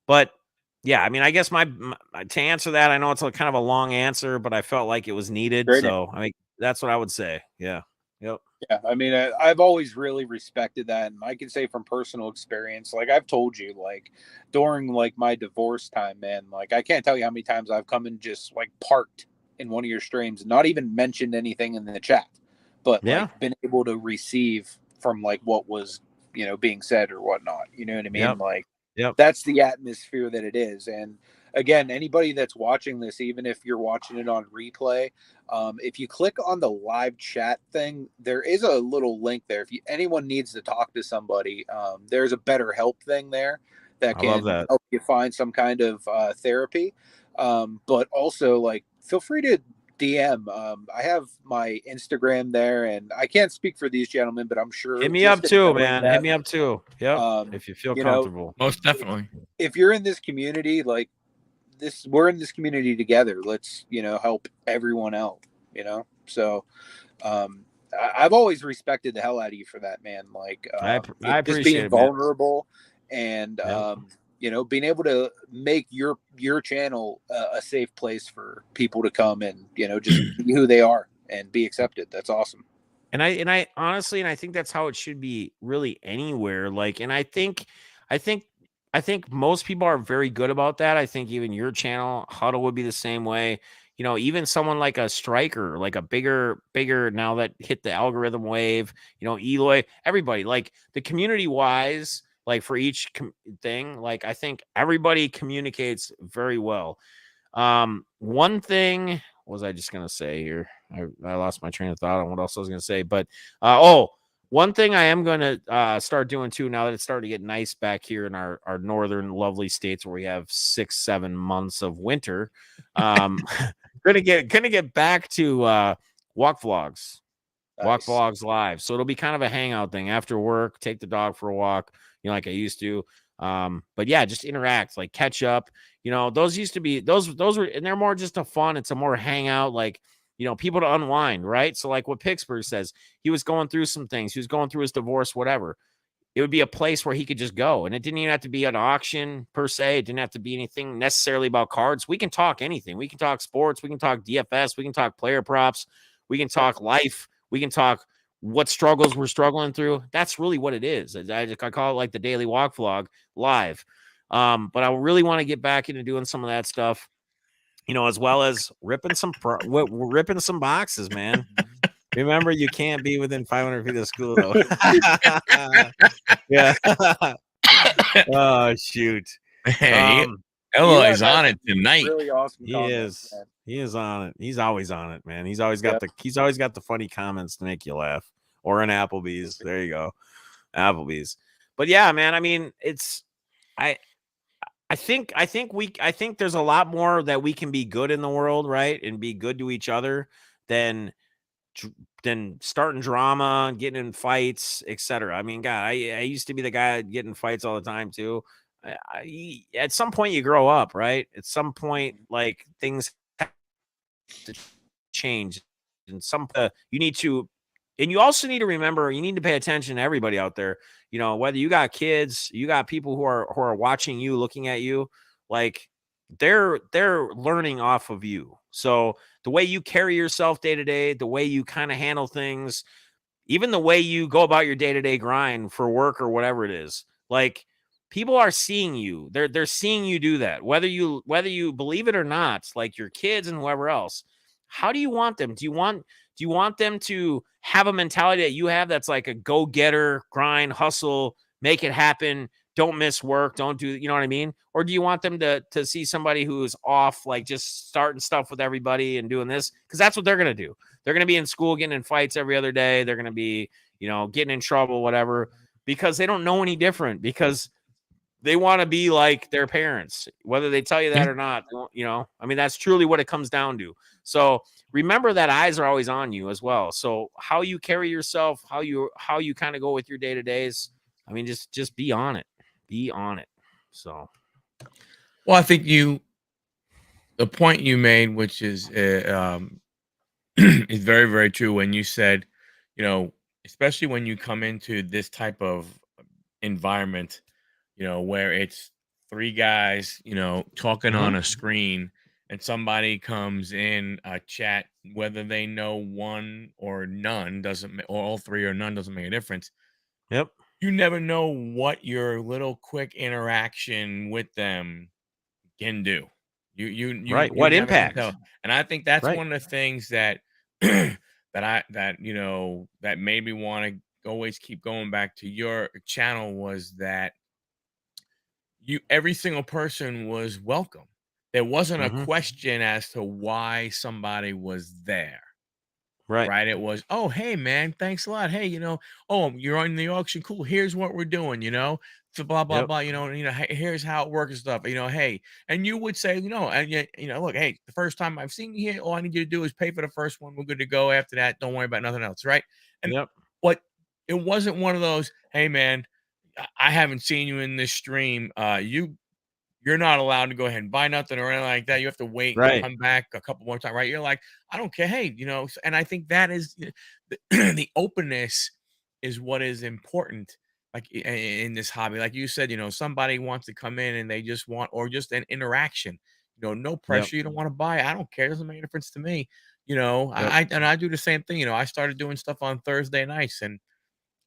But yeah, I mean, I guess to answer that, I know it's kind of a long answer, but I felt like it was needed. So I mean, that's what I would say. Yeah. Yep. Yeah, I mean, I've always really respected that, and I can say from personal experience, like I've told you, like during like my divorce time, man, like I can't tell you how many times I've come and just like parked in one of your streams, not even mentioned anything in the chat, but like been able to receive from like what was being said or whatnot. You know what I mean? Yep. Like, yep. That's the atmosphere that it is. And again, anybody that's watching this, even if you're watching it on replay, if you click on the live chat thing, there is a little link there. If anyone needs to talk to somebody, there's a BetterHelp thing there that can help you find some kind of therapy. But also, like, feel free to DM. I have my Instagram there, and I can't speak for these gentlemen, but I'm sure. Hit me up too, man. Hit me up too. Yep. If you feel comfortable. Most definitely. If you're in this community, like this, we're in this community together. Let's, help everyone out, So I've always respected the hell out of you for that, man. Like, I appreciate just being it, vulnerable and, being able to make your channel a safe place for people to come and, just be who they are and be accepted. That's awesome. And I honestly, I think that's how it should be really anywhere. Like, and I think most people are very good about that. I think even your channel, Huddle, would be the same way. Even someone like a Striker, like a bigger now that hit the algorithm wave, Eloy, everybody, like the community wise, like for each thing, like I think everybody communicates very well. One thing was I just going to say here? I lost my train of thought on what else I was going to say, but, one thing I am going to start doing too, now that it's starting to get nice back here in our northern lovely states where we have 6-7 months of winter, gonna get back to walk vlogs, walk vlogs live. So it'll be kind of a hangout thing after work. Take the dog for a walk, like I used to. But yeah, just interact, like catch up. Those used to be those were, and they're more just a fun. It's a more hangout, like. People to unwind, right? So like what Picksburgh says, he was going through some things. He was going through his divorce, whatever. It would be a place where he could just go. And it didn't even have to be an auction per se. It didn't have to be anything necessarily about cards. We can talk anything. We can talk sports. We can talk DFS. We can talk player props. We can talk life. We can talk what struggles we're struggling through. That's really what it is. I call it like the daily walk vlog live. But I really want to get back into doing some of that stuff. As well as ripping some boxes, man. Remember, you can't be within 500 feet of school, though. Yeah. Oh, shoot. Hey, Eloy's on it tonight. Really awesome. He is. Man. He is on it. He's always on it, man. He's always got the funny comments to make you laugh. Or an Applebee's. There you go. Applebee's. But yeah, man. I mean, I think there's a lot more that we can be good in the world, right? And be good to each other than starting drama, getting in fights, etc. I mean, God, I used to be the guy getting in fights all the time too. At some point you grow up, right? At some point, like things have to change, and you need to. And you also need to remember, you need to pay attention to everybody out there. Whether you got kids, you got people who are watching you, looking at you, like they're learning off of you. So the way you carry yourself day to day, the way you kind of handle things, even the way you go about your day-to-day grind for work or whatever it is, like people are seeing you. They're seeing you do that, whether you believe it or not, like your kids and whoever else. How do you want them? Do you want them to have a mentality that you have that's like a go-getter, grind, hustle, make it happen, don't miss work, don't do, you know what I mean? Or do you want them to see somebody who's off, like just starting stuff with everybody and doing this? Because that's what they're going to do. They're going to be in school getting in fights every other day. They're going to be, getting in trouble, whatever, because they don't know any different, because they want to be like their parents, whether they tell you that or not. I mean, that's truly what it comes down to. So remember that eyes are always on you as well. So how you carry yourself, how you kind of go with your day-to-days, I mean, just be on it. Be on it. So, well, I think the point you made, which is is very, very true, when you said, especially when you come into this type of environment, where it's three guys, talking on a screen, and somebody comes in a chat, whether they know one or none or all three or none doesn't make a difference. Yep. You never know what your little quick interaction with them can do. You right. What impact? And I think that's one of the things that that made me want to always keep going back to your channel was that every single person was welcome. There wasn't a question as to why somebody was there. Right. It was, oh, hey, man, thanks a lot. Hey, oh, you're on the auction. Cool. Here's what we're doing, so blah, blah, blah, here's how it works and stuff, hey, and you would say, and look, hey, the first time I've seen you here, all I need you to do is pay for the first one. We're good to go. After that, don't worry about nothing else. Right. And but it wasn't one of those, hey, man, I haven't seen you in this stream. You're not allowed to go ahead and buy nothing or anything like that. You have to wait and come back a couple more times, right? You're like, I don't care. Hey, and I think that is the openness is what is important. Like in this hobby, like you said, somebody wants to come in and they just want, or just an interaction, no pressure. You don't want to buy. I don't care. It doesn't make a difference to me. I do the same thing. I started doing stuff on Thursday nights and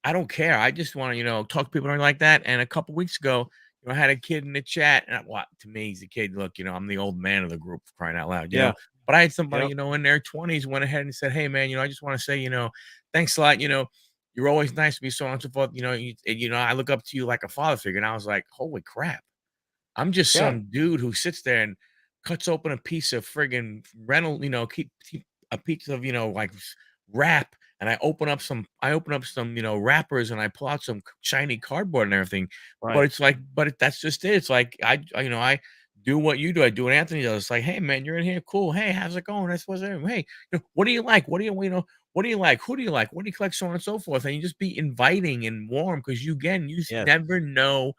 I don't care. I just want to, talk to people like that. And a couple weeks ago, I had a kid in the chat, and to me, he's a kid. Look, I'm the old man of the group, crying out loud, you know. But I had somebody, in their 20s, went ahead and said, "Hey, man, I just want to say, thanks a lot. You're always nice to me, so on and so forth. I look up to you like a father figure." And I was like, "Holy crap! I'm just some dude who sits there and cuts open a piece of friggin' rental, keep a piece of, like wrap." And I open up some, wrappers, and I pull out some shiny cardboard and everything. Right. But it's like, that's just it. It's like, I do what you do. I do what Anthony does. It's like, hey, man, you're in here. Cool. Hey, how's it going? That's what's there. Hey, what do you like? What do you like? What do you like? Who do you like? What do you collect? So on and so forth. And you just be inviting and warm because you never know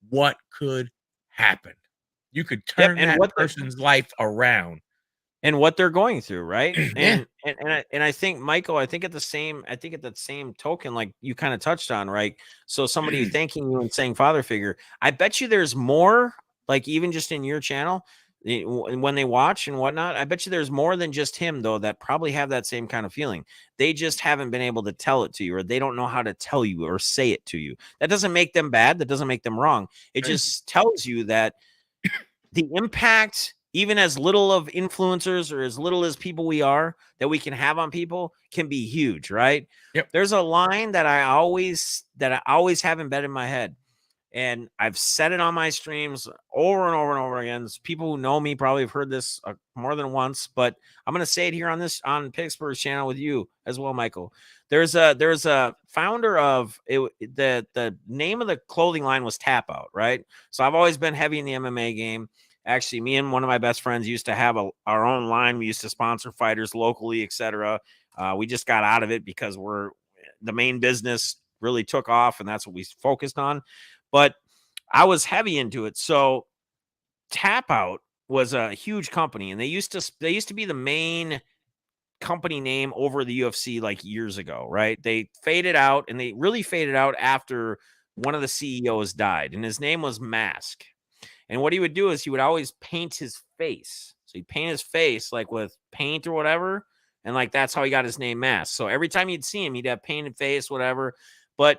what could happen. You could turn that person's life around. And what they're going through, right? And I think, Michael, I think at that same token, like you kind of touched on, right? So somebody thanking you and saying father figure, I bet you there's more, like even just in your channel, when they watch and whatnot, I bet you there's more than just him though that probably have that same kind of feeling. They just haven't been able to tell it to you, or they don't know how to tell you or say it to you. That doesn't make them bad. That doesn't make them wrong. It just tells you that the impact, even as little of influencers or as little as people we are, that we can have on people can be huge, right? Yep. There's a line that I always have embedded in my head. And I've said it on my streams over and over and over again. People who know me probably have heard this more than once, but I'm going to say it here on Picksburgh's channel with you as well, Michael. There's a founder of it. The name of the clothing line was Tap Out, right? So I've always been heavy in the MMA game. Actually, me and one of my best friends used to have our own line. We used to sponsor fighters locally, etc. We just got out of it because the main business really took off, and that's what we focused on. But I was heavy into it. So Tap Out was a huge company, and they used to be the main company name over the UFC like years ago, right? They faded out, and they really faded out after one of the CEOs died, and his name was Mask. And what he would do is he would always paint his face. So he'd paint his face like with paint or whatever. And like, that's how he got his name Mask. So every time you'd see him, he'd have painted face, whatever. But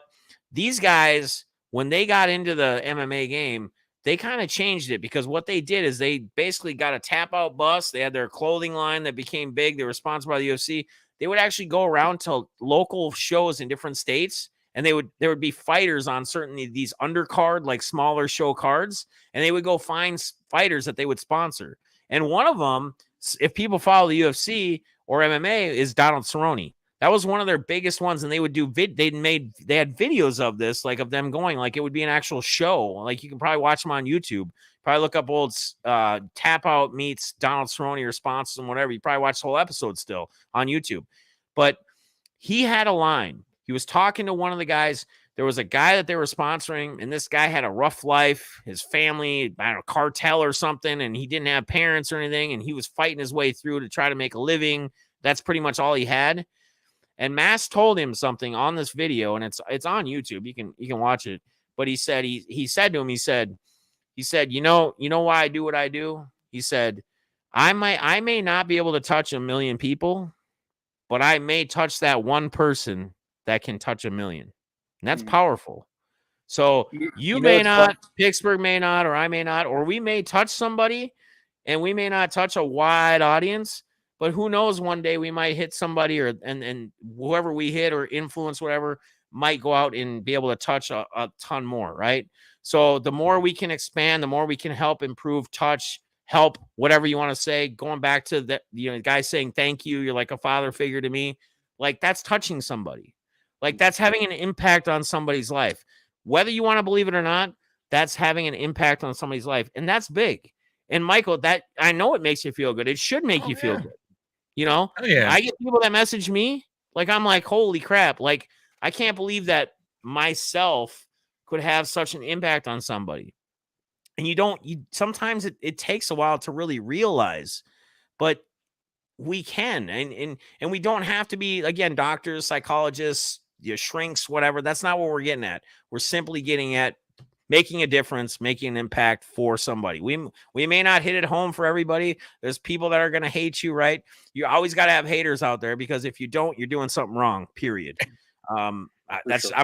these guys, when they got into the MMA game, they kind of changed it, because what they did is they basically got a Tap Out bus. They had their clothing line that became big. They were sponsored by the UFC. They would actually go around to local shows in different states, and there would be fighters on certainly these undercard, like smaller show cards, and they would go find fighters that they would sponsor. And one of them, if people follow the UFC or MMA, is Donald Cerrone. That was one of their biggest ones, and they would do they had videos of this, like of them going, like it would be an actual show. Like you can probably watch them on YouTube. Probably look up old Tap Out meets Donald Cerrone or sponsors and whatever. You probably watch the whole episode still on YouTube. But he had a line. He was talking to one of the guys. There was a guy that they were sponsoring, and this guy had a rough life. His family, I don't know, cartel or something, and he didn't have parents or anything, and he was fighting his way through to try to make a living. That's pretty much all he had. And Mask told him something on this video, and it's on YouTube. You can watch it. But he said he said to him, he said, you know why I do what I do? He said, I may not be able to touch 1 million people, but I may touch that one person that can touch 1 million. And that's powerful. So you may not, Picksburgh may not, or I may not, or we may touch somebody, and we may not touch a wide audience, but who knows, one day we might hit somebody, and whoever we hit or influence, whatever, might go out and be able to touch a ton more, right? So the more we can expand, the more we can help improve touch, help, whatever you want to say. Going back to the guy saying thank you, you're like a father figure to me. Like, that's touching somebody. Like, that's having an impact on somebody's life. Whether you want to believe it or not, that's having an impact on somebody's life. And that's big. And Michael, that I know it makes you feel good. It should make you feel good. You know, I get people that message me, like, I'm like, holy crap. Like, I can't believe that myself could have such an impact on somebody. And sometimes it takes a while to really realize, but we can, and we don't have to be, again, doctors, psychologists, shrinks, whatever. That's not what we're getting at. We're simply getting at making a difference, making an impact for somebody. We may not hit it home for everybody. There's people that are going to hate you, right? You always got to have haters out there, because if you don't, you're doing something wrong, period. I'm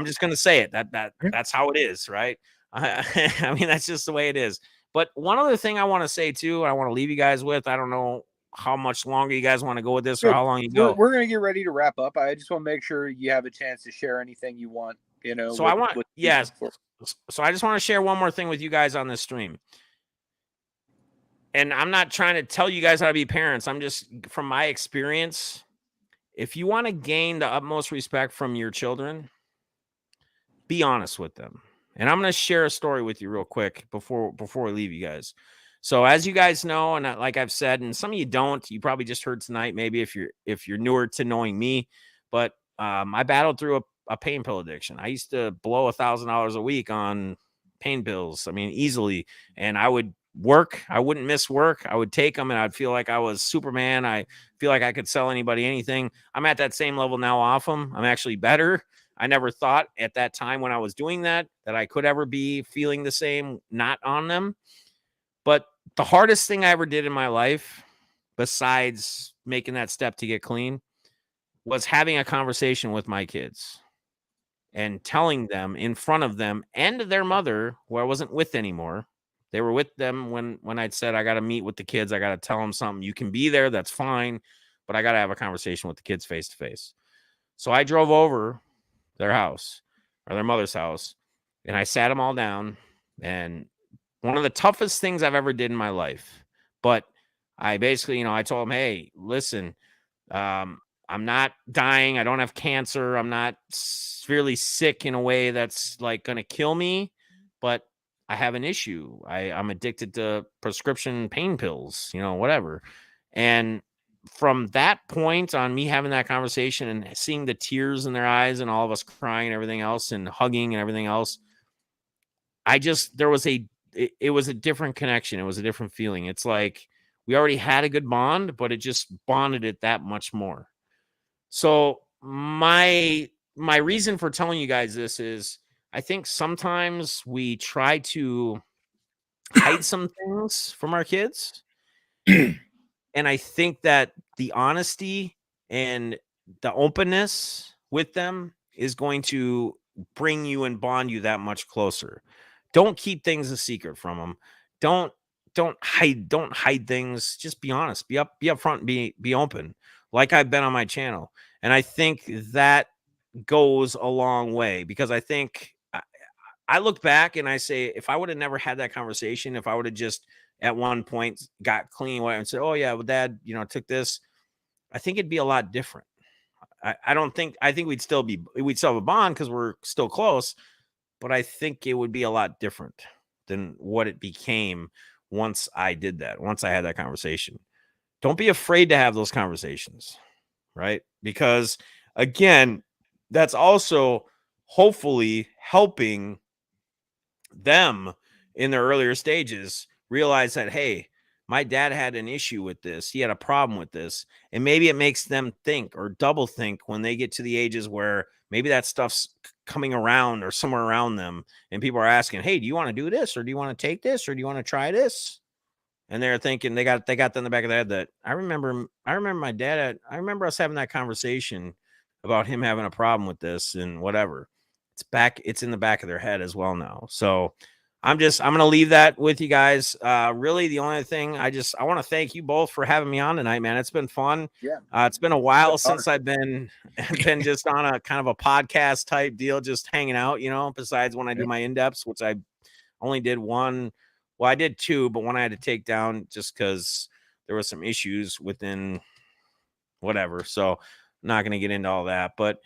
just going to say it. That's how it is, right? I mean, that's just the way it is. But one other thing I want to say too, I want to leave you guys with, I don't know how much longer you guys want to go with this, or how long you go. We're going to get ready to wrap up. I just want to make sure you have a chance to share anything you want, So so I just want to share one more thing with you guys on this stream. And I'm not trying to tell you guys how to be parents. I'm just, from my experience, if you want to gain the utmost respect from your children, be honest with them. And I'm going to share a story with you real quick before we leave you guys. So as you guys know, and like I've said, and some of you don't, you probably just heard tonight, maybe if you're newer to knowing me, but I battled through a pain pill addiction. I used to blow $1,000 a week on pain pills. I mean, easily. And I would work. I wouldn't miss work. I would take them, and I'd feel like I was Superman. I feel like I could sell anybody anything. I'm at that same level now off them. I'm actually better. I never thought at that time when I was doing that I could ever be feeling the same, not on them. But the hardest thing I ever did in my life, besides making that step to get clean, was having a conversation with my kids and telling them in front of them and their mother, who I wasn't with anymore. They were with them when I'd said, I got to meet with the kids. I got to tell them something. You can be there. That's fine. But I got to have a conversation with the kids face to face. So I drove over their house, or their mother's house, and I sat them all down. And one of the toughest things I've ever did in my life, but I basically, I told them, hey, listen, I'm not dying. I don't have cancer. I'm not severely sick in a way that's like going to kill me, but I have an issue. I'm addicted to prescription pain pills, whatever. And from that point on, me having that conversation and seeing the tears in their eyes and all of us crying and everything else and hugging and everything else, it was a different connection. It was a different feeling. It's like we already had a good bond, but it just bonded it that much more. So my reason for telling you guys this is, I think sometimes we try to hide some things from our kids. And I think that the honesty and the openness with them is going to bring you and bond you that much closer. Don't keep things a secret from them. Don't hide things. Just be honest. Be upfront and be open, like I've been on my channel. And I think that goes a long way, because I think I look back and I say, if I would have never had that conversation, if I would have just at one point got clean and said, oh yeah, well, Dad, took this, I think it'd be a lot different. I think we'd still have a bond because we're still close, but I think it would be a lot different than what it became once I did that, once I had that conversation. Don't be afraid to have those conversations, right? Because again, that's also hopefully helping them in their earlier stages realize that, hey, my dad had an issue with this. He had a problem with this. And maybe it makes them think or double think when they get to the ages where maybe that stuff's coming around or somewhere around them. And people are asking, hey, do you want to do this? Or do you want to take this? Or do you want to try this? And they're thinking they got that in the back of their head that I remember my dad. I remember us having that conversation about him having a problem with this and whatever. It's in the back of their head as well now. So I'm going to leave that with you guys. Really, the only thing I want to thank you both for having me on tonight, man. It's been fun. Yeah. It's been a while since I've been just on a kind of a podcast type deal, just hanging out, besides when I do my in-depths, which I only did one. Well, I did two, but one I had to take down just because there was some issues within whatever. So I'm not going to get into all that, but,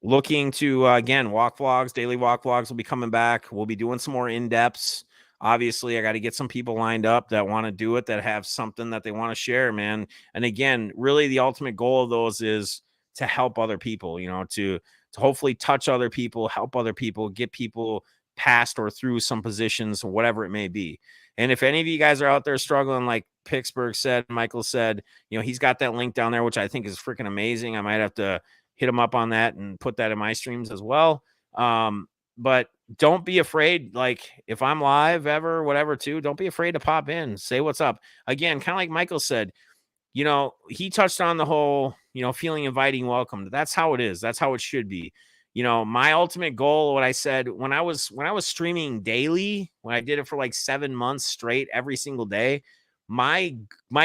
looking to, again, walk vlogs, daily walk vlogs will be coming back. We'll be doing some more in-depths. Obviously, I got to get some people lined up that want to do it, that have something that they want to share, man. And again, really the ultimate goal of those is to help other people, to hopefully touch other people, help other people, get people past or through some positions, whatever it may be. And if any of you guys are out there struggling, like Picksburgh said, Michael said, he's got that link down there, which I think is freaking amazing. I might have to hit him up on that and put that in my streams as well. But don't be afraid. Like if I'm live ever, whatever too, don't be afraid to pop in, say what's up. Again, kind of like Michael said, he touched on the whole, feeling inviting, welcome. That's how it is. That's how it should be. My ultimate goal, what I said when I was streaming daily, when I did it for like 7 months straight, every single day, my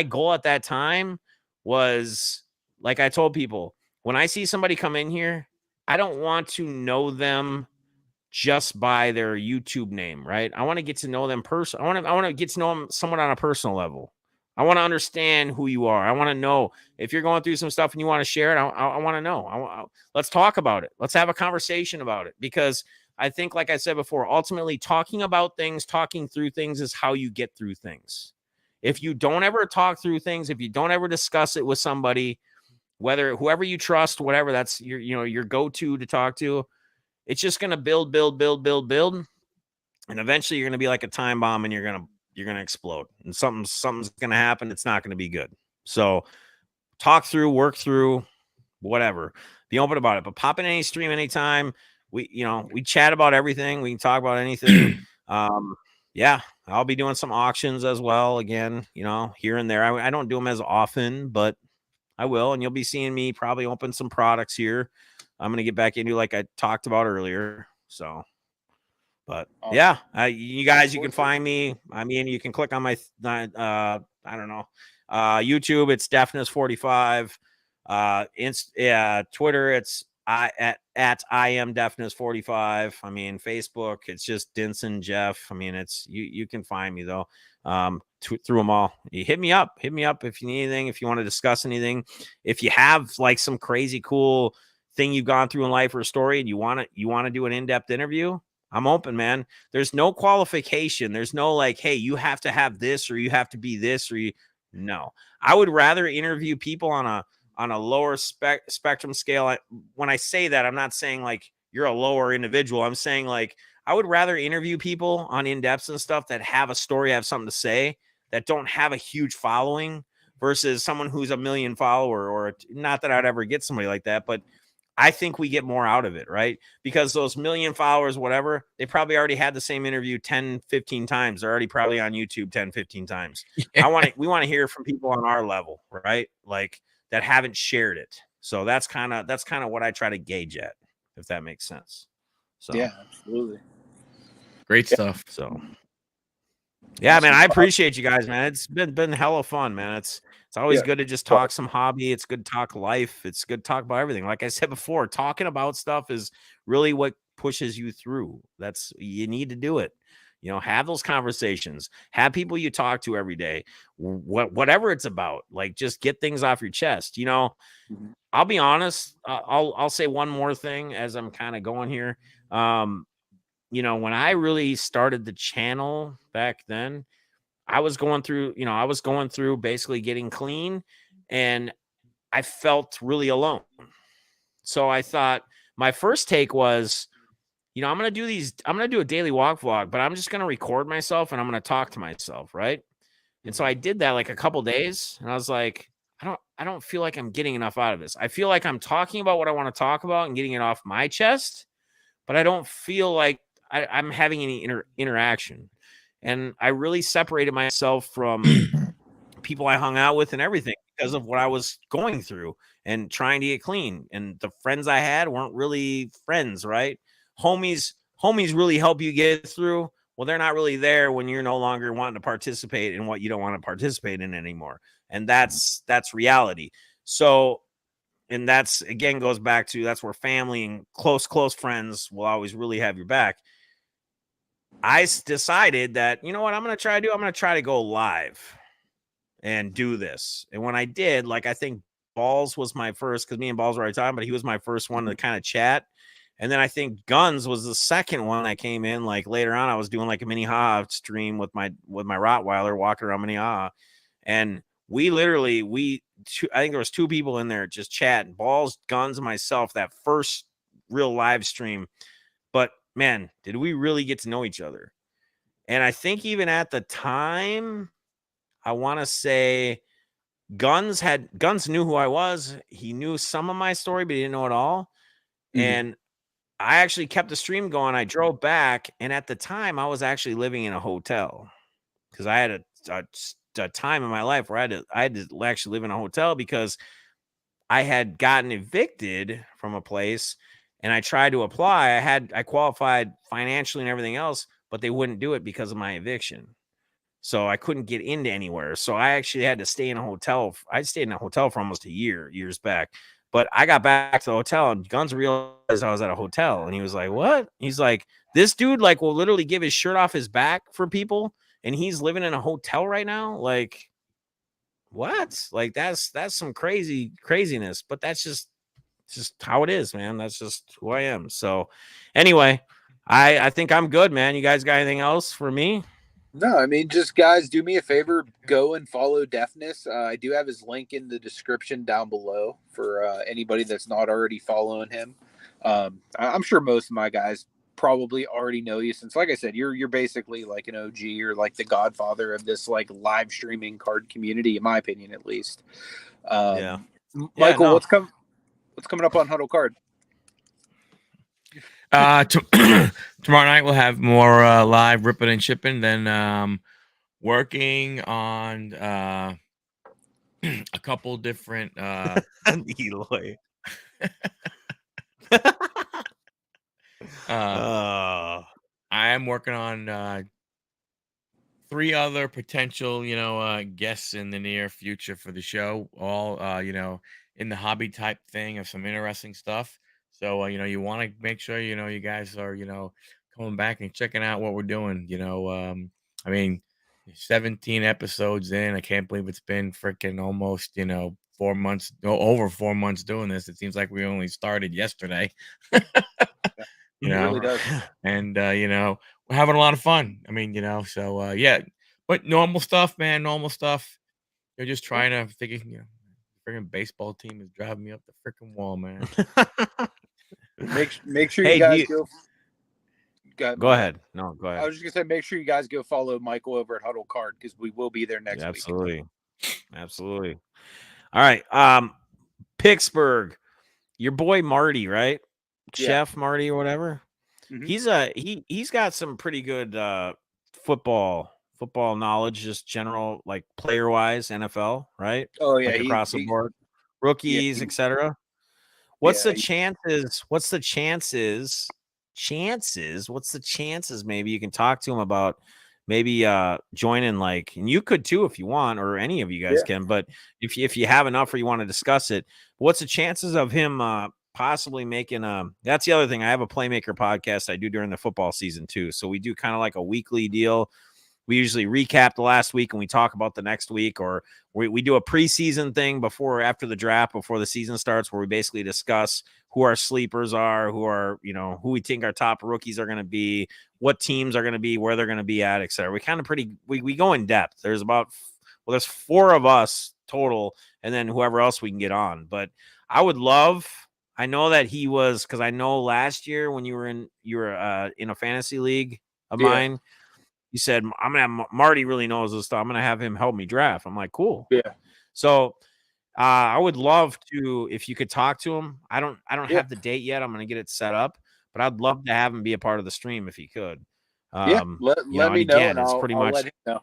goal at that time was, like I told people, when I see somebody come in here, I don't want to know them just by their YouTube name, right? I want to get to know them personally. I want to get to know them somewhat on a personal level. I want to understand who you are. I want to know if you're going through some stuff and you want to share it. I want to know. Let's talk about it. Let's have a conversation about it, because I think, like I said before, ultimately talking about things, talking through things is how you get through things. If you don't ever talk through things, if you don't ever discuss it with somebody, whether whoever you trust, whatever, that's your go-to to talk to, it's just going to build. And eventually you're going to be like a time bomb and you're going to explode, and something's going to happen. It's not going to be good. So talk through, work through, whatever, be open about it, but pop in any stream anytime. We chat about everything. We can talk about anything. Yeah, I'll be doing some auctions as well. Again, here and there. I don't do them as often, but I will, and you'll be seeing me probably open some products here. I'm going to get back into, like I talked about earlier. So, but yeah, you guys, you can find me. I mean, you can click on my, I don't know, YouTube, it's Defness45. Twitter, it's at I am Defness45. I mean, Facebook, it's just Dinson Jeff. I mean, it's you can find me though. Through them all. You hit me up if you need anything, if you want to discuss anything, if you have like some crazy cool thing you've gone through in life or a story and you want to do an in-depth interview, I'm open, man. There's no qualification. There's no like, hey, you have to have this or you have to be this or no. I would rather interview people on a lower spectrum scale. When I say that, I'm not saying like you're a lower individual. I'm saying like I would rather interview people on in-depths and stuff that have a story, have something to say, that don't have a huge following, versus someone who's a million follower, or not that I'd ever get somebody like that, but I think we get more out of it, right? Because those million followers, whatever, they probably already had the same interview 10, 15 times. They're already probably on YouTube 10, 15 times. Yeah. We want to hear from people on our level, right? Like that haven't shared it. So that's kind of what I try to gauge at, if that makes sense. So yeah, absolutely. Great stuff. So yeah, man, I appreciate you guys, man. It's been hella fun, man. It's always good to just talk some hobby. It's good to talk life. It's good to talk about everything. Like I said before, talking about stuff is really what pushes you through. You need to do it. Have those conversations. Have people you talk to every day. Whatever it's about, like just get things off your chest. I'll be honest. I'll say one more thing as I'm kind of going here. When I really started the channel back then, I was going through basically getting clean, and I felt really alone. So I thought my first take was, I'm going to do a daily walk vlog, but I'm just going to record myself and I'm going to talk to myself. Right. And so I did that like a couple days, and I was like, I don't feel like I'm getting enough out of this. I feel like I'm talking about what I want to talk about and getting it off my chest, but I don't feel like I'm having any interaction. And I really separated myself from people I hung out with and everything because of what I was going through and trying to get clean. And the friends I had weren't really friends, right? Homies homies really help you get through, well, they're not really there when you're no longer wanting to participate in what you don't want to participate in anymore. And that's reality. So, and that's, again, goes back to, that's where family and close friends will always really have your back. I decided that, you know what I'm going to try to do? I'm going to try to go live and do this. And when I did, like, I think Balls was my first, because me and Balls were already talking, but he was my first one to kind of chat. And then I think Guns was the second one that came in. Like later on, I was doing like a Minnehaha stream with my Rottweiler, walking around Minnehaha. And we literally, I think there was 2 people in there just chatting, Balls, Guns, and myself, that first real live stream. But man, did we really get to know each other. And I think even at the time, I want to say Guns knew who I was. He knew some of my story, but he didn't know it all. And I actually kept the stream going. I drove back, and at the time, I was actually living in a hotel because I had a time in my life where I had to actually live in a hotel because I had gotten evicted from a place, and I tried to apply. I qualified financially and everything else, but they wouldn't do it because of my eviction. So I couldn't get into anywhere. So I actually had to stay in a hotel. I stayed in a hotel for almost a years back. But I got back to the hotel, and Guns realized I was at a hotel, and he was like, "What?" He's like, "This dude like will literally give his shirt off his back for people, and he's living in a hotel right now. Like, what? Like that's some craziness. But that's just how it is, man. That's just who I am." So, anyway, I think I'm good, man. You guys got anything else for me? No, I mean, just guys, do me a favor, go and follow Defness. I do have his link in the description down below for anybody that's not already following him. I'm sure most of my guys probably already know you, since, like I said, you're basically like an OG, or like the godfather of this like live streaming card community, in my opinion, at least. Michael, what's coming up on Huddle Card? Tomorrow night we'll have more live ripping and shipping. Then working on a couple different Eloy. I am working on 3 other potential, guests in the near future for the show. All in the hobby type thing of some interesting stuff. So you want to make sure you guys are coming back and checking out what we're doing. I mean, 17 episodes in. I can't believe it's been freaking almost 4 months, over 4 months doing this. It seems like we only started yesterday. It really does. And we're having a lot of fun. I mean, so yeah, but normal stuff, man. Normal stuff. You're just trying to think, freaking baseball team is driving me up the freaking wall, man. Make sure you guys go. Go ahead. No, go ahead. I was just gonna say, make sure you guys go follow Michael over at Huddle Card, because we will be there next week. Absolutely. All right. Picksburgh, your boy Marty, right? Yeah. Chef Marty or whatever. Mm-hmm. He's got some pretty good football knowledge, just general, like player wise, NFL, right? Oh yeah, like across the board, rookies, etc. What's the chances? What's the chances? What's the chances? Maybe you can talk to him about maybe joining, like, and you could too if you want, or any of you guys can. But if you have enough or you want to discuss it, what's the chances of him possibly making that's the other thing. I have a Playmaker podcast I do during the football season too. So we do kind of like a weekly deal. We usually recap the last week and we talk about the next week, or we do a preseason thing before or after the draft, before the season starts, where we basically discuss who our sleepers are, who are, who we think our top rookies are going to be, what teams are going to be, where they're going to be at, etc. We kind of we go in depth. There's 4 of us total, and then whoever else we can get on. But I would love, I know that he was, because I know last year when you were in a fantasy league of mine, you said, I'm going to have Marty really knows this stuff. I'm going to have him help me draft. I'm like, cool. Yeah. So I would love to, if you could talk to him. I don't have the date yet. I'm going to get it set up, but I'd love to have him be a part of the stream if he could. Let me know. And it's pretty much. Let him know.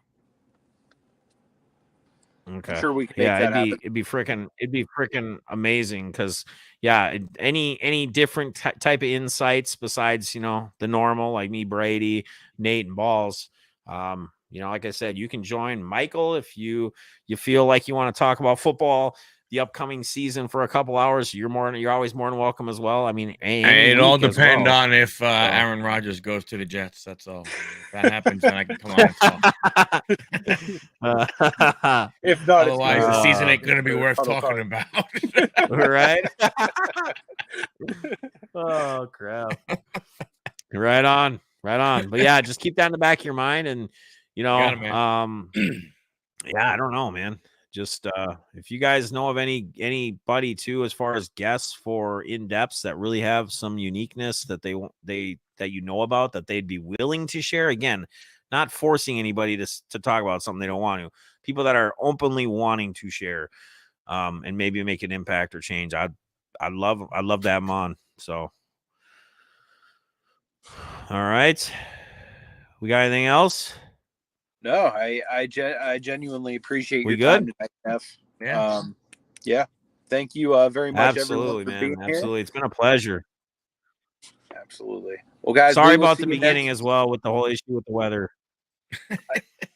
Okay. I'm sure we can make that happen. It'd be freaking amazing because any different type of insights besides, you know, the normal, like me, Brady, Nate, and Balls. You know, like I said, you can join Michael if you feel like you want to talk about football, the upcoming season for a couple hours. You're always more than welcome as well. I mean, it all depends on if Aaron Rodgers goes to the Jets. That's all. If that happens, then I can come on and talk. If not, otherwise, the season ain't going to be worth talking about. Right? Oh, crap. Right on. But yeah, just keep that in the back of your mind. And, you know, yeah, I don't know, man. Just if you guys know of anybody too, as far as guests for in-depths that really have some uniqueness that that you know about, that they'd be willing to share. Again, not forcing anybody to talk about something they don't want to. People that are openly wanting to share, and maybe make an impact or change. I'd love to have them on. So, all right, we got anything else? No, I genuinely appreciate your time tonight, Jeff. Yeah. Yeah. Thank you very much, Absolutely, everyone, for man. being Absolutely. here. It's been a pleasure. Absolutely. Well, guys, sorry about the beginning as well with the whole issue with the weather.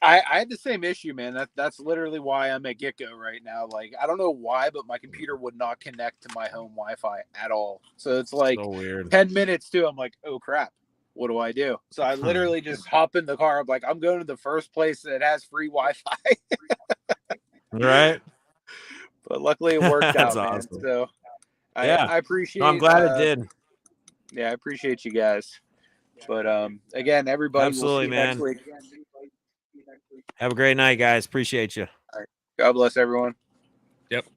I had the same issue, man. That's literally why I'm at Get-Go right now. Like, I don't know why, but my computer would not connect to my home Wi-Fi at all. So it's like so weird. 10 minutes too. I'm like, oh crap. What do I do? So I literally just hop in the car. I'm like, I'm going to the first place that has free Wi-Fi. Right. But luckily it worked out, man. Awesome. So yeah, I appreciate. I'm glad it did. Yeah, I appreciate you guys. But again, everybody. Absolutely, we'll see man. you next week. Have a great night, guys. Appreciate you. All right. God bless everyone.